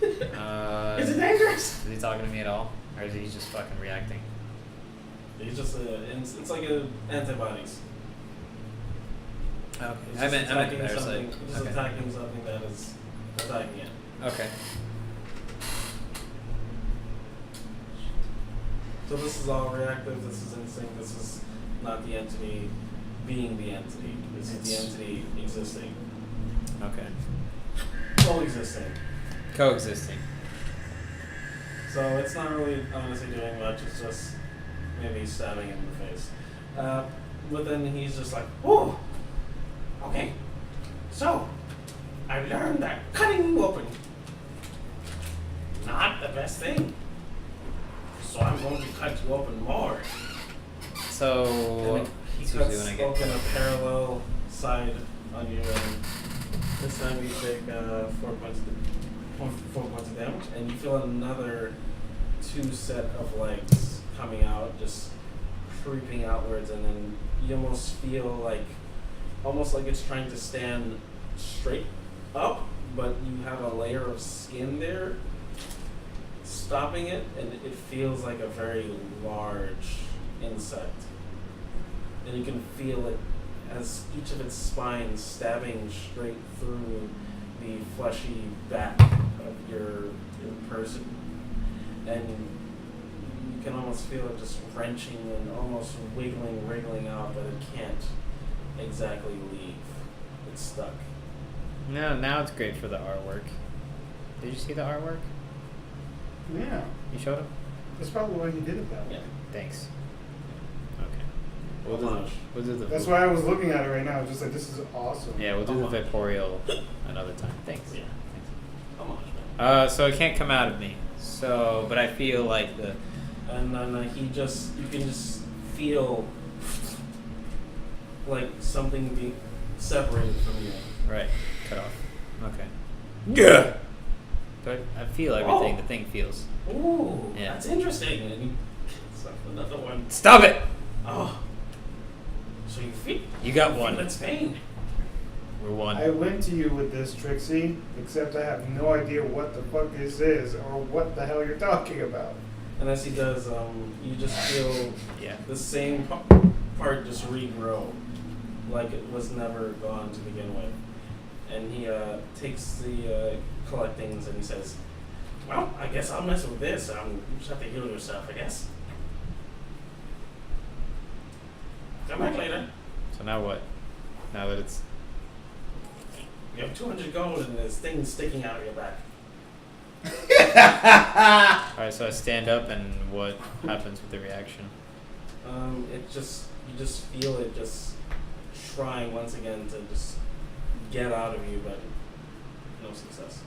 you? Is it dangerous? Is he talking to me at all? Or is he just fucking reacting? It's just it's like antibodies." Okay. It's I just meant attacking better side. something. It's just Okay. attacking something that is attacking it. Okay. So this is all reactive. This is instinct. This is not the entity being the entity. This is the entity existing, Okay. coexisting. Coexisting. So it's not really honestly doing much. It's just maybe stabbing him in the face. But then he's just like, Oh, okay. So, I've learned that cutting you open, not the best thing. So I'm going to cut you open more. So and he that's usually cuts when I get. open a parallel side on you, and this time you take 4 points of damage, and you feel another 2 set of legs coming out, just creeping outwards, and then you almost feel like it's trying to stand straight up, but you have a layer of skin there stopping it, and it feels like a very large insect. And you can feel it as each of its spines stabbing straight through the fleshy back of your person. And you can almost feel it just wrenching and almost wriggling out, but it can't exactly leave. It's stuck. No, now it's great for the artwork. Did you see the artwork? Yeah. You showed him? That's probably why you did it that way. Yeah. Thanks. Okay. Homage. We'll do the. That's why I was looking at it right now. Just like, this is awesome. Yeah, we'll do the Homage. Viporial another time. Thanks. Yeah. Homage, man. So it can't come out of me. So, but I feel like the. And then you can just feel like something being separated from you. Right. Cut off. Okay. Yeah. But I feel everything Oh. the thing feels. Ooh, Yeah. that's interesting. And you suck another one. Stop it! Oh, so you feel You got feel one. its pain. We're one. I went to you with this, Trixie, except I have no idea what the fuck this is or what the hell you're talking about. And as he does, you just feel Yeah. the same part just regrow, like it was never gone to begin with. And he takes the collectings and he says, Well, I guess I'll mess with this. You just have to heal yourself, I guess. Come back later. So now what? Now that it's. You have 200 gold and this thing sticking out of your back. Alright, so I stand up and what happens with the reaction? you just feel it just trying once again to just get out of you, but no success.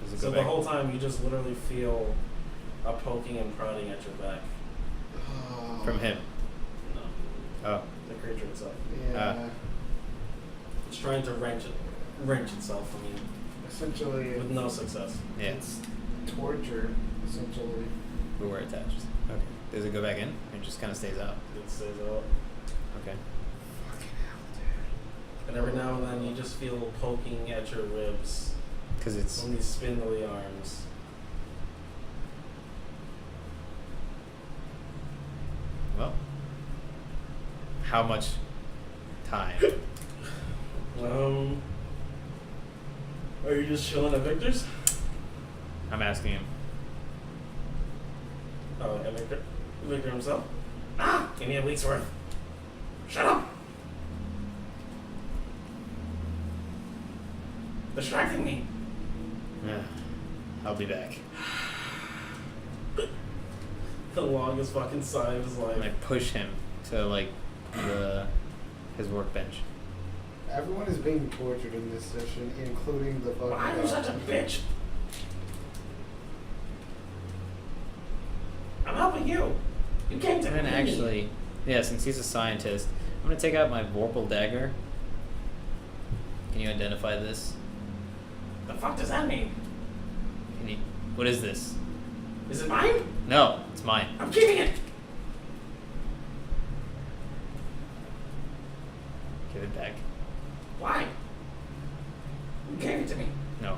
Does it So go the back? whole time you just literally feel a poking and prodding at your back. From him. No, Oh. the creature itself. Yeah. It's trying to wrench itself from you Essentially, with no success. Yeah. it's torture, essentially. We were attached. Okay. Does it go back in? Or it just kind of stays out? It stays out. Okay. And every now and then you just feel poking at your ribs Because it's. from these spindly arms. Well. How much time? Are you just chilling at Victor's? I'm asking him. Oh, at Victor himself? Ah, give me a week's worth. Shut up. Distracting me. Yeah. I'll be back. The longest fucking sigh of his life. And I push him to like his workbench. Everyone is being tortured in this session, including the fucking. Why are you such a bitch? I'm helping you. You came to I'm me. gonna actually, yeah, since he's a scientist, I'm gonna take out my Vorpal dagger. Can you identify this? The fuck does that mean? Can you? What is this? Is it mine? No, it's mine. I'm keeping it. Give it back. Why? You gave it to me. No.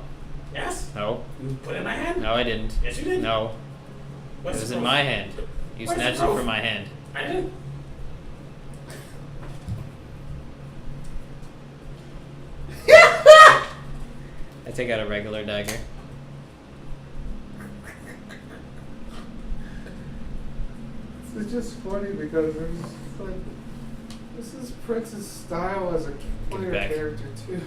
Yes? No. You put it in my hand? No, I didn't. Yes, you did. No. What's It was the in proof? my hand. You Where's the snatched it proof? from my hand. I didn't. take out a regular dagger. It's just funny because it's like this is Prince's style as a player back. character too.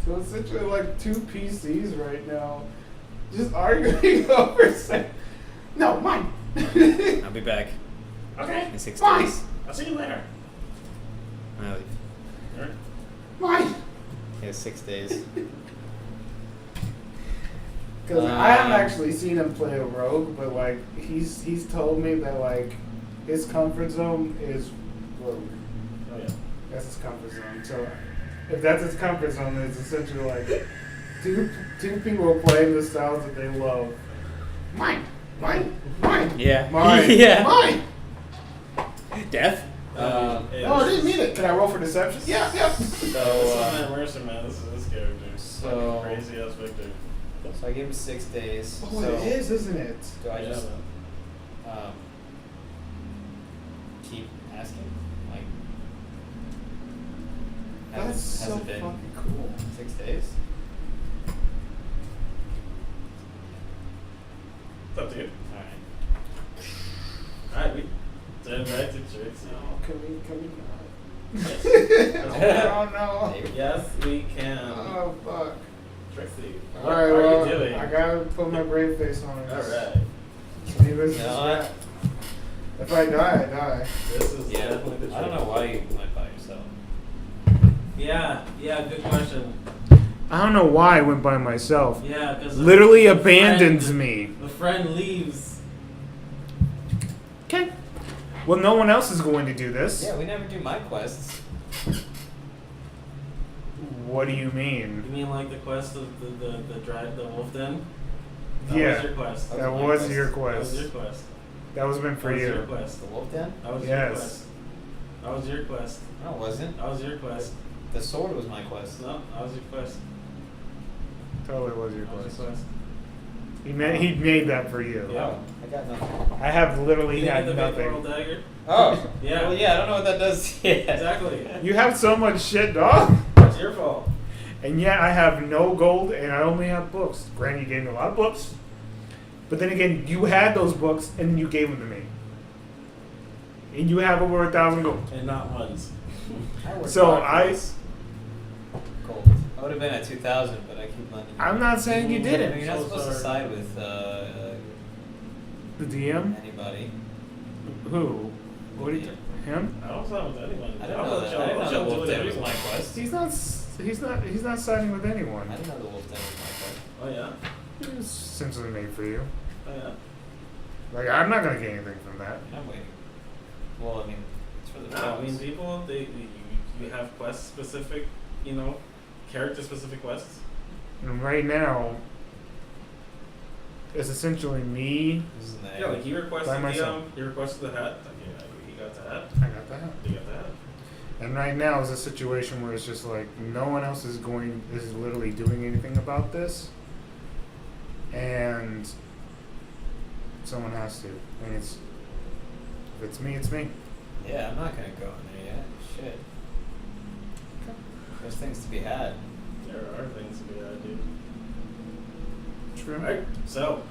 So it's essentially like two PCs right now, just arguing over saying, "No, mine." I'll be back Okay. in 6 Fine. days. I'll see you later. I leave. Alright. Mine. Yeah, 6 days. Because I haven't Um, actually seen him play a rogue, but like he's told me that like his comfort zone is rogue. Oh yeah. That's his comfort zone. So if that's his comfort zone, then it's essentially like two people playing the styles that they love. Mine, mine, mine. Yeah. Mine. Yeah. Mine. Death. No, I didn't mean it. Can I roll for deception? Yeah, yeah. This is So, not Mercer, man. This is this character. So- Fucking crazy ass Victor. so I gave him 6 days. Oh, so it is, isn't it? Do I Yeah, just man. keep asking? Like, That's has so it been fucking cool. 6 days? It's up to you. Alright. Alright, we turn back to Trixie. Oh, can we not? Yes. Oh no. Yes, we can. Oh fuck. Trixie, All what right, are well, you doing? I gotta put my brave face on it. Alright. See if this is You know right. what? If I die, I die. This is Yeah, definitely the I don't know why you went by yourself. Yeah, good question. I don't know why I went by myself. Yeah, because Literally abandons me. The friend leaves. Okay. Well, no one else is going to do this. Yeah, we never do my quests. What do you You mean? mean like the quest of the wolf den? That Yeah. was your quest. That my was quest. your That quest. was your quest. That was meant for That was your you. quest. The wolf den? That was Yes. your quest. That was your quest. No, it wasn't. That was your quest. The sword was my quest. No, that was your quest. Totally was your That was quest. your quest. He made that for you. Yeah. Oh, I got nothing. I have literally You had get the vaporal nothing. dagger? Oh, Yeah. Well, yeah, I don't know what that does. Yeah. Exactly. You have so much shit, dog. It's your fault. And yet I have no gold and I only have books. Granted, you gave me a lot of books. But then again, you had those books and then you gave them to me. And you have over 1,000 gold. And not once. I worked So hard for I- this. Gold. I would have been at 2,000, but I keep lending. I'm not saying you I mean, didn't. you're not So supposed to sorry. side with The DM? anybody. Who? What do you? Him? I don't side with anyone. I didn't know that. I didn't know the wolf den was my quest. He's not. He's not siding with anyone. I didn't know the wolf den was my quest. Oh yeah? It was essentially made for you. Oh yeah? Like I'm not gonna get anything from that. I'm waiting. Well, I mean, it's for the No, I mean films. people, you have quest specific, character specific quests. And right now, it's essentially me. This is the Yeah, like you requested By myself. you requested the hat. Okay, you got the hat. I got that. You got the hat. And right now is a situation where it's just like no one else is literally doing anything about this, and someone has to. And if it's me, it's me. Yeah, I'm not gonna go in there yet. Shit. There's things to be had. There are things to be had, dude. True. Alright, so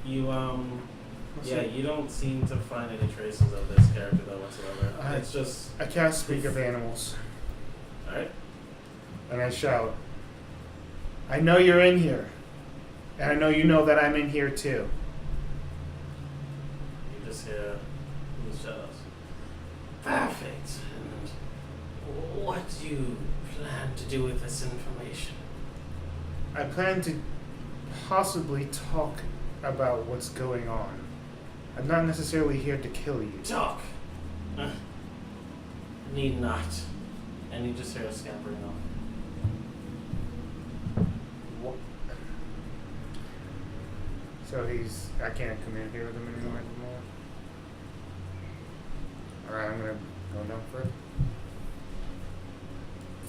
you What's yeah, it? you don't seem to find any traces of this character though whatsoever. I- It's just I can't speak of animals, alright. and I shout. I know you're in here, and I know you know that I'm in here too. You just hear the shadows. Perfect. And what do you plan to do with this information? I plan to possibly talk about what's going on. I'm not necessarily here to kill you. Talk. Need not. And you just hear a scampering off. So I can't communicate with him anymore. Alright, I'm gonna go down for it.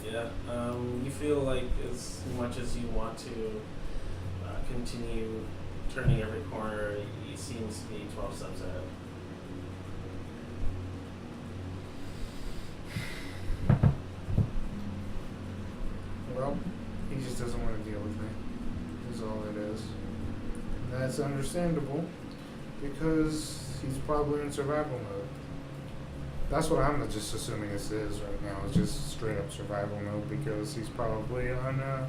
Yeah, you feel like as much as you want to continue turning every corner, he seems to be 12 steps ahead. doesn't want to deal with me. Is all it is. And that's understandable because he's probably in survival mode. That's what I'm just assuming this is right now. It's just straight up survival mode because he's probably on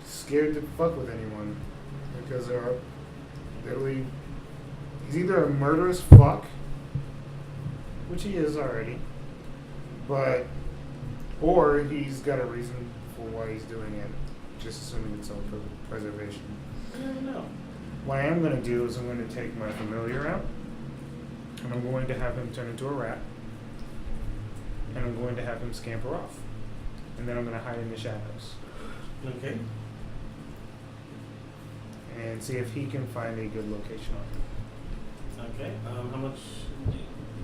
scared to fuck with anyone because he's either a murderous fuck, which he is already, or he's got a reason for why he's doing it. Just assuming it's self-preservation. I don't know. What I am going to do is I'm going to take my familiar out, and I'm going to have him turn into a rat, and I'm going to have him scamper off, and then I'm going to hide in the shadows Okay. and see if he can find a good location on him. Okay. How much?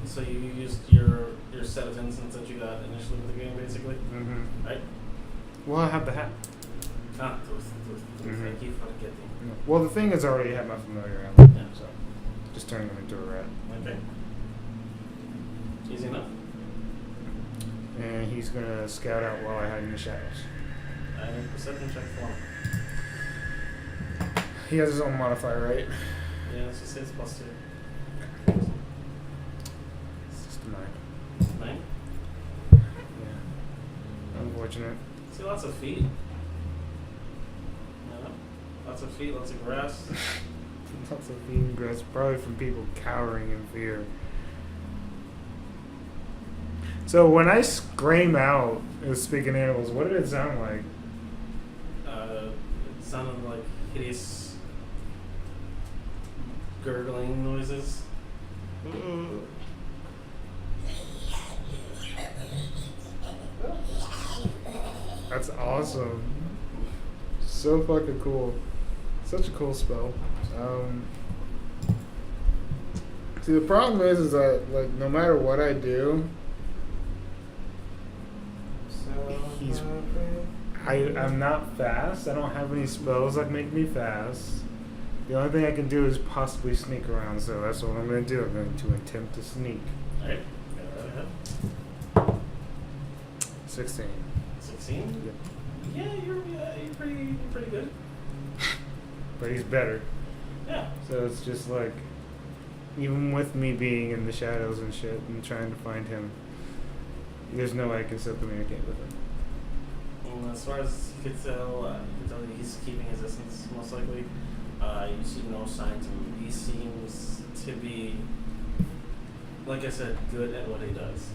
So you used your set of instants that you got initially with the game, basically, Mm-hmm. right? Well, I have the hat. Those. Mhm. Thank you for getting. Well, the thing is, I already have my familiar out, Yeah. so just turning him into a rat. Okay. Easy enough. And he's going to scout out while I hide in the shadows. I need a perception check for him. He has his own modifier, right? Yeah, let's just say it's +2. It's just a 9. 9. Yeah. Unfortunate. See, lots of feet. Yeah. Lots of feet, lots of grass. Lots of feeding grass, probably from people cowering in fear. So when I scream out as speaking animals, what did it sound like? It sounded like hideous gurgling noises. That's awesome. So fucking cool. Such a cool spell. See, the problem is that, like, no matter what I do, I'm not fast. I don't have any spells that make me fast. The only thing I can do is possibly sneak around, so that's what I'm going to do. I'm going to attempt to sneak. Alright, go right ahead. 16. 16? Yep. Yeah, you're pretty good. But he's better. Yeah. So it's just like, even with me being in the shadows and shit and trying to find him, there's no way I can still communicate with him. Well, as far as you could tell he's keeping his distance, most likely. You see no signs of him. He seems to be, like I said, good at what he does.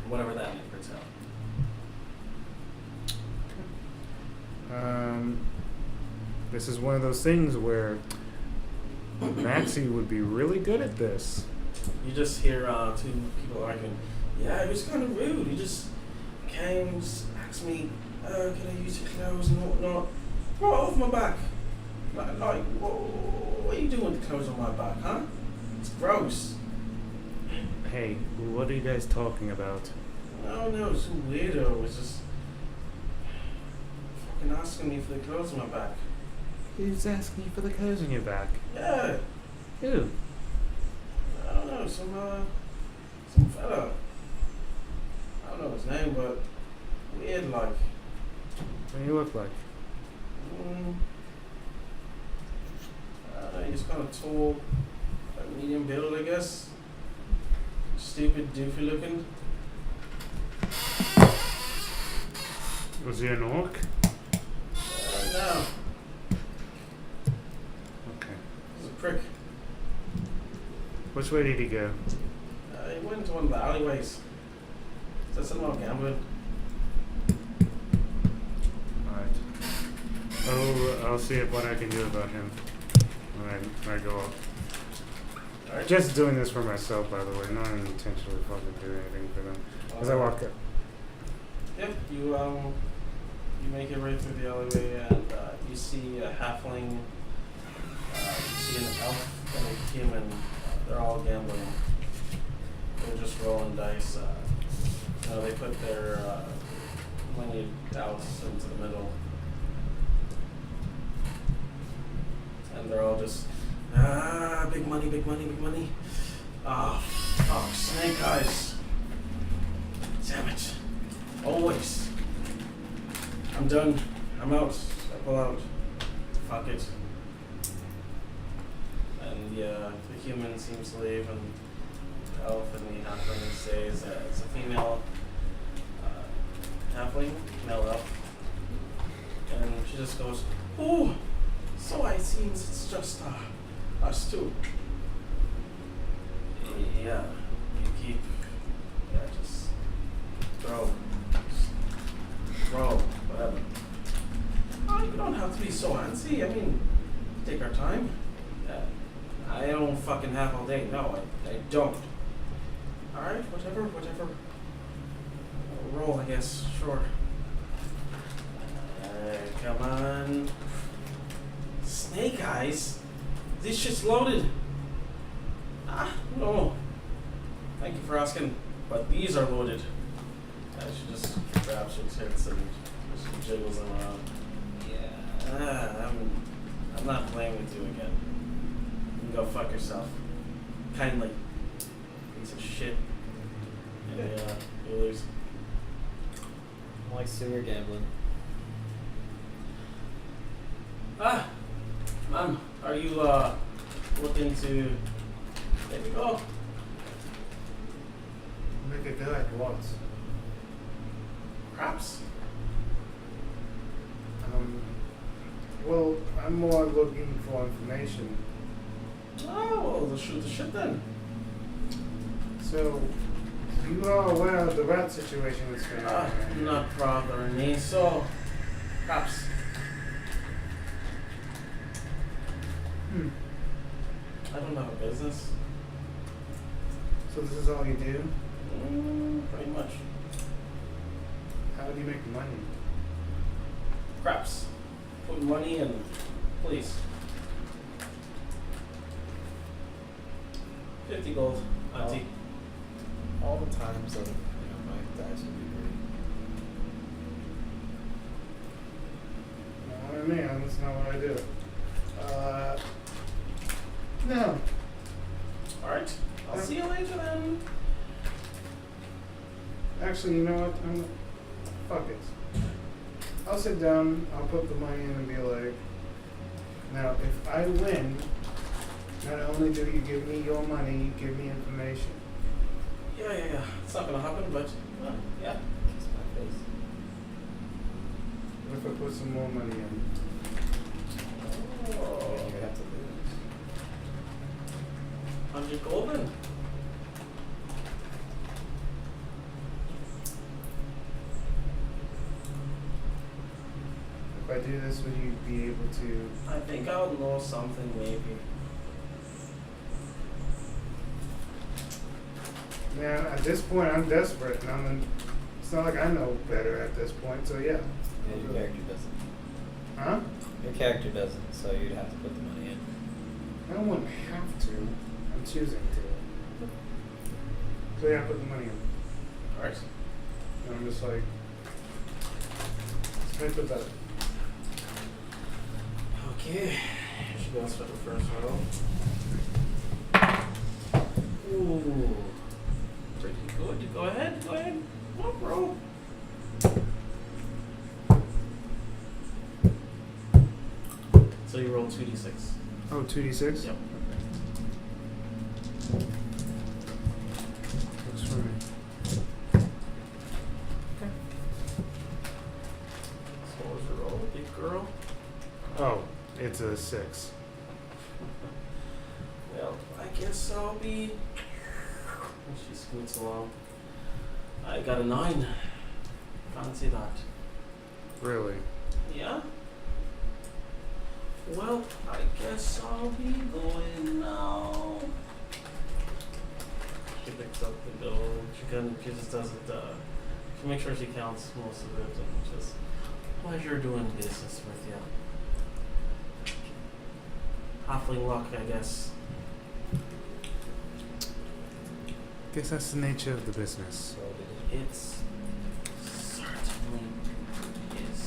Whatever that may foretell. This is one of those things where Maxie would be really good at this. You just hear two people arguing. Yeah, it was kind of rude. He just came, just asked me, can I use your clothes and whatnot. Right off my back. Like, what are you doing with the clothes on my back, huh? It's gross. Hey, what are you guys talking about? I don't know, some weirdo was just fucking asking me for the clothes on my back. Who's asking you for the clothes on your back? Yeah, Who? I don't know, some fella. I don't know his name, but weird like. What do you look like? I don't know, he's kind of tall, like medium build, I guess. Stupid, doofy looking. Was he an orc? No, Okay. he's a prick. Which way did he go? He went into one of the alleyways. Is that something about gambling? Alright. I'll see what I can do about him when I go up. Alright. Just doing this for myself, by the way, not intentionally fucking doing anything for them. As I walk up. Yep, you make your way through the alleyway and you see a halfling, you see an elf and a human. They're all gambling. They're just rolling dice. They put their money out into the middle. And they're all just, big money, big money, big money. Ah, fuck, snake eyes. Damn it. Always. I'm done. I'm out. I pull out. Fuck it. And the human seems to leave, and the elf and the halfling stays as a female halfling, male elf. And she just goes, "Oh, so I seems it's just us two." Yeah, you keep, just throw, whatever. Oh, you don't have to be so antsy. I mean, take our time. I don't fucking have all day. No, I don't. Alright, whatever. Roll, I guess. Sure. Come on. Snake eyes? This shit's loaded. No. Thank you for asking. But these are loaded. She just grabs her tits and she jiggles them around. Yeah. I'm not playing with you again. You can go fuck yourself. Kindly. Piece of shit. And you lose. I'm like sewer gambling. Ma'am, are you looking to maybe go? Make a go at what? Perhaps. Well, I'm more looking for information. Oh, well, let's shoot the shit then. So, you are aware of the rat situation that's going on? Not bothering me, so perhaps. I don't have a business. So this is all you do? Pretty much. How do you make money? Craps. Put money in, please. 50 gold. Auntie. All the times that my dice would be great. No, man, that's not what I do. No. Alright. I'll see you later then. Actually, you know what? Fuck it. I'll sit down, I'll put the money in and be like, now, if I win, not only do you give me your money, you give me information. Yeah. It's not gonna happen, but yeah. Kiss my face. What if I put some more money in? You have to lose. 100 gold then. If I do this, would you be able to? I think I'll know something maybe. Man, at this point, I'm desperate, and it's not like I know better at this point, so yeah. Yeah, your character doesn't. Huh? Your character doesn't, so you'd have to put the money in. I don't want to have to. I'm choosing to. So yeah, put the money in. Alright. And I'm just like, let's put that. Okay. She goes for the first roll. Ooh. Pretty good. Go ahead. Come on, bro. So you roll 2d6. Oh, 2d6? Yep. Looks for me. Okay. So what was your roll, big girl? Oh, it's a 6. Well, I guess I'll be... And she scoots along. I got a 9. Fancy that. Really? Yeah? Well, I guess I'll be going now. She picks up the gold. She just does it, she makes sure she counts most of it and just pleasure doing business with you. Halfling luck, I guess. Guess that's the nature of the business. So It's certainly is.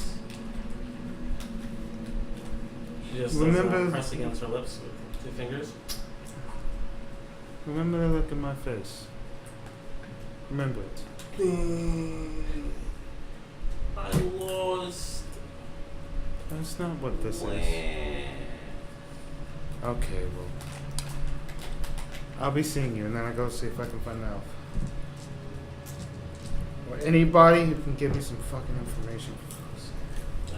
She just Remember- does press against her lips with 2 fingers. Remember the look in my face. Remember it. I lost. That's not what this is. Okay, well. I'll be seeing you, and then I'll go see if I can find out. Or anybody who can give me some fucking information.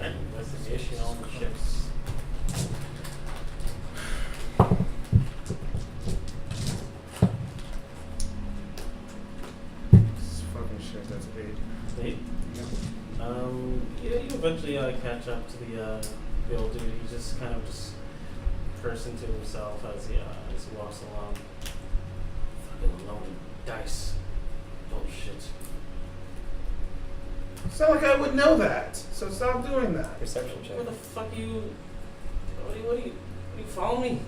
Investigation on the ships. This fucking shit, that's 8. 8? Yeah, you eventually catch up to the old dude. He just kind of just cursing to himself as he walks along. Fucking loaded dice. Bullshit. It's not like I would know that, so stop doing that. Perception check. Where the fuck are you? What do you follow me?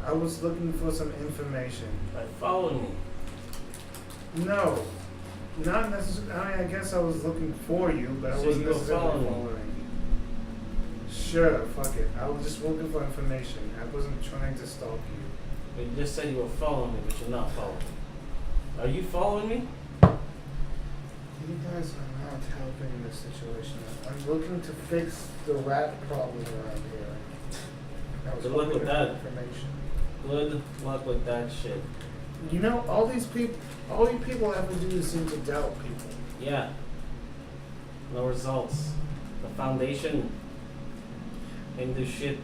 I was looking for some information. By following me. No. Not necessarily. I mean, I guess I was looking for you, but I So wasn't you were necessarily following me. following you. Sure, fuck it. I was just looking for information. I wasn't trying to stalk you. But you just said you were following me, but you're not following me. Are you following me? You guys are not helping the situation. I'm looking to fix the rat problem around here. I was Good luck hoping with for that. information. Good luck with that shit. You know, all you people ever do is seem to doubt people. Yeah. No results. The foundation didn't do shit.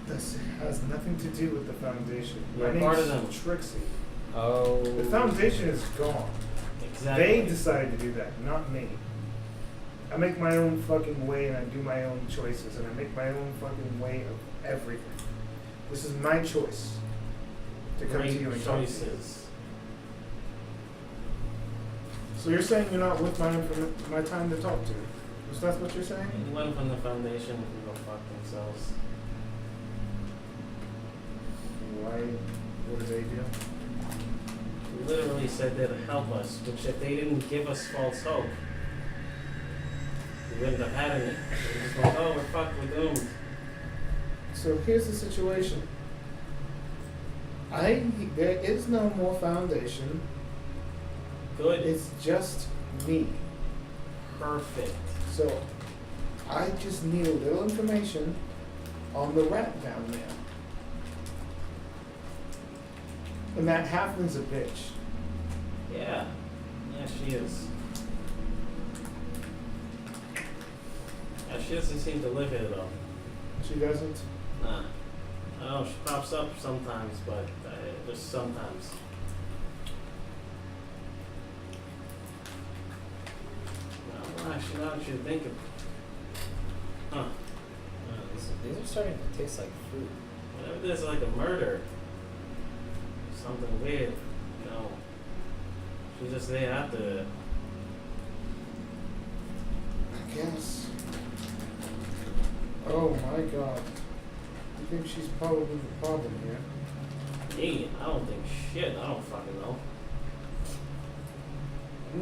This has nothing to do with the foundation. You're My part name's of them. Trixie. Oh. The foundation is gone. Exactly. They decided to do that, not me. I make my own fucking way and I do my own choices and I make my own fucking way of everything. This is my choice to come to you Great and talk to you. choices. So you're saying you're not with my time to talk to? Is that what you're saying? Anyone from the foundation can go fuck themselves. Why? What do they do? We literally said they'd help us, which if they didn't give us false hope, we wouldn't have had any. We just go, oh, we're fucked, we're doomed. So here's the situation. There is no more foundation. Good. It's just me. Perfect. So I just need a little information on the rat down there. And that halfling's a bitch. Yeah. Yeah, she is. Yeah, she doesn't seem to live here though. She doesn't? Nah. I know she pops up sometimes, but just sometimes. Well, actually, now that you think of it. Huh. These are starting to taste like fruit. Whenever there's like a murder, something weird, you know, she's just there after it. I guess. Oh my god. I think she's probably the problem here. Me, I don't think shit. I don't fucking know. I'm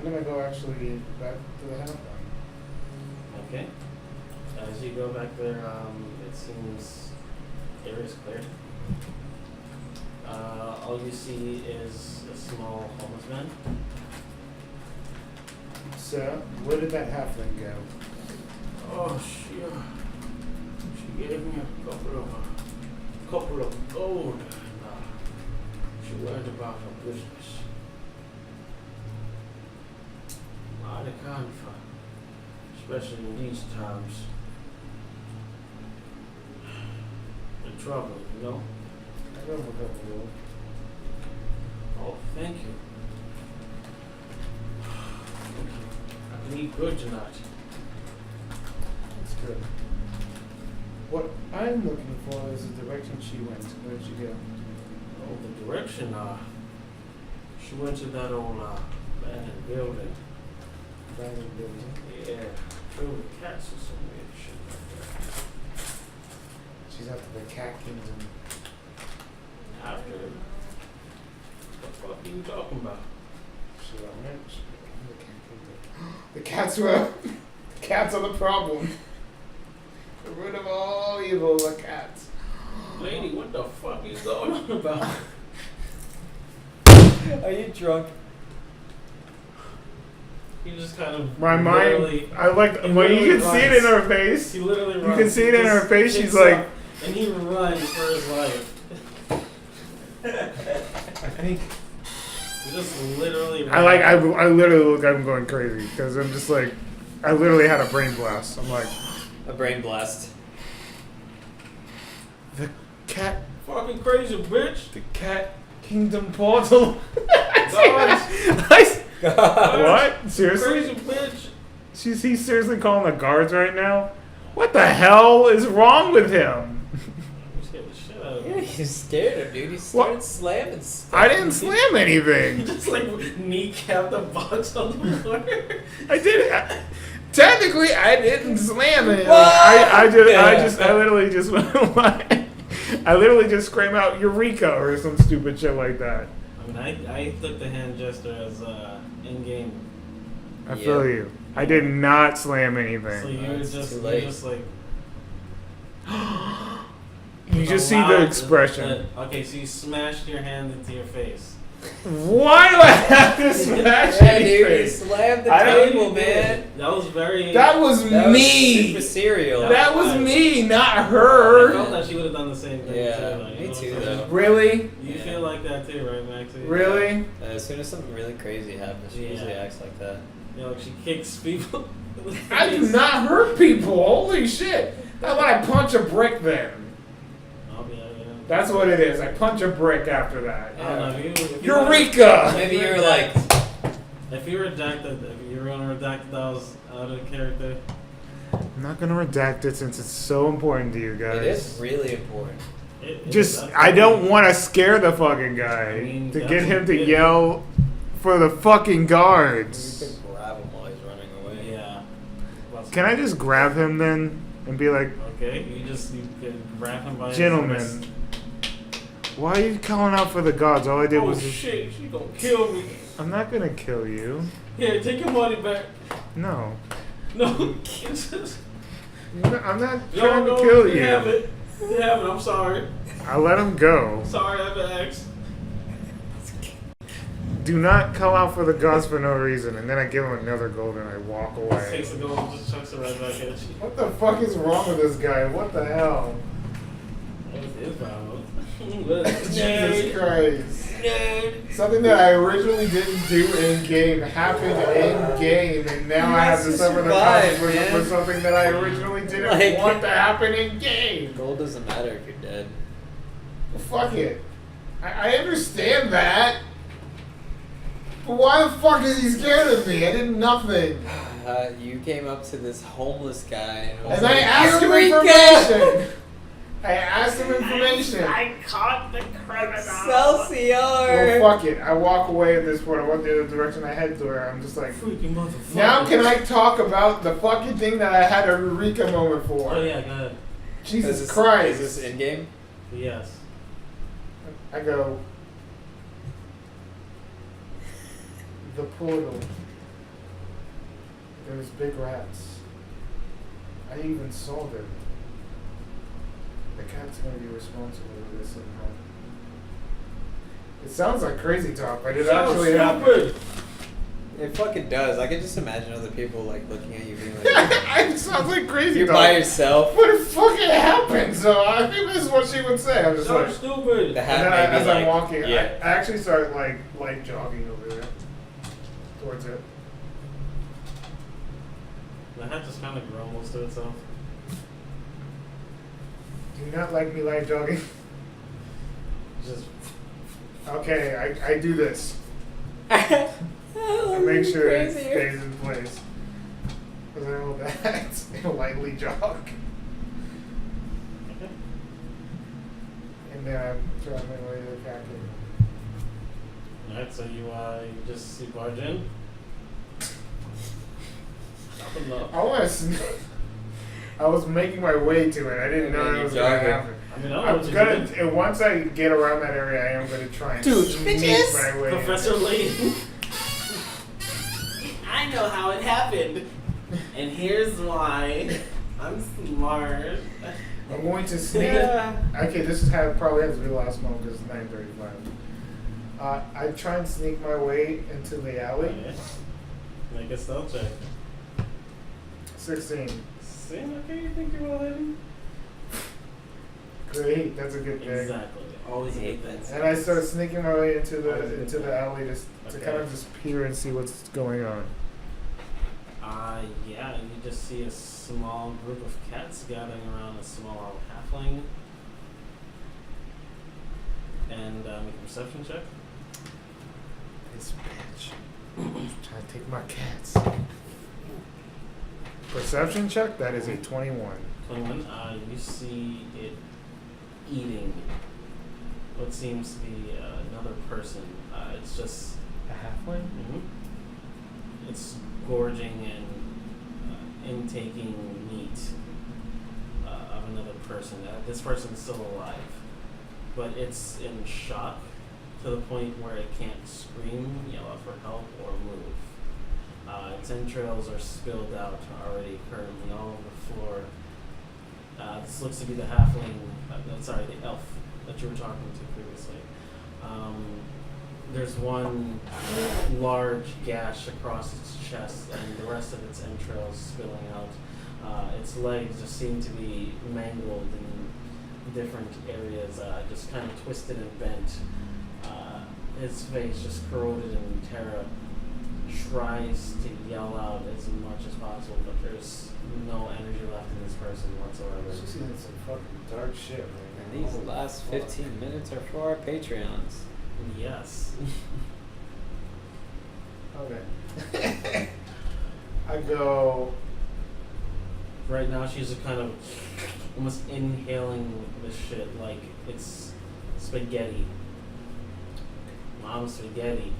gonna go actually back to the halfling. Okay. As you go back there, it seems area is clear. All you see is a small homeless man. Sir, where did that halfling go? Oh shit! She gave me a couple of gold. She learned about her business. Mighty kind for, especially in these times. The trouble, you know. I don't look up the road. Oh, thank you. Thank you. I can eat good tonight. That's good. What I'm looking for is the direction she went. Where'd she go? Oh, the direction, she went to that old, abandoned building. Abandoned building. Yeah, filled with cats or some weird shit like that. She's after the cat kingdom. After, what the fuck are you talking about? She got rich. The cat kingdom. The cats were. Cats are the problem. Get rid of all evil, the cats. Lady, what the fuck are you going on about? Are you drunk? He just kind of My mind, literally- I like he when you literally can see it in runs. her face. He literally You runs. can see He it in just her face. She's picks like, up and he runs for his life. I think. He just literally. I like. I literally look. I'm going crazy because I'm just like, I literally had a brain blast. I'm like, A brain blast. the cat, Fucking crazy, bitch. the cat kingdom portal. Guards. What? Seriously? Crazy bitch. He's seriously calling the guards right now? What the hell is wrong with him? You scared the shit out of Yeah, him. he's scared him, dude. He What? started slamming stuff. I didn't slam He anything. just like kneecap the box on the floor. I did. Technically, I didn't slam anything. What? I literally just I literally just scream out Eureka or some stupid shit like that. I mean, I took the hand gesture as in-game. I Yeah. feel you. I did not slam So anything. you're It's just, too you're late. just like. You just see the expression. Okay, so you smashed your hand into your face. Why do I have to smash Yeah, dude, you anything? slammed the I don't- table, man. That was very. That was That was me. super serial. That was me, not I felt her. that she would have done the same thing Yeah, too. Like, me you know too, what I'm saying? though. Really? You Yeah. feel like that too, right, Maxie? Really? As soon as something really crazy happens, she Yeah. usually acts like that. You know, like she kicks people. in the I do face. not hurt people. Holy shit. How about I punch a brick then? I'll be, That's what it is. I punch a brick after that. I don't know. If you Eureka! Maybe you're like, If you redacted, if you were gonna redact that was out of character. I'm not gonna redact it since it's so important to you guys. it is really important. Just, I don't want to scare the fucking guy I mean, to that's get him to good. yell for the fucking You guards. can grab him while he's running away. Yeah. Can I just grab him then and be like, Okay, you can grab him by his gentlemen, wrist. why are you calling out for the gods? All I did Oh was just, shit, she gonna kill me. I'm not gonna kill you. Here, take your money back. No. No, it's just, I'm not no, trying no, to kill you have you. it. You have it. I'm sorry. I let him go. Sorry, I have to ask. Do not call out for the gods for no reason. And then I give him another gold and I walk away. Takes the gold and just chucks it right back at you. What the fuck is wrong with this guy? What the hell? What is his problem? Jesus Christ. Something that I originally didn't do in game happened in game, and now You I have have to to suffer the survive, consequences man. for something that I originally didn't Like- want to happen in game. Gold doesn't matter if you're dead. Fuck it. I understand that. But why the fuck is he scared of me? I did nothing. You came up to this homeless guy and was And I like, asked him "Eureka!" information. I asked him information. I caught the criminal. Excelsior! Well, fuck it. I walk away at this point. I went the other direction. I head to her. I'm just like, Freaking motherfucker. now can I talk about the fucking thing that I had a Eureka moment for? Oh yeah, go ahead. Jesus Is this- Christ. Is this in game? Yes. I go, the portal. There's big rats. I even saw them. The cat's gonna be responsible for this somehow. It sounds like crazy talk, but it actually happened. It fucking does. I can just imagine other people like looking at you being like, It sounds like crazy you're talk. by yourself. But it fucking happened, so I think this is what she would say. I'm just So like, stupid. The and hat then may be as I'm like, walking, yeah. I actually start like light jogging over there towards it. The hat just kind of grumbles to itself. Do you not like me light jogging? Just Okay, I do this. I make sure it stays in place. Because I hold that and lightly jog. And then I'm trying my way to the captain. alright. So you just see barge in. I want to. I was making my way to it. I didn't know And it you was going to jogging. happen. I mean, I don't know I'm what gonna. you did. And once I get around that area, I am gonna try and Dude, sneak bitches! my way. in. Professor Layton. I know how it happened, and here's why. I'm smart. I'm going to sneak. Yeah. Okay, probably has to be the last one because it's 9:35. I try and sneak my way into the alley. Okay. Make a stealth check. 16. Same, okay, you think you're well hidden? Great, that's a good thing. Exactly. Always hate that. And I start sneaking my way into Always a good the thing. alley to Okay. kind of just peer and see what's going on. Yeah, you just see a small group of cats gathering around a small halfling. And make a perception check. This bitch. Trying to take my cats. Perception check? That is a 21. 21. You see it eating what seems to be another person. It's just A halfling? It's gorging and intaking meat of another person. This person's still alive, but it's in shock to the point where it can't scream, yell out for help, or move. Its entrails are spilled out already, currently all over the floor. This looks to be the halfling, the elf that you were talking to previously. There's one large gash across its chest, and the rest of its entrails spilling out. Its legs just seem to be mangled in different areas, just kind of twisted and bent. Its face just corroded in terror. Tries to yell out as much as possible, but there's no energy left in this person whatsoever. She's seeing some fucking dark shit right now. And these last 15 minutes are for our Patreons. Yes. Okay. I go. Right now, she's just kind of almost inhaling this shit like it's spaghetti. Mom spaghetti.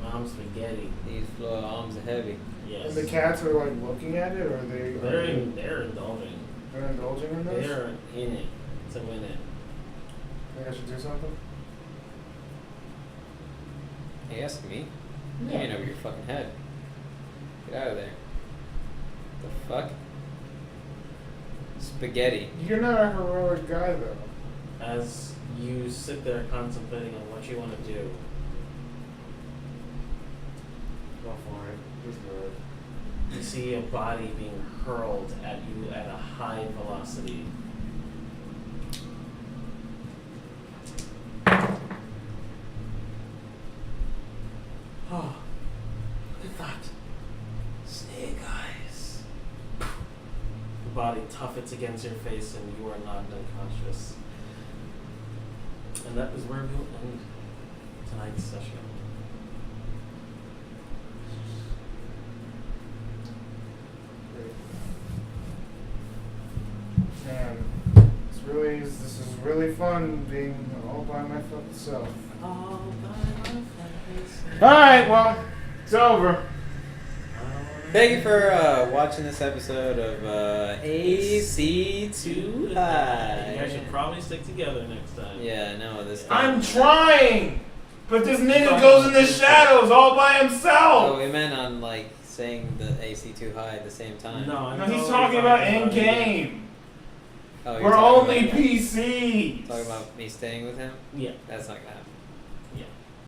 Mom spaghetti. These floor arms are heavy. Yes. And the cats are like looking at it, or are they? They're indulging. They're indulging in this. They're in it to win it. Think I should do something? Hey, asking me? You ain't over your fucking head. Get out of there. The fuck? Spaghetti. You're not a heroic guy, though. As you sit there contemplating on what you want to do, Go for it. Just do it. you see a body being hurled at you at a high velocity. Oh, look at that. Snake eyes. The body tuffets against your face and you are knocked unconscious. And that is where we'll end tonight's session. Man, this is really fun being all by my fucking self. All by myself. Alright, well, it's over. Thank you for watching this episode of AC Too You guys High. should probably stick together next time. Yeah, no, this I'm trying! But this nigga goes in the shadows all by Oh, himself! we meant on like saying the AC Too High at the same time. No, I'm No, he's totally talking fine about with in that. game. Oh, you're We're talking only about, PCs. talking about me staying with him? Yeah. That's not gonna happen.